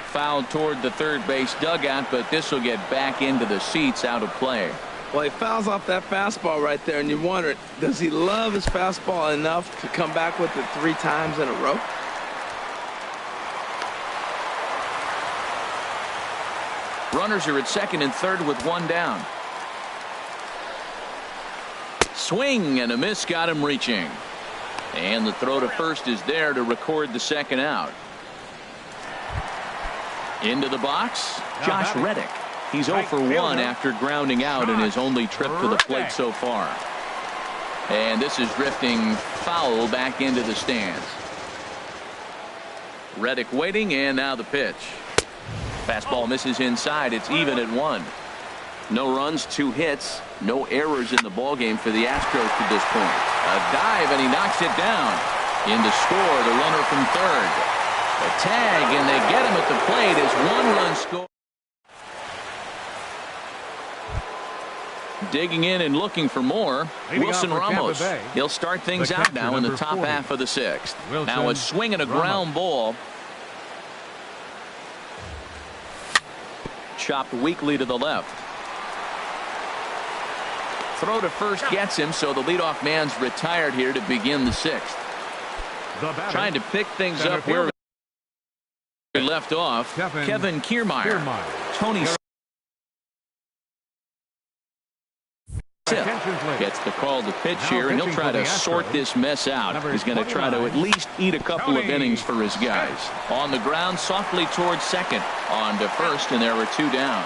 Fouled toward the third base dugout, but this will get back into the seats, out of play. Well, he fouls off that fastball right there, and you wonder, does he love his fastball enough to come back with it 3 times in a row? Runners are at second and third with 1 down. Swing and a miss, got him reaching. And the throw to first is there to record the second out. Into the box, Josh Reddick. He's 0 for 1 after grounding out in his only trip to the plate so far. And this is drifting foul back into the stands. Reddick waiting, and now the pitch. Fastball misses inside. It's even at 1. No runs, 2 hits, no errors in the ballgame for the Astros to this point. A dive, and he knocks it down. In to score, the runner from third. A tag, and they get him at the plate as 1-run score. Digging in and looking for more, Wilson Ramos. He'll start things out now in the top half of the 6th. Now a swing and a ground ball. Chopped weakly to the left. Throw to first gets him, so the leadoff man's retired here to begin the 6th. Trying to pick things up where we left off. Kevin Kiermaier. Tony gets the call to pitch here, and he'll try to sort this mess out. He's going to try to at least eat a couple of innings for his guys. On the ground, softly towards second. On to first, and there were 2 down.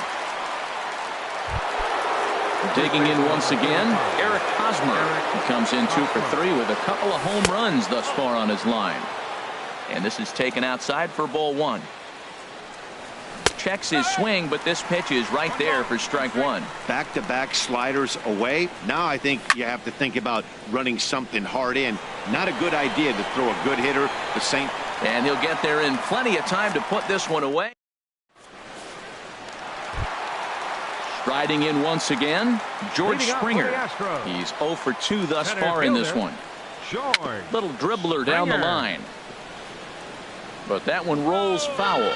Digging in once again, Eric Hosmer. He comes in 2 for 3 with a couple of home runs thus far on his line. And this is taken outside for ball 1. Checks his swing, but this pitch is right there for strike 1. Back-to-back sliders away. Now I think you have to think about running something hard in. Not a good idea to throw a good hitter the same. And he'll get there in plenty of time to put this one away. Striding in once again, George Springer. He's 0 for 2 thus far in this one. Little dribbler down the line. But that one rolls foul.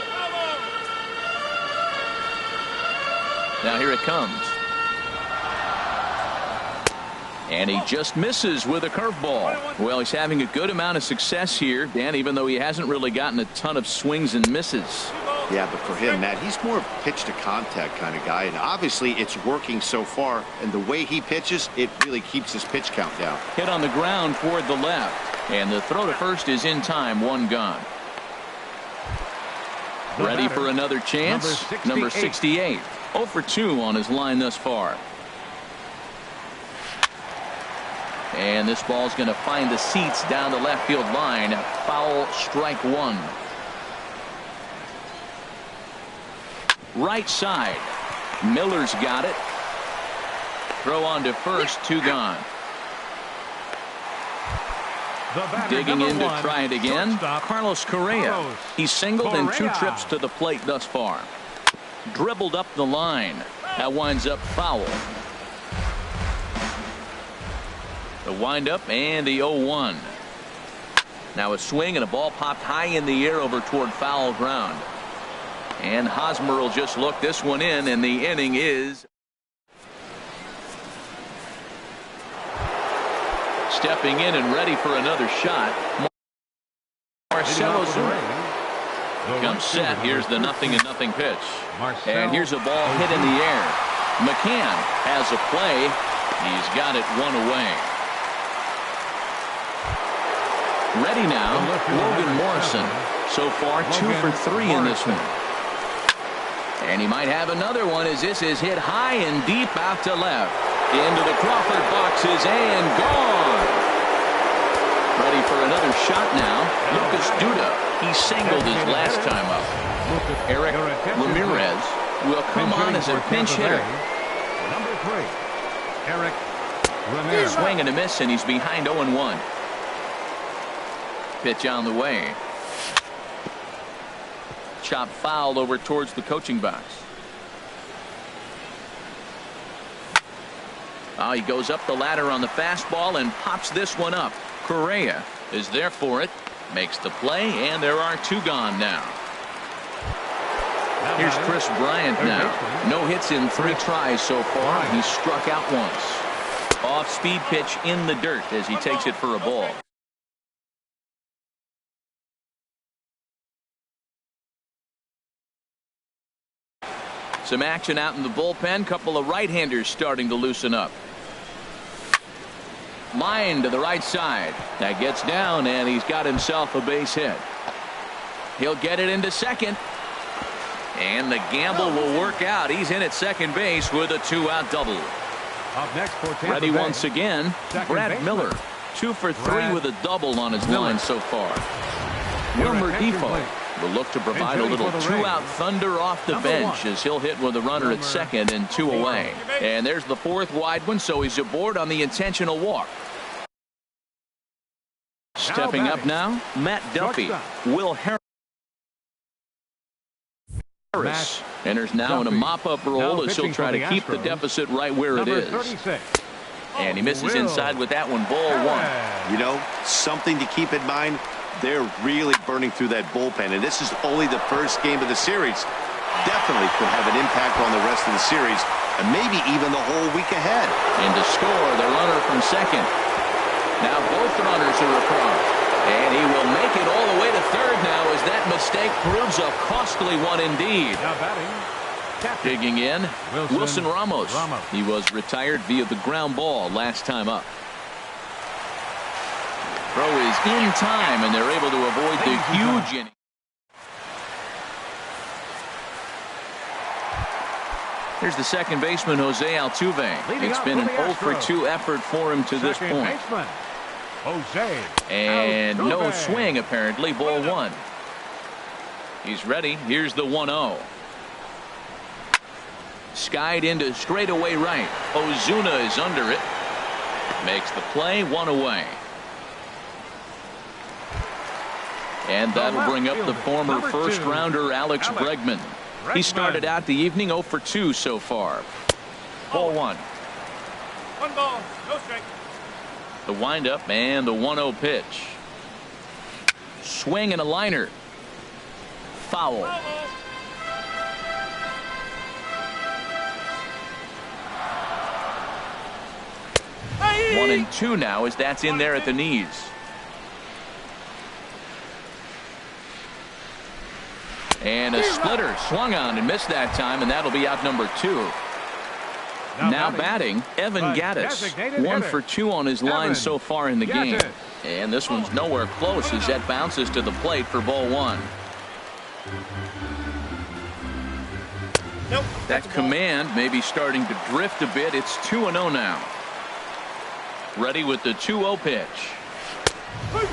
Now here it comes. And he just misses with a curveball. Well, he's having a good amount of success here, Dan, even though he hasn't really gotten a ton of swings and misses. Yeah, but for him, Matt, he's more of a pitch to contact kind of guy, and obviously it's working so far, and the way he pitches, it really keeps his pitch count down. Hit on the ground toward the left, and the throw to first is in time. 1 gone. Ready for another chance. Number 68. 0 for 2 on his line thus far. And this ball's going to find the seats down the left field line. Foul, strike 1. Right side. Miller's got it. Throw on to first. 2 gone. Digging in to try it again. Carlos Correa. He's singled in 2 trips to the plate thus far. Dribbled up the line. That winds up foul. The windup and the 0-1. Now a swing and a ball popped high in the air over toward foul ground. And Hosmer will just look this one in, and the inning is. Stepping in and ready for another shot. Marcelo Zuna comes set. Here's the 0-0 pitch. And here's a ball hit in the air. McCann has a play. He's got it 1 away. Ready now, Logan Morrison. So far 2 for 3 in this one. And he might have another one as this is hit high and deep out to left. Into the Crawford boxes and gone. Ready for another shot now. Lucas Duda. He singled his last time up. Eric Ramirez will come on as a pinch hitter. Number 3, Eric Ramirez. Swing and a miss, and he's behind 0-1. Pitch on the way. chop foul over towards the coaching box. Oh, he goes up the ladder on the fastball and pops this one up. Correa is there for it, makes the play, and there are 2 gone now. Here's Chris Bryant now. No hits in 3 tries so far. He struck out once. Off-speed pitch in the dirt as he takes it for a ball. Some action out in the bullpen. Couple of right-handers starting to loosen up. Line to the right side. That gets down, and he's got himself a base hit. He'll get it into second. And the gamble will work out. He's in at second base with a 2-out double. Up next for Tampa Ready Bay, once again, Brad baseman. Miller. 2 for 3 with a double on his line so far. Wilmer Defoe will look to provide a little 2-out thunder off the bench as he'll hit with a runner at second and 2 away. And there's the 4th wide one, so he's aboard on the intentional walk. Stepping up now, Matt Duffy. Will Harris enters now in a mop-up role as he'll try to keep the deficit right where it is. 36. And he misses inside with that one, ball 1. You know, something to keep in mind, they're really burning through that bullpen, and this is only the first game of the series. Definitely could have an impact on the rest of the series, and maybe even the whole week ahead. And to score, the runner from second. Now both runners are across. And he will make it all the way to third now as that mistake proves a costly one indeed. Now batting, digging in, Wilson Ramos. Ramos. He was retired via the ground ball last time up. Throw is in time, and they're able to avoid the huge inning. Here's the second baseman, Jose Altuve. It's been an 0 for 2 effort for him to this point. Jose and Altuve. No swing, apparently. Ball 1. He's ready. Here's the 1-0. Skied into straightaway right. Ozuna is under it. Makes the play. 1 away. And that'll bring up the former first-rounder Alex Bregman. He started out the evening 0 for 2 so far. Ball 1. 1 ball, no strike. The windup and the 1-0 pitch. Swing and a liner. Foul. 1-2 now as that's in there at the knees. And a splitter swung on and missed that time, and that'll be out number 2. Now batting, Evan Gattis. 1 for 2 on his line so far in the game. And this one's nowhere close as that bounces to the plate for ball 1. That command may be starting to drift a bit. It's 2-0 now. Ready with the 2-0 pitch.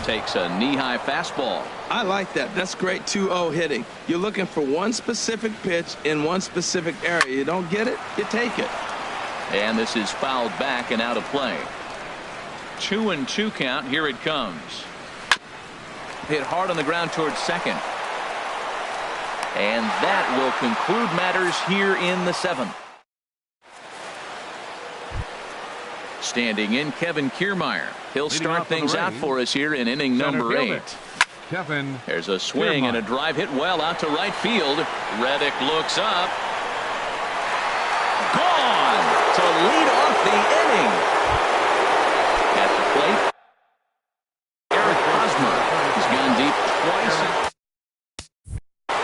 Takes a knee-high fastball. I like that. That's great 2-0 hitting. You're looking for one specific pitch in one specific area. You don't get it, you take it. And this is fouled back and out of play. 2-2 count. Here it comes. Hit hard on the ground towards second. And that will conclude matters here in the 7th. Standing in, Kevin Kiermaier. He'll start things out for us here in inning number 8. Kevin. There's a swing and a drive hit well out to right field. Reddick looks up. Gone to lead off the inning. At the plate, Eric Hosmer has gone deep twice.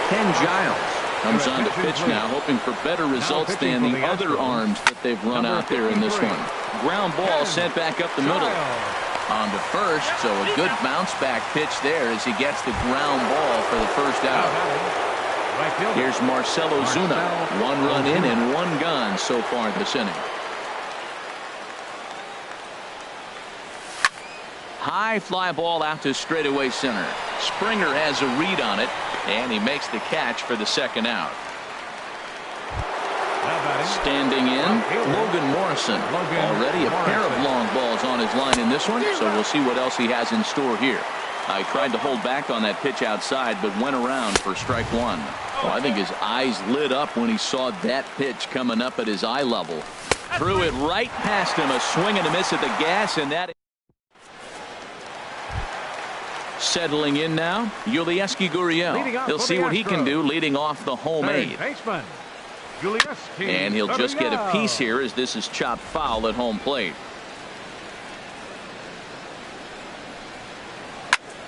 Ken Giles comes on to pitch now, hoping for better results than the other arms that they've run out there in this one. Ground ball sent back up the middle. On to first, so a good bounce back pitch there as he gets the ground ball for the first out. Here's Marcell Ozuna. 1 run in and 1 gone so far this inning. High fly ball out to straightaway center. Springer has a read on it, and he makes the catch for the second out. Standing in, Logan Morrison. Already a pair of long balls on his line in this one, so we'll see what else he has in store here. I tried to hold back on that pitch outside, but went around for strike one. Well, I think his eyes lit up when he saw that pitch coming up at his eye level. Threw it right past him, a swing and a miss at the gas, and that. Settling in now, Yulieski Gurriel. He'll see what he can do leading off the home eighth. And he'll just get a piece here as this is chopped foul at home plate.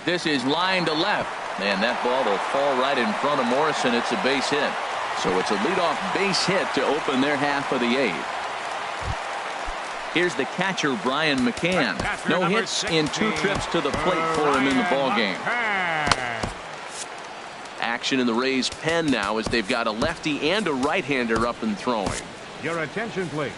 This is line to left, and that ball will fall right in front of Morrison. It's a base hit. So it's a leadoff base hit to open their half of the eighth. Here's the catcher, Brian McCann. No hits in 2 trips to the plate for him in the ballgame. Action in the Rays' pen now as they've got a lefty and a right-hander up and throwing. Your attention, please.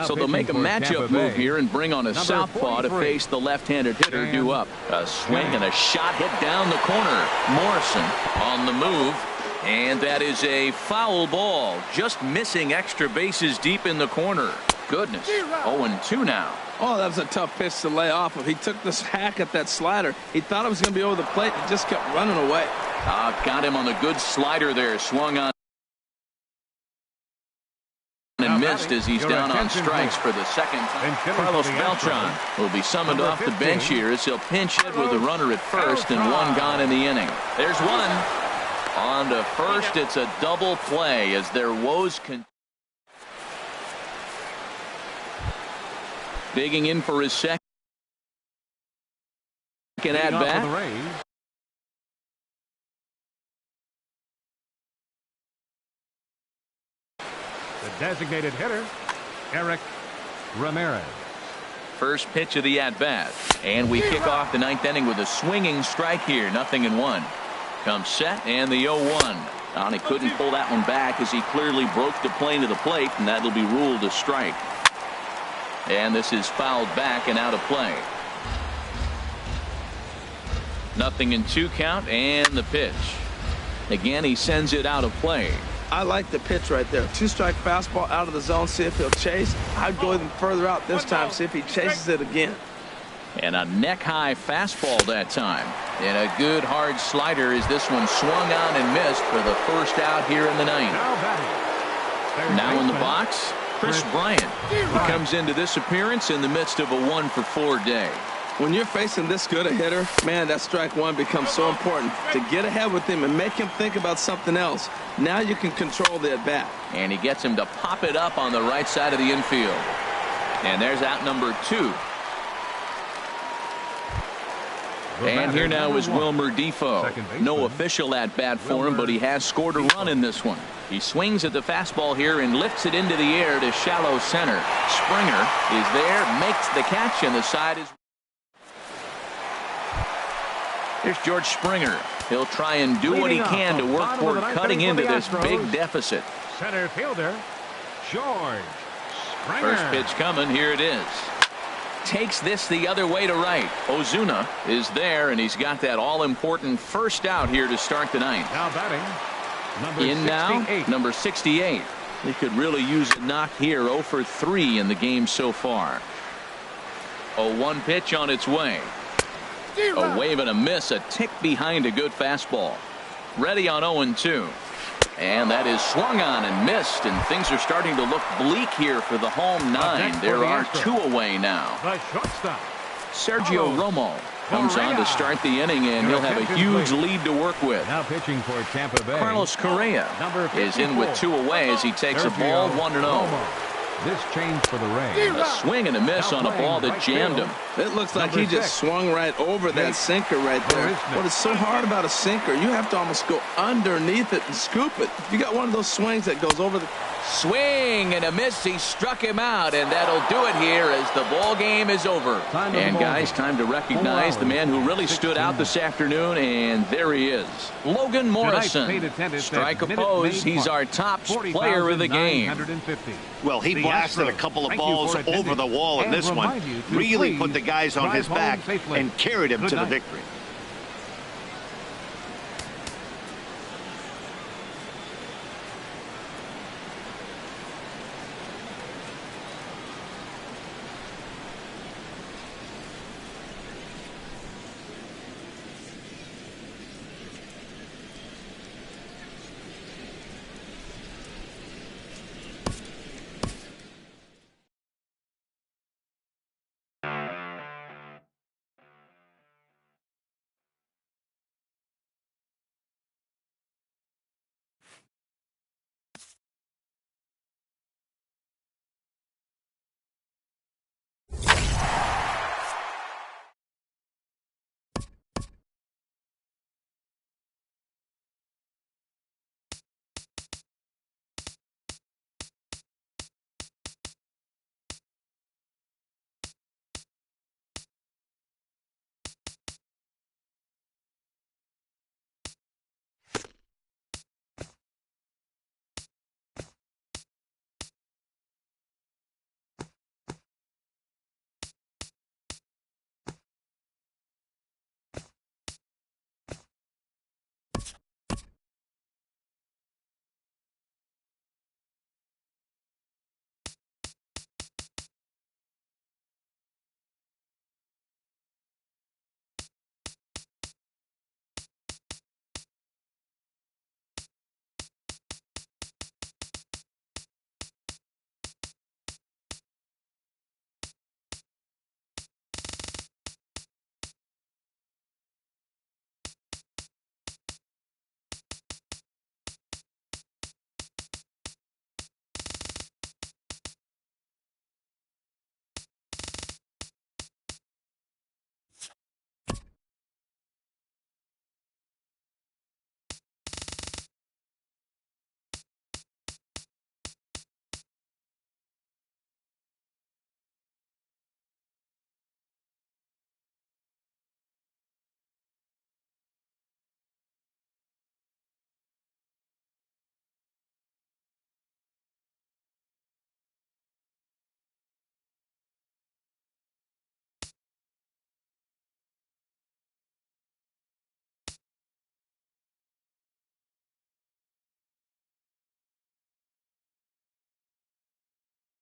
So they'll make a matchup move here and bring on a southpaw to face the left-handed hitter due up. A swing and a shot hit down the corner. Morrison on the move. And that is a foul ball. Just missing extra bases deep in the corner. Goodness. 0-2 now. Oh, that was a tough pitch to lay off of. He took this hack at that slider. He thought it was going to be over the plate. He just kept running away. Got him on the good slider there. Swung on and missed as he's down on strikes for the second time. Carlos Beltran will be summoned off the bench here as he'll pinch hit with a runner at first and one gone in the inning. There's one. On to first. It's a double play as their woes continue. Digging in for his second at bat. The designated hitter, Eric Ramirez. First pitch of the at bat, and we kick off the 9th inning with a swinging strike here. 0-1. Comes set and the 0-1. And he couldn't pull that one back as he clearly broke the plane of the plate, and that'll be ruled a strike. And this is fouled back and out of play. 0-2 count and the pitch. Again, he sends it out of play. I like the pitch right there. 2-strike fastball out of the zone. See if he'll chase. I'd go even further out this time. See if he chases it again. And a neck-high fastball that time. And a good hard slider as this one swung on and missed for the first out here in the 9th. Now in the box, Chris Bryant. He comes into this appearance in the midst of a 1-for-4 day. When you're facing this good a hitter, man, that strike one becomes so important to get ahead with him and make him think about something else. Now you can control the at bat. And he gets him to pop it up on the right side of the infield. And there's out number 2. And here now is Wilmer Defoe. No official at bat for him, but he has scored a run in this one. He swings at the fastball here and lifts it into the air to shallow center. Springer is there, makes the catch, and the side is. Here's George Springer. He'll try and do what he can to work toward cutting into this big deficit. Center fielder, George Springer. First pitch coming. Here it is. Takes this the other way to right. Ozuna is there, and he's got that all-important first out here to start the 9th. Now batting, number in 68. Now, number 68. He could really use a knock here. 0 for 3 in the game so far. 0-1 pitch on its way. A wave and a miss, a tick behind a good fastball. Ready on 0-2. And that is swung on and missed, and things are starting to look bleak here for the home 9. There are 2 away now. The shortstop, Sergio Romo comes on to start the inning, and he'll have a huge lead to work with. Now pitching for Tampa Bay, Carlos Correa is in with 2 away as he takes a ball 1-0. This change for the Rays. A swing and a miss on a ball that jammed him. It looks like he just swung right over that sinker right there. What is so hard about a sinker, you have to almost go underneath it and scoop it. If you got one of those swings that goes over the swing and a miss, he struck him out, and that'll do it here as the ball game is over. And guys, time to recognize the man who really stood out this afternoon, and there he is, Logan Morrison. Strike opposed. He's our top player of the game. Well, he blasted a couple of balls over the wall in this one. Really put the guys on his back and carried him to the victory.